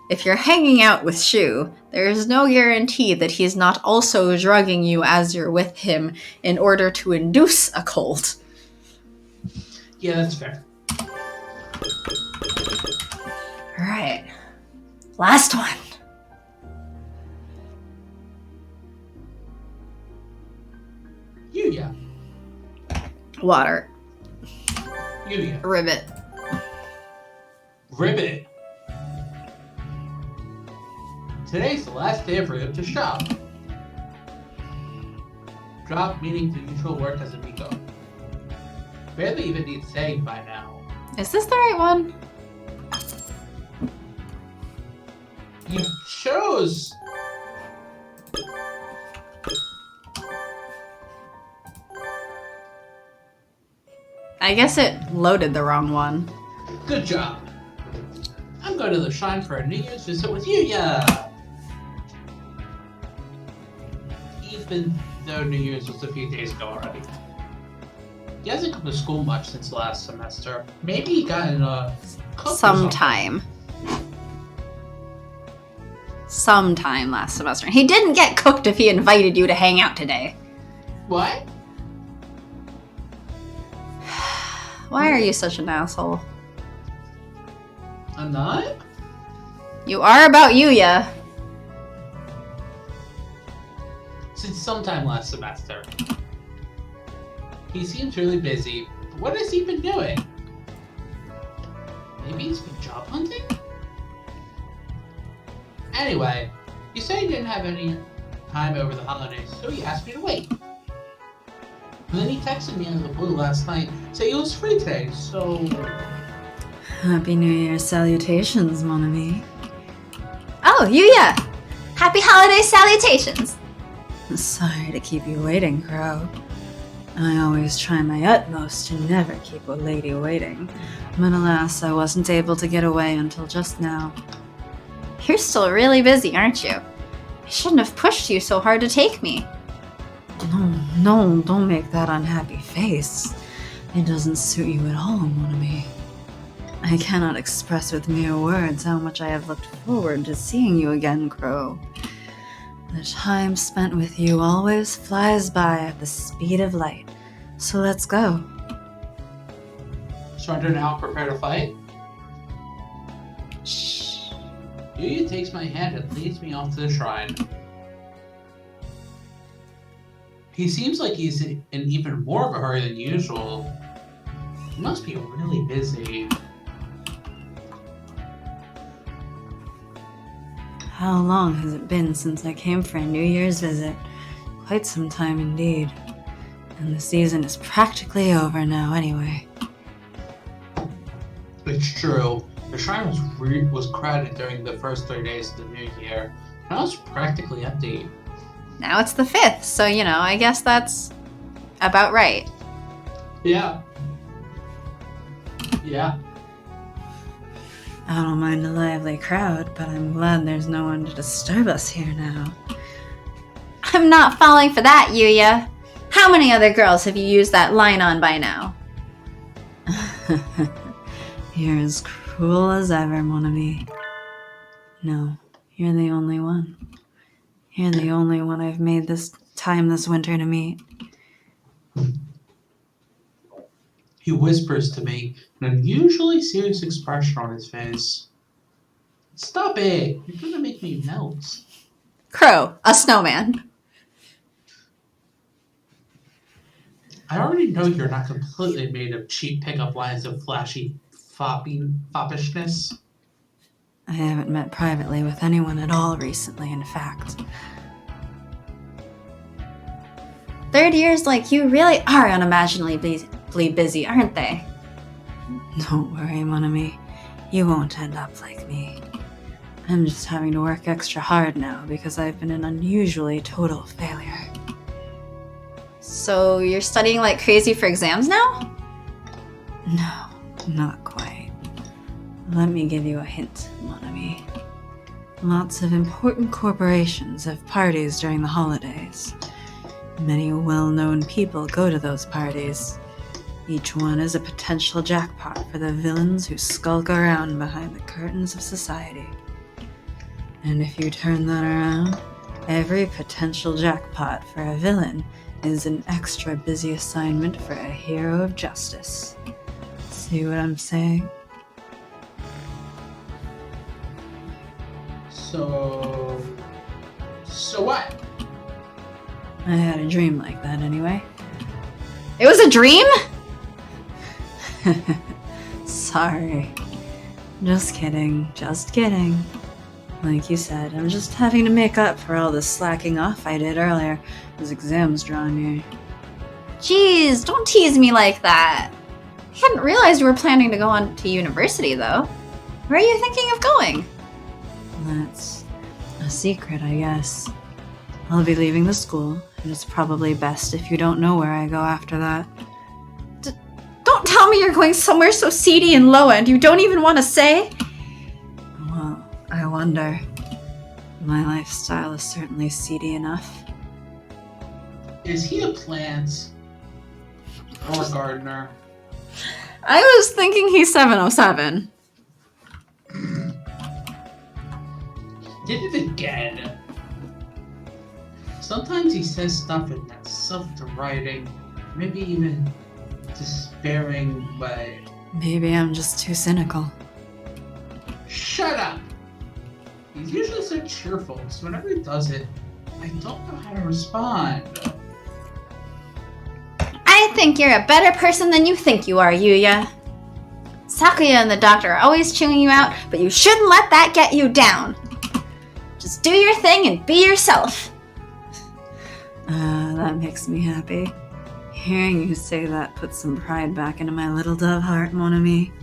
if you're hanging out with Shu, there is no guarantee that he's not also drugging you as you're with him in order to induce a cold. Yeah, that's fair. Alright. Last one. Yuya. Water. Yuya. Ribbit. Ribbit. Today's the last day of Ribbit to shop. Drop meaning the usual work as a Miko. Barely even needs saying by now. Is this the right one? You chose! I guess it loaded the wrong one. Good job. I'm going to the shrine for a New Year's visit with Yuya! Even though New Year's was a few days ago already. He hasn't come to school much since last semester. Maybe he got in a cook or something. Sometime last semester. He didn't get cooked if he invited you to hang out today. What? Why are you such an asshole? I'm not? You are about Yuya. Since sometime last semester. He seems really busy, but what has he been doing? Maybe he's been job hunting? Anyway, you said he didn't have any time over the holidays, so he asked me to wait. And then he texted me out of the blue last night, saying he was free today, so... Happy New Year salutations, mon ami. Oh, Yuya! Happy holiday salutations! Sorry to keep you waiting, Crow. I always try my utmost to never keep a lady waiting, but alas, I wasn't able to get away until just now. You're still really busy, aren't you? I shouldn't have pushed you so hard to take me. No, don't make that unhappy face. It doesn't suit you at all, mon ami. I cannot express with mere words how much I have looked forward to seeing you again, Crow. The time spent with you always flies by at the speed of light, so let's go. Surrender now, prepare to fight? Shh. Yuya takes my hand and leads me off to the shrine. He seems like he's in even more of a hurry than usual. He must be really busy. How long has it been since I came for a New Year's visit? Quite some time indeed. And the season is practically over now anyway. It's true. The shrine was crowded during the first 3 days of the new year. Now it's practically empty. Now it's the 5th, so I guess that's about right. Yeah. Yeah. I don't mind a lively crowd, but I'm glad there's no one to disturb us here now. I'm not falling for that, Yuya. How many other girls have you used that line on by now? You're as cruel as ever, mon ami. No, you're the only one. You're the only one I've made this time this winter to meet. He whispers to me, an unusually serious expression on his face. Stop it! You're gonna make me melt. Crow, a snowman. I already know you're not completely made of cheap pickup lines of flashy foppishness. I haven't met privately with anyone at all recently, in fact. 3rd years like you really are unimaginably busy, aren't they? Don't worry, mon ami. You won't end up like me. I'm just having to work extra hard now because I've been an unusually total failure. So you're studying like crazy for exams now? No, not quite. Let me give you a hint, mon ami. Lots of important corporations have parties during the holidays. Many well-known people go to those parties. Each one is a potential jackpot for the villains who skulk around behind the curtains of society. And if you turn that around, every potential jackpot for a villain is an extra busy assignment for a hero of justice. See what I'm saying? So what? I had a dream like that anyway. It was a dream? Sorry. Just kidding. Just kidding. Like you said, I'm just having to make up for all the slacking off I did earlier. Those exams draw near. Jeez, don't tease me like that. I hadn't realized you were planning to go on to university, though. Where are you thinking of going? That's a secret, I guess. I'll be leaving the school, and it's probably best if you don't know where I go after that. Don't tell me you're going somewhere so seedy and low-end you don't even want to say. Well, I wonder. My lifestyle is certainly seedy enough. Is he a plant? Or a gardener? I was thinking he's 707. Did it again. Sometimes he says stuff in that self-deriding, maybe even despairing way. Maybe I'm just too cynical. Shut up! He's usually so cheerful, so whenever he does it, I don't know how to respond. I think you're a better person than you think you are, Yuya. Sakuya and the doctor are always chewing you out, but you shouldn't let that get you down. Just do your thing and be yourself. That makes me happy. Hearing you say that puts some pride back into my little dove heart, mon ami.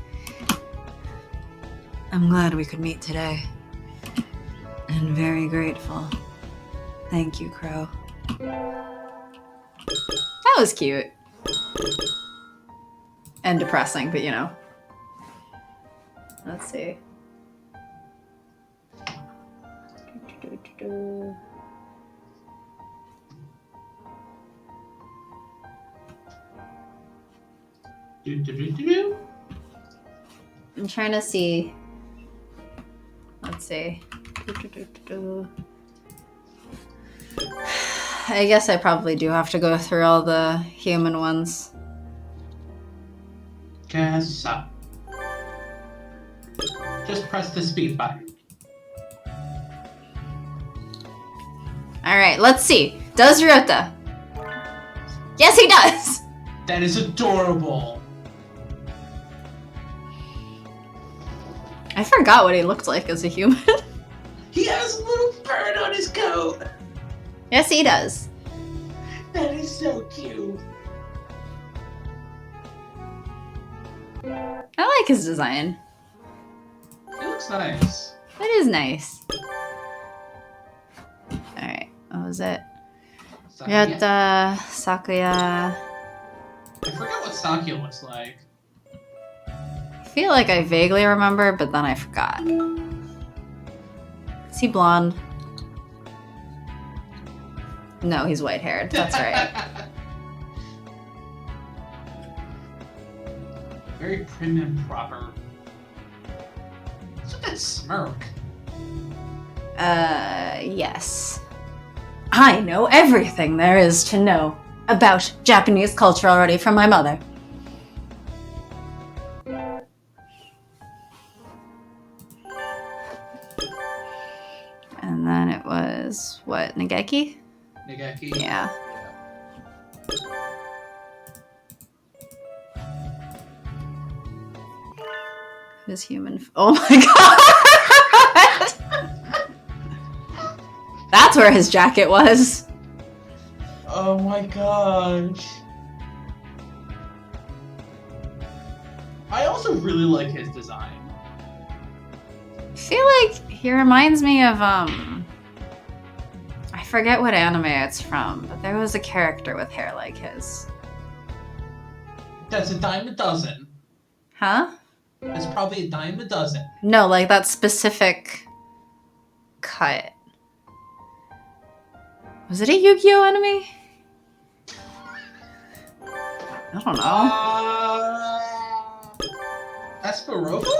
I'm glad we could meet today. And very grateful. Thank you, Crow. That was cute. And depressing, but you know. Let's see. I'm trying to see. Let's see. I guess I probably do have to go through all the human ones. Guess so. Just press the speed button. Alright, let's see. Does Ryota? Yes, he does! That is adorable. I forgot what he looked like as a human. He has a little bird on his coat. Yes, he does. That is so cute. I like his design. It looks nice. It is nice. Alright, what was it? Ryota, Sakuya. I forgot what Sakuya looks like. I feel like I vaguely remember, but then I forgot. Is he blonde? No, he's white-haired. That's right. Very prim and proper. What's with that smirk? Yes. I know everything there is to know about Japanese culture already from my mother. And then it was, what, Nageki? Nageki? Yeah. Who's human? Oh my god! That's where his jacket was. Oh my gosh. I also really like his design. I feel like he reminds me of, I forget what anime it's from, but there was a character with hair like his. That's a dime a dozen. Huh? That's probably a dime a dozen. No, like that specific cut. Was it a Yu-Gi-Oh anime? I don't know. Esperova?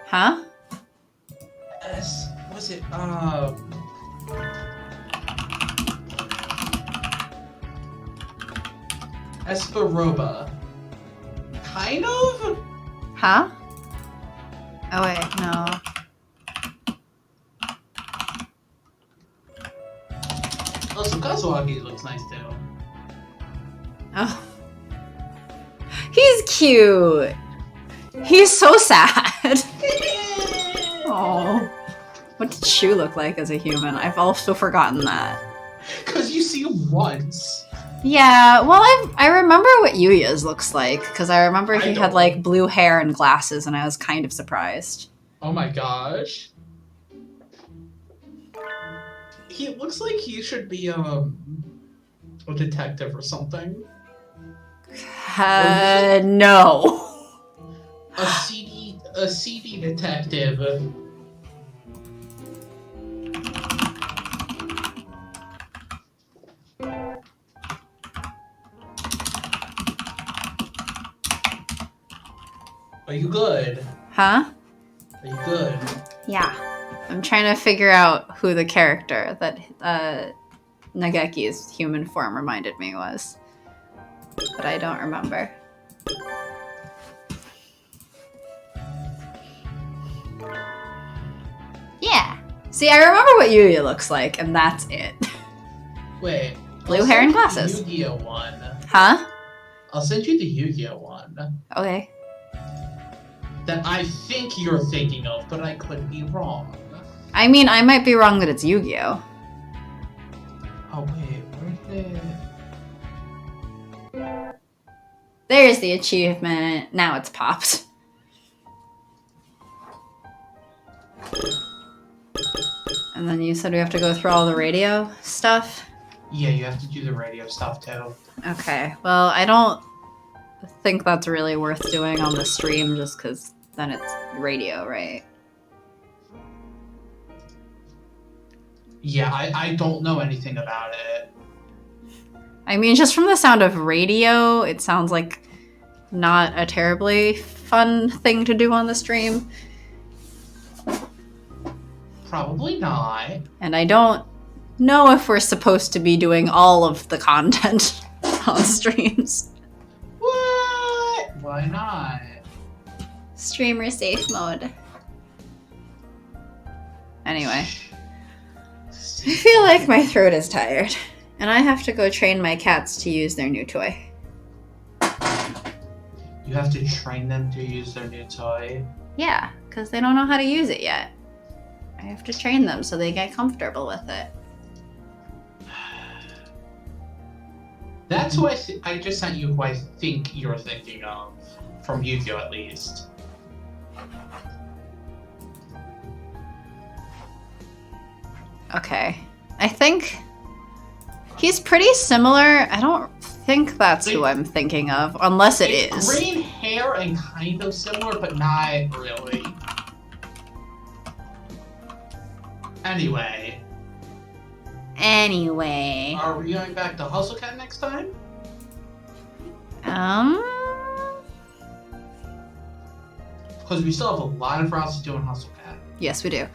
Huh? Was it, Esperova. Kind of? Huh? Oh wait, no. Also, Kazuaki looks nice too. Oh. He's cute. He's so sad. Oh. What did Shu look like as a human? I've also forgotten that. Because you see him once. Yeah, well, I remember what Yuya's looks like, because I remember he had, like, blue hair and glasses, and I was kind of surprised. Oh my gosh. He looks like he should be, a detective or something. No. A CD detective. Are you good? Huh? Are you good? Yeah. I'm trying to figure out who the character that Nageki's human form reminded me was. But I don't remember. Yeah. See, I remember what Yuya looks like, and that's it. Wait. Blue hair and glasses. Yu-Gi-Oh one. Huh? I'll send you the Yu-Gi-Oh one. Okay. That I think you're thinking of, but I could be wrong. I mean, I might be wrong that it's Yu-Gi-Oh. Oh wait, where's it? There's the achievement. Now it's popped. And then you said we have to go through all the radio stuff? Yeah, you have to do the radio stuff too. Okay, well, I don't think that's really worth doing on the stream just because then it's radio, right? Yeah, I don't know anything about it. I mean, just from the sound of radio, it sounds like not a terribly fun thing to do on the stream. Probably not. And I don't know if we're supposed to be doing all of the content on streams. What? Why not? Streamer safe mode. Anyway. I feel like my throat is tired, and I have to go train my cats to use their new toy. You have to train them to use their new toy? Yeah, because they don't know how to use it yet. I have to train them so they get comfortable with it. That's who I just sent you who I think you're thinking of. From Yu-Gi-Oh! At least. Okay. I think he's pretty similar. I don't think that's who I'm thinking of, unless it is. Green hair and kind of similar, but not really. Anyway. Anyway. Are we going back to Hustle Cat next time? Because we still have a lot of routes to do in Hustle Cat. Yes, we do.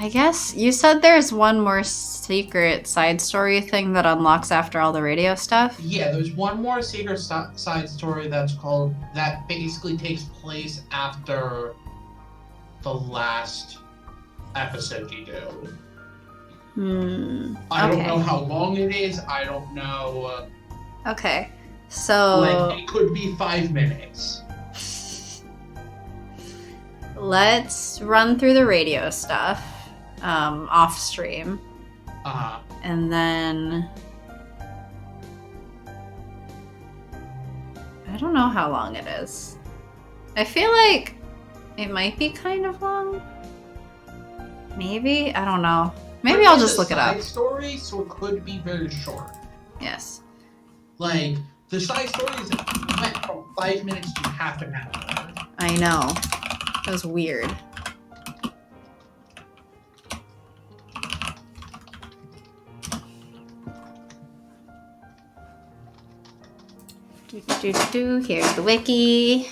I guess you said there's one more secret side story thing that unlocks after all the radio stuff? Yeah, there's one more secret side story that basically takes place after the last episode you do. I don't know how long it is. I don't know. Okay, so... Like, it could be 5 minutes. Let's run through the radio stuff. Off stream. And then I don't know how long it is. I feel like it might be kind of long. Maybe? I don't know. Maybe I'll just look it up. It's a side story, so it could be very short. Yes. Like, the side stories went from 5 minutes to half an hour. I know. It was weird. Here's the wiki.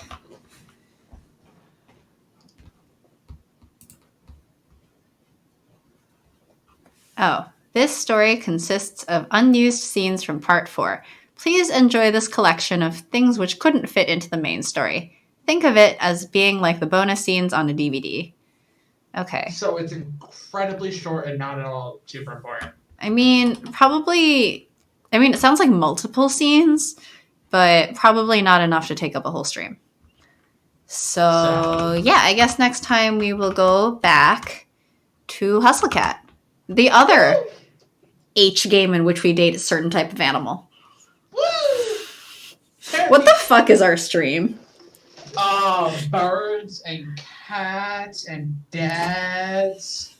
Oh, this story consists of unused scenes from part 4. Please enjoy this collection of things which couldn't fit into the main story. Think of it as being like the bonus scenes on a DVD. Okay. So it's incredibly short and not at all super important. I mean, probably. I mean, it sounds like multiple scenes, but probably not enough to take up a whole stream. So, yeah, I guess next time we will go back to Hustle Cat, the other H game in which we date a certain type of animal. What the fuck is our stream? Birds and cats and dads.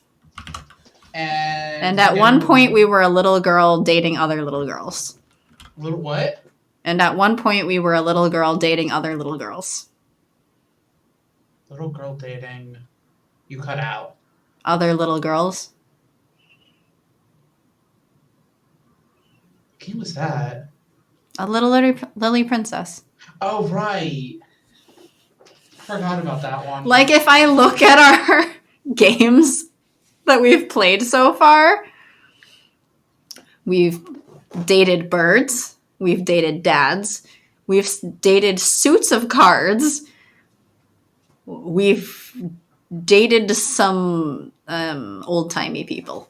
And at one point, we were a little girl dating other little girls. Little what? And at one point, we were a little girl dating other little girls. Little girl dating. You cut out. Other little girls. What game was that? A little Lily Princess. Oh, right. Forgot about that one. Like, if I look at our games that we've played so far, we've dated birds, we've dated dads, we've dated suits of cards, we've dated some old-timey people.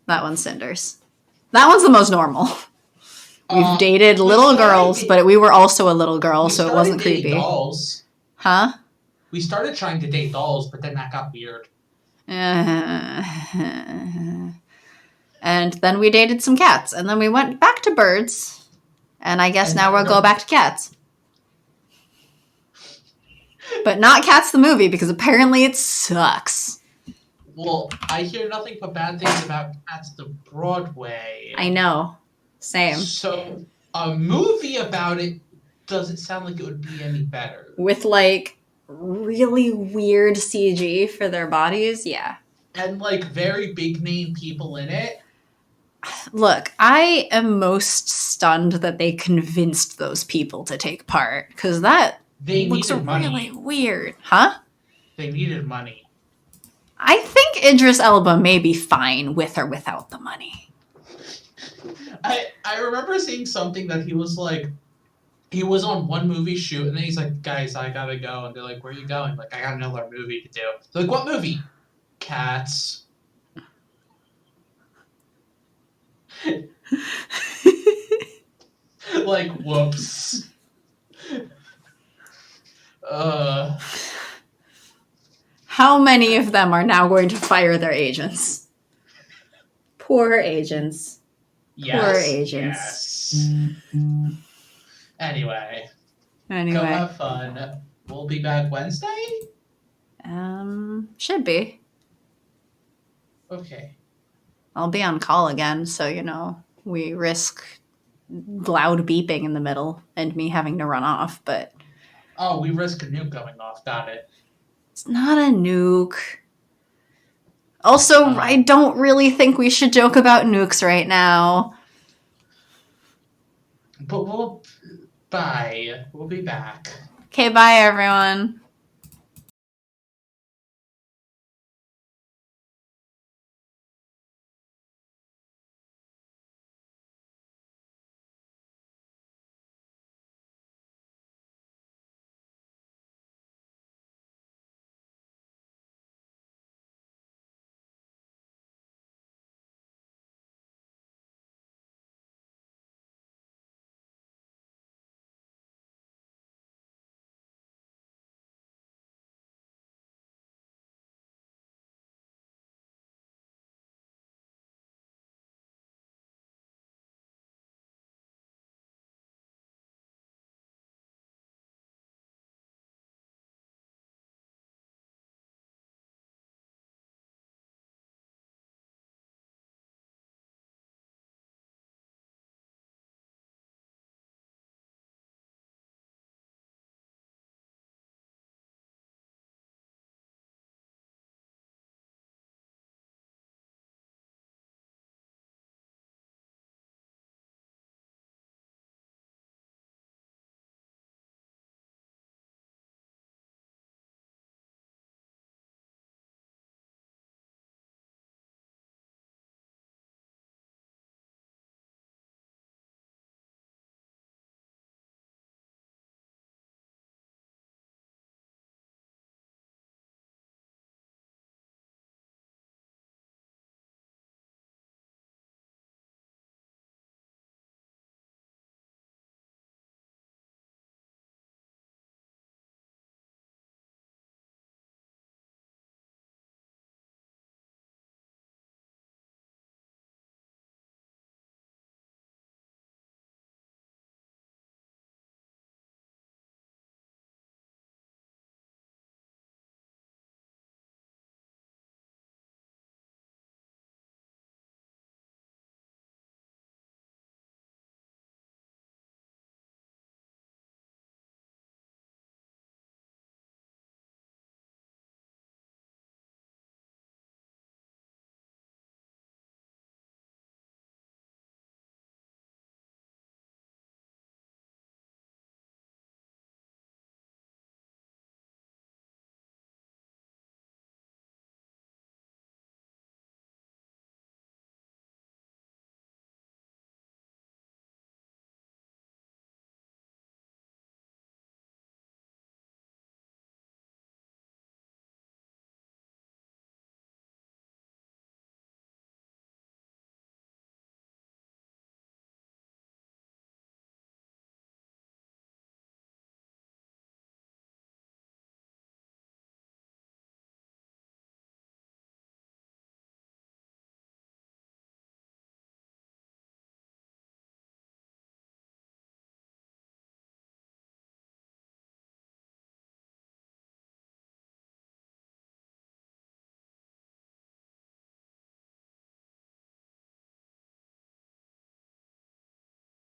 That one's Cinders. That one's the most normal. We've dated little girls, but we were also a little girl, so it wasn't creepy. Dolls. Huh? We started trying to date dolls, but then that got weird. And then we dated some cats, and then we went back to birds, and I guess now we'll go back to cats. But not Cats the movie, because apparently it sucks. Well, I hear nothing but bad things about Cats the Broadway. I know. Same. So, a movie about it doesn't sound like it would be any better. With, like, really weird CG for their bodies, yeah. And, like, very big name people in it. Look, I am most stunned that they convinced those people to take part, because that looks really weird. Huh? They needed money. I think Idris Elba may be fine with or without the money. I remember seeing something that he was like, he was on one movie shoot, and then he's like, guys, I gotta go. And they're like, where are you going? Like, I got another movie to do. They're like, what movie? Cats. Like, whoops. How many of them are now going to fire their agents? Poor agents. Yes, poor agents. Yes. Anyway. Go have fun. We'll be back Wednesday? Should be. Okay. I'll be on call again, so, you know, we risk loud beeping in the middle and me having to run off, but... Oh, we risk a nuke going off. Got it. It's not a nuke. Also, I don't really think we should joke about nukes right now. But bye. We'll be back. Okay, bye, everyone.